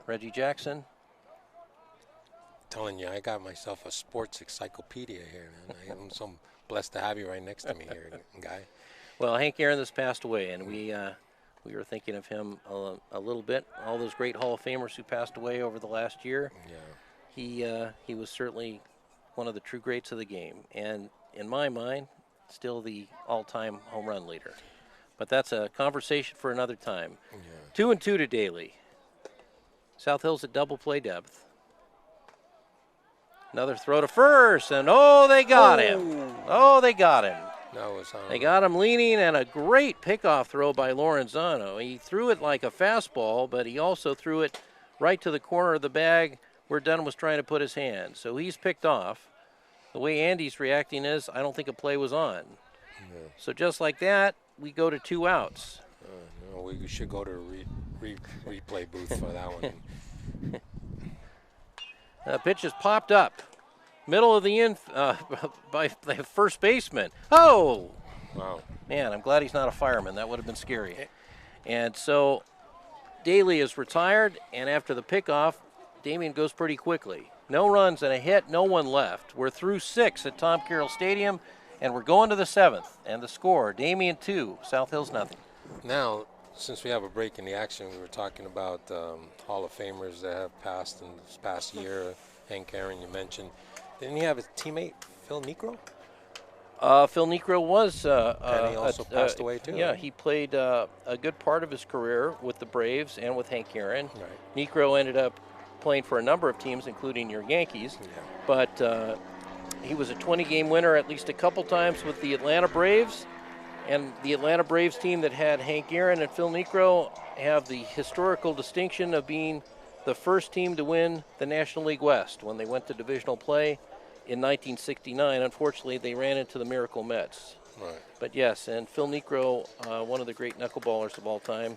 Reggie Jackson. Telling you, I got myself a sports encyclopedia here, man. I'm so blessed to have you right next to me here, guy. Well, Hank Aaron has passed away, and we were thinking of him a little bit. All those great Hall of Famers who passed away over the last year. Yeah. He was certainly one of the true greats of the game, and in my mind, still the all-time home run leader. But that's a conversation for another time. Yeah. 2-2 to Daly. South Hills at double play depth. Another throw to first, and they got him. Oh, they got him. That was They got him leaning, and a great pickoff throw by Lorenzano. He threw it like a fastball, but he also threw it right to the corner of the bag where Dunn was trying to put his hand. So he's picked off. The way Andy's reacting is, I don't think a play was on. Yeah. So just like that, we go to 2 outs. No, we should go to a replay booth for that one. The pitch is popped up. Middle of the by the first baseman. Oh! Wow. Man, I'm glad he's not a fireman. That would have been scary. And so Daly is retired, and after the pickoff, Damien goes pretty quickly. No runs and a hit, no one left. We're through 6 at Tom Carroll Stadium, And we're going to the 7th. And the score, Damien 2, South Hills nothing. Now, since we have a break in the action, we were talking about Hall of Famers that have passed in this past year. Hank Aaron, you mentioned. Didn't he have a teammate, Phil Necro? Phil Necro was. And he also passed away, too. Yeah, right? he played a good part of his career with the Braves and with Hank Aaron. Right. Necro ended up playing for a number of teams, including your Yankees. Yeah. But he was a 20-game winner at least a couple times with the Atlanta Braves. And the Atlanta Braves team that had Hank Aaron and Phil Necro have the historical distinction of being the first team to win the National League West when they went to divisional play in 1969. Unfortunately, they ran into the Miracle Mets. Right. But yes, and Phil Necro, one of the great knuckleballers of all time,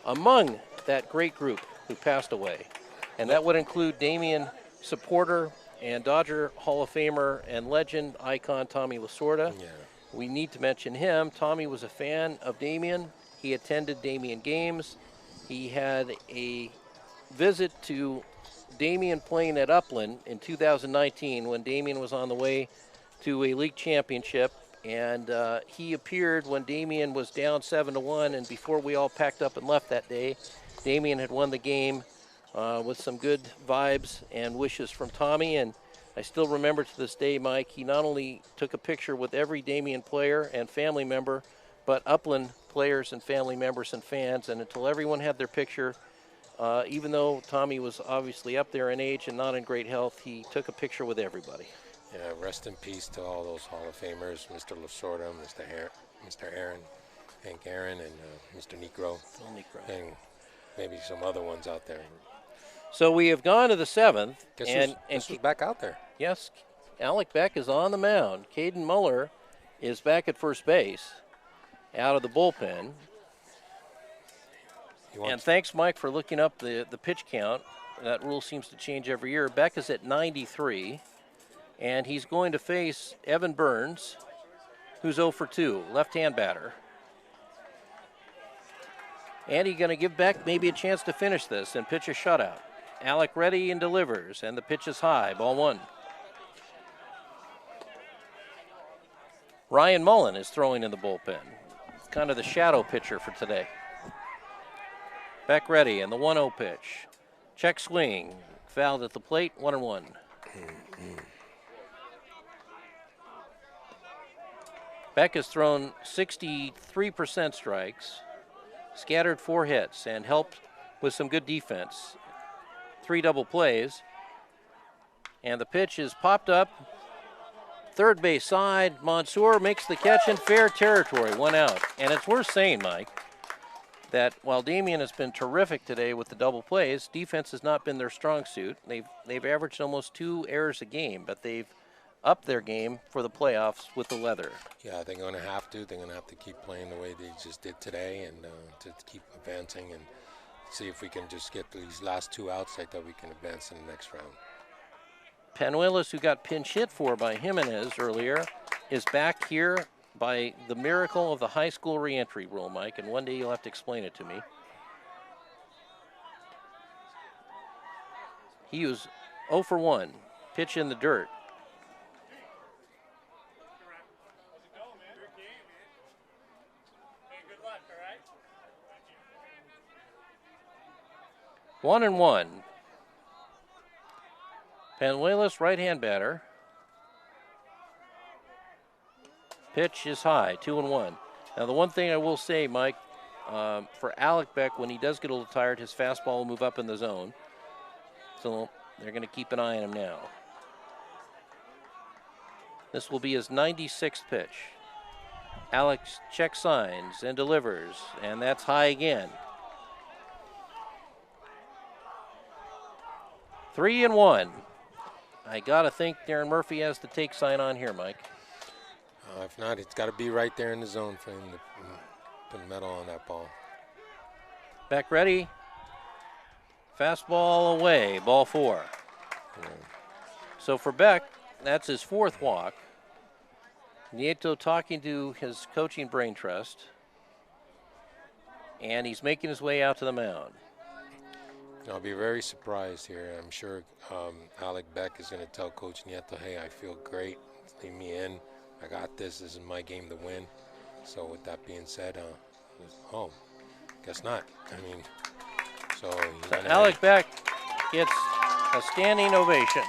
among that great group who passed away. And that would include Damien supporter and Dodger Hall of Famer and legend icon Tommy Lasorda. Yeah. We need to mention him. Tommy was a fan of Damien. He attended Damien games. He had a visit to Damien playing at Upland in 2019 when Damien was on the way to a league championship. And he appeared when Damien was down 7-1. And before we all packed up and left that day, Damien had won the game with some good vibes and wishes from Tommy. And I still remember to this day, Mike, he not only took a picture with every Damien player and family member, but Upland players and family members and fans. And until everyone had their picture, even though Tommy was obviously up there in age and not in great health, he took a picture with everybody. Yeah, rest in peace to all those Hall of Famers, Mr. Lasorda, Mr. Aaron, Hank Aaron, and Mr. Necro, and maybe some other ones out there. So we have gone to the 7th. Guess who's back out there? Yes, Alec Beck is on the mound. Caden Muller is back at first base, out of the bullpen. And thanks, Mike, for looking up the pitch count. That rule seems to change every year. Beck is at 93, and he's going to face Evan Burns, who's 0 for 2, left-hand batter. And he's going to give Beck maybe a chance to finish this and pitch a shutout. Alec ready and delivers, and the pitch is high, ball 1. Ryan Mullen is throwing in the bullpen. Kind of the shadow pitcher for today. Beck ready, and the 1-0 pitch. Check swing, fouled at the plate, 1-1. Beck has thrown 63% strikes, scattered 4 hits, and helped with some good defense. 3 double plays, and the pitch is popped up. Third base side, Mansour makes the catch in fair territory, 1 out. And it's worth saying, Mike, that while Damien has been terrific today with the double plays, defense has not been their strong suit. They've averaged almost 2 errors a game, but they've upped their game for the playoffs with the leather. Yeah, they're going to have to. They're going to have to keep playing the way they just did today, and to keep advancing and see if we can just get these last 2 outs like that we can advance in the next round. Panuelos, who got pinch hit for by Jimenez earlier, is back here by the miracle of the high school reentry rule, Mike, and one day you'll have to explain it to me. He was 0 for 1, pitch in the dirt. One and 1. Panuelos, right-hand batter. Pitch is high, 2-1. Now, the one thing I will say, Mike, for Alec Beck, when he does get a little tired, his fastball will move up in the zone. So they're going to keep an eye on him now. This will be his 96th pitch. Alex check signs and delivers, and that's high again. 3-1. I got to think Darren Murphy has the take sign on here, Mike. If not, it's got to be right there in the zone for him to put metal on that ball. Beck ready. Fastball away, ball 4. Yeah. So for Beck, that's his 4th walk. Nieto talking to his coaching brain trust. And he's making his way out to the mound. I'll be very surprised here. I'm sure Alec Beck is going to tell Coach Nieto, hey, I feel great. Leave me in. I got this. This is my game to win. So with that being said, oh, guess not. I mean, so Alec Beck gets a standing ovation.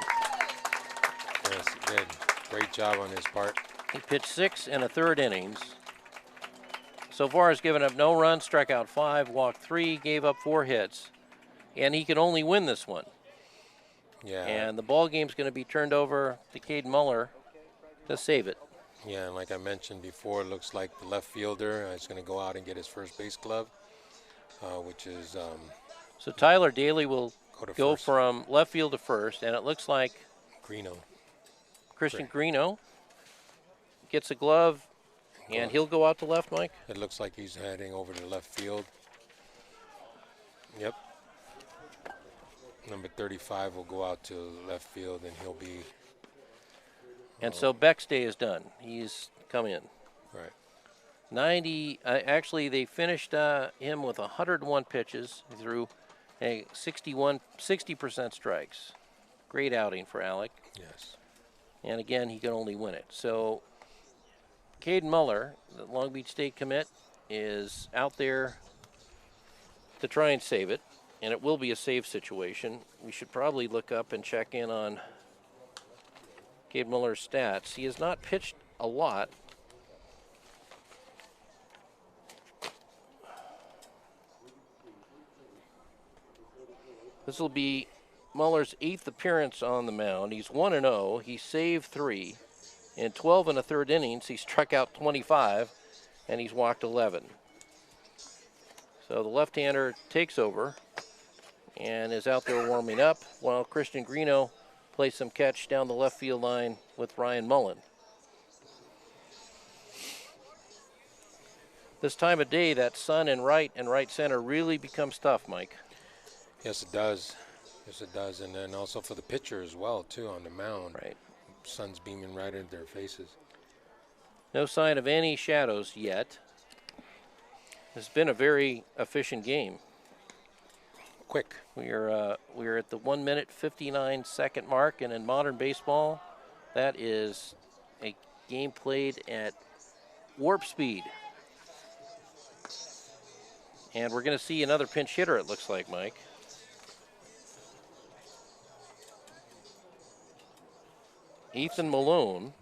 Yes, he did. Great job on his part. He pitched 6 and a third innings. So far has given up no runs, struck out 5, walked 3, gave up 4 hits. And he could only win this one. Yeah. And the ball game's going to be turned over to Cade Muller to save it. Yeah, and like I mentioned before, it looks like the left fielder is going to go out and get his first base glove, which is So Tyler Daly will go first. from left field to first, and it looks like Greeno. Christian Greeno gets a glove, and he'll go out to left, Mike? It looks like he's heading over to left field. Yep. Number 35 will go out to left field, and he'll be And so Beck's day is done. He's come in. right. 90, actually they finished him with 101 pitches. He threw a 60% strikes. Great outing for Alec. Yes. And again, he can only win it. So Caden Muller, the Long Beach State commit, is out there to try and save it. And it will be a save situation. We should probably look up and check in on Cade Muller's stats. He has not pitched a lot. This will be Muller's 8th appearance on the mound. He's 1-0. He saved 3. In 12 and a third innings, he struck out 25, and he's walked 11. So the left-hander takes over and is out there warming up while Christian Greeno plays some catch down the left field line with Ryan Mullen. This time of day, that sun and right center really becomes tough, Mike. Yes, it does. Yes, it does. And then also for the pitcher as well, too, on the mound. Right. Sun's beaming right into their faces. No sign of any shadows yet. It's been a very efficient game. Quick. We are at the 1 minute 59 second mark, and in modern baseball, that is a game played at warp speed. And we're going to see another pinch hitter, it looks like, Mike. Ethan Malone,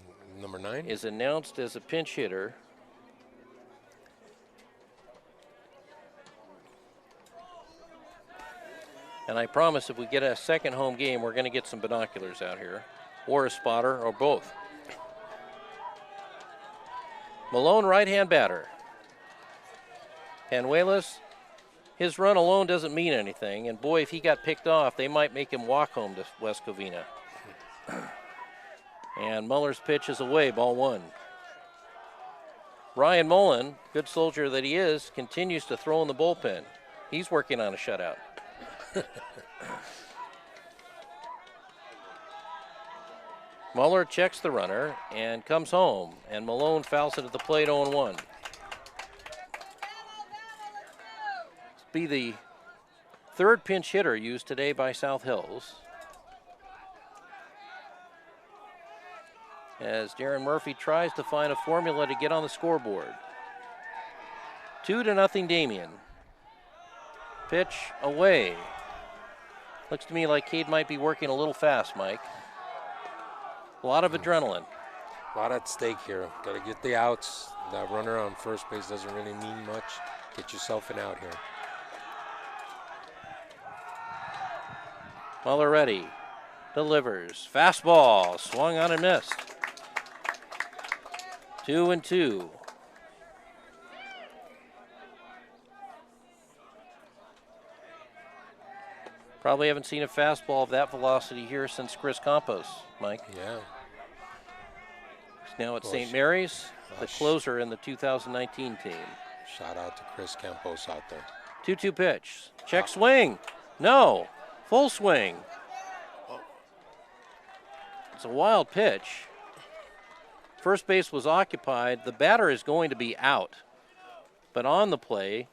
number 9, is announced as a pinch hitter. And I promise if we get a second home game, we're going to get some binoculars out here, or a spotter, or both. Malone, right-hand batter. Panuelos, his run alone doesn't mean anything, and boy, if he got picked off, they might make him walk home to West Covina. And Muller's pitch is away, ball 1. Ryan Mullen, good soldier that he is, continues to throw in the bullpen. He's working on a shutout. Muller checks the runner and comes home, and Malone fouls it at the plate 0-1. Be the third pinch hitter used today by South Hills, as Darren Murphy tries to find a formula to get on the scoreboard. 2-0 Damien. Pitch away. Looks to me like Cade might be working a little fast, Mike. A lot of adrenaline. A lot at stake here. Got to get the outs. That runner on first base doesn't really mean much. Get yourself an out here. Muller ready. Delivers. Fastball. Swung on and missed. 2-2. Probably haven't seen a fastball of that velocity here since Chris Campos, Mike. Yeah. He's now at St. Mary's, the closer in the 2019 team. Shout out to Chris Campos out there. 2-2 pitch. Check swing. No. Full swing. It's a wild pitch. First base was occupied. The batter is going to be out. But on the play,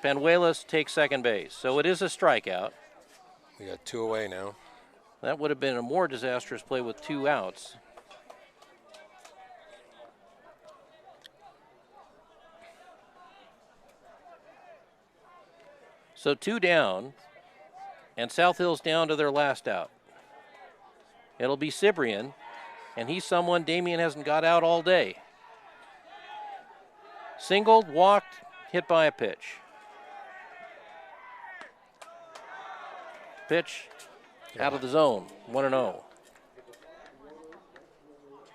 Panuelos takes second base. So it is a strikeout. We got 2 away now. That would have been a more disastrous play with 2 outs. So 2 down, and South Hill's down to their last out. It'll be Cyprian, and he's someone Damien hasn't got out all day. Singled, walked, hit by a pitch. Pitch out of the zone, 1-0.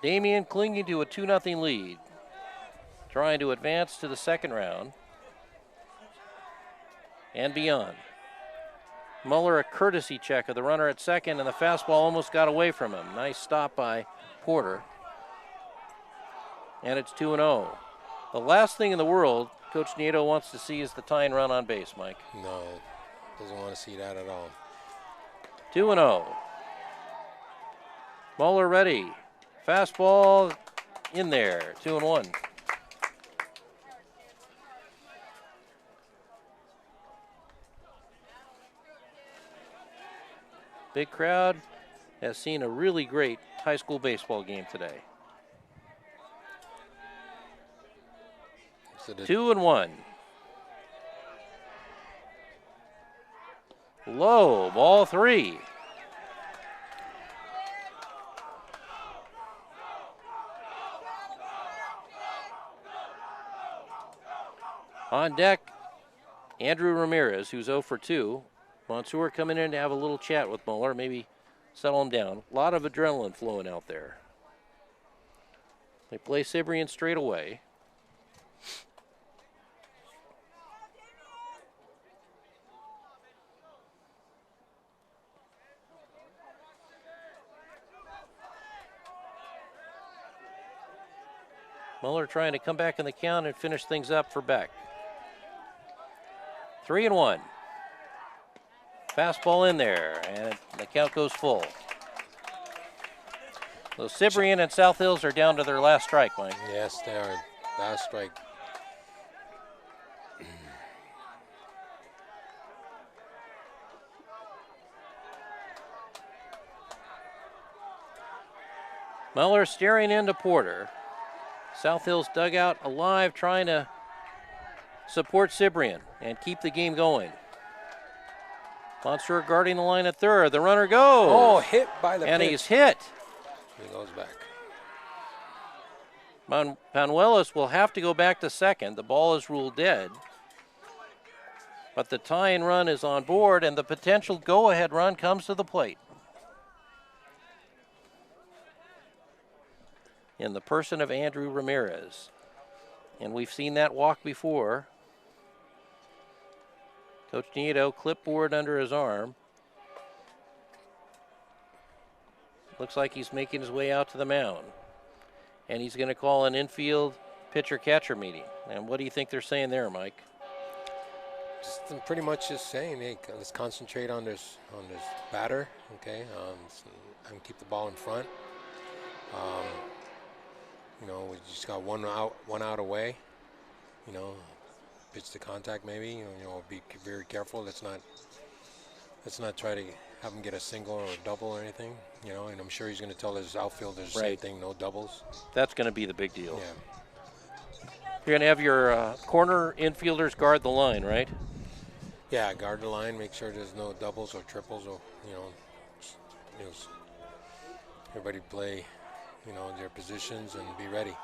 Damien clinging to a 2-0 lead, trying to advance to the second round and beyond. Muller a courtesy check of the runner at second, and the fastball almost got away from him. Nice stop by Porter. And it's 2-0. The last thing in the world Coach Nieto wants to see is the tying run on base, Mike. No, doesn't want to see that at all. 2-0. Muller ready. Fastball in there. 2-1. Big crowd has seen a really great high school baseball game today. 2-1. Low, ball 3. On deck, Andrew Ramirez, who's 0 for 2. Monsoor coming in to have a little chat with Muller, maybe settle him down. A lot of adrenaline flowing out there. They play Cyprian straight away. Muller trying to come back in the count and finish things up for Beck. 3-1. Fastball in there, and the count goes full. So Cyprian and South Hills are down to their last strike, Mike. Yes, they are. Last strike. Muller staring into Porter. South Hills dugout alive, trying to support Cyprian and keep the game going. Monsoor guarding the line at third. The runner goes. Oh, hit by the and pitch. he's hit. He goes back. Panuelos will have to go back to second. The ball is ruled dead. But the tie-in run is on board, and the potential go-ahead run comes to the plate. In the person of Andrew Ramirez. And we've seen that walk before. Coach Nieto, clipboard under his arm. Looks like he's making his way out to the mound. And he's going to call an infield pitcher-catcher meeting. And what do you think they're saying there, Mike? Just pretty much just saying, hey, let's concentrate on this batter, okay, and keep the ball in front. You know, we just got one out away. You know, pitch to contact maybe. You know, be very careful. Let's not try to have him get a single or a double or anything. You know, and I'm sure he's going to tell his outfielders the same thing, no doubles. That's going to be the big deal. Yeah. You're going to have your corner infielders guard the line, right? Yeah, guard the line. Make sure there's no doubles or triples, or you know, everybody play, you know, their positions and be ready.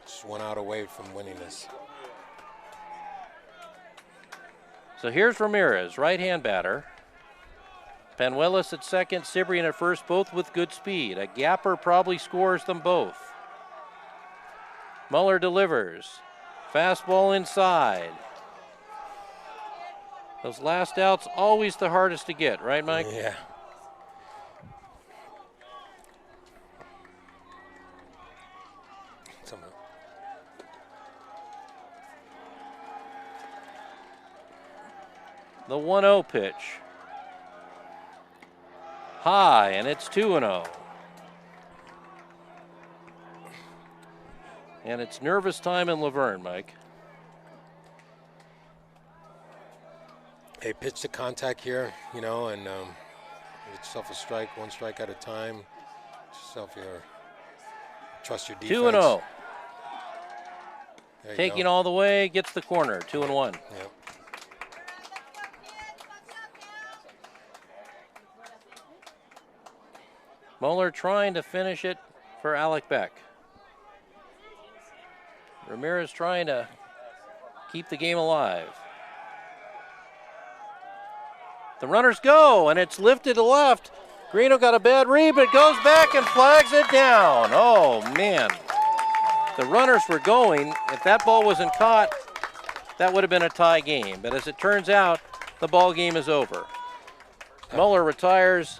Just one out away from winning this. So here's Ramirez, right-hand batter. Panuelos at second, Cyprian at first, both with good speed. A gapper probably scores them both. Muller delivers. Fastball inside. Those last outs, always the hardest to get, right, Mike? Yeah. The 1-0 pitch. High, and it's 2-0. And it's nervous time in Laverne, Mike. Hey, pitch to contact here, you know, and get yourself a strike, one strike at a time. Trust your defense. 2-0. There you Taking go. all the way, gets the corner, 2-1. Yep. Muller trying to finish it for Alec Beck. Ramirez trying to keep the game alive. The runners go, and it's lifted to left. Greeno got a bad read, but goes back and flags it down. Oh, man. The runners were going. If that ball wasn't caught, that would have been a tie game. But as it turns out, the ball game is over. Muller retires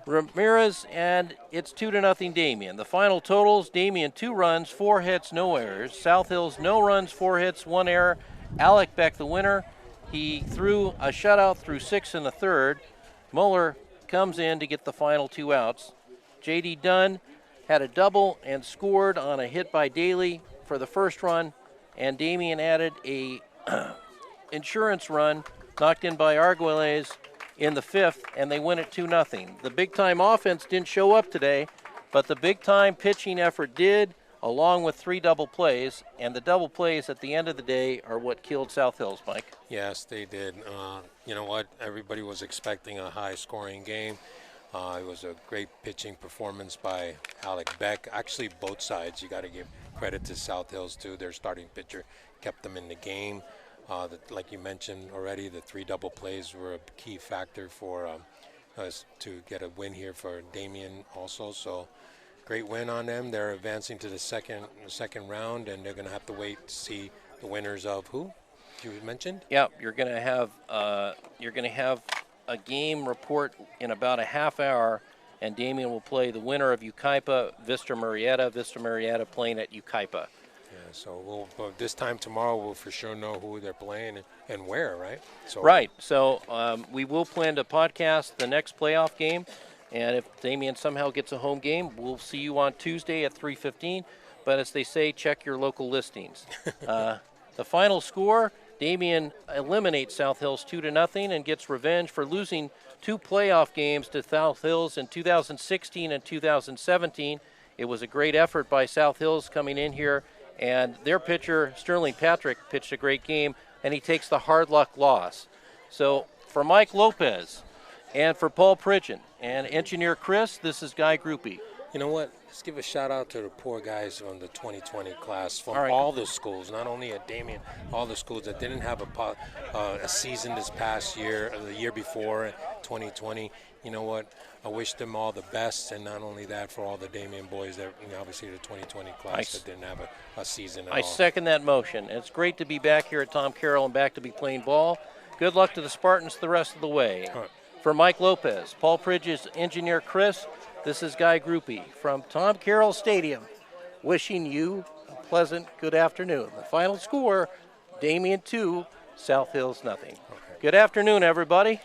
Ramirez, and it's 2-0 Damien. The final totals: Damien 2 runs, 4 hits, no errors. South Hills no runs, 4 hits, 1 error. Alec Beck the winner. He threw a shutout through 6 in the third. Muller comes in to get the final 2 outs. J.D. Dunn had a double and scored on a hit by Daly for the first run, and Damien added a insurance run knocked in by Arguelles in the 5th, and they win it 2-0. The big-time offense didn't show up today, but the big-time pitching effort did, along with 3 double plays, and the double plays at the end of the day are what killed South Hills, Mike. Yes, they did. You know what? Everybody was expecting a high-scoring game. It was a great pitching performance by Alec Beck. Actually, both sides. You got to give credit to South Hills, too. Their starting pitcher kept them in the game. Like you mentioned already, the 3 double plays were a key factor for us to get a win here for Damien also. So great win on them. They're advancing to the second round, and they're going to have to wait to see the winners of who you mentioned. Yeah, you're going to have a game report in about a half hour, and Damien will play the winner of Ukaipa, Vista Marietta. Vista Marietta playing at Ukaipa. Yeah, so this time tomorrow we'll for sure know who they're playing and where, right? So right. So we will plan to podcast the next playoff game, and if Damien somehow gets a home game, we'll see you on Tuesday at 3:15. But as they say, check your local listings. The final score: Damien eliminates South Hills 2-0 and gets revenge for losing 2 playoff games to South Hills in 2016 and 2017. It was a great effort by South Hills coming in here, and their pitcher, Sterling Patrick, pitched a great game, and he takes the hard luck loss. So for Mike Lopez and for Paul Pridgeon and engineer Chris, this is Guy Groupie. You know what? Let's give a shout out to the poor guys from the 2020 class from right. all the schools, not only at Damien, all the schools that didn't have a season this past year or the year before, 2020. You know what? I wish them all the best, and not only that, for all the Damien boys that, obviously the 2020 class that didn't have a season at all. I second that motion. It's great to be back here at Tom Carroll and back to be playing ball. Good luck to the Spartans the rest of the way. Right. For Mike Lopez, Paul Pridge's engineer Chris, this is Guy Groupie from Tom Carroll Stadium, wishing you a pleasant good afternoon. The final score, Damien 2, South Hills nothing. Okay. Good afternoon, everybody.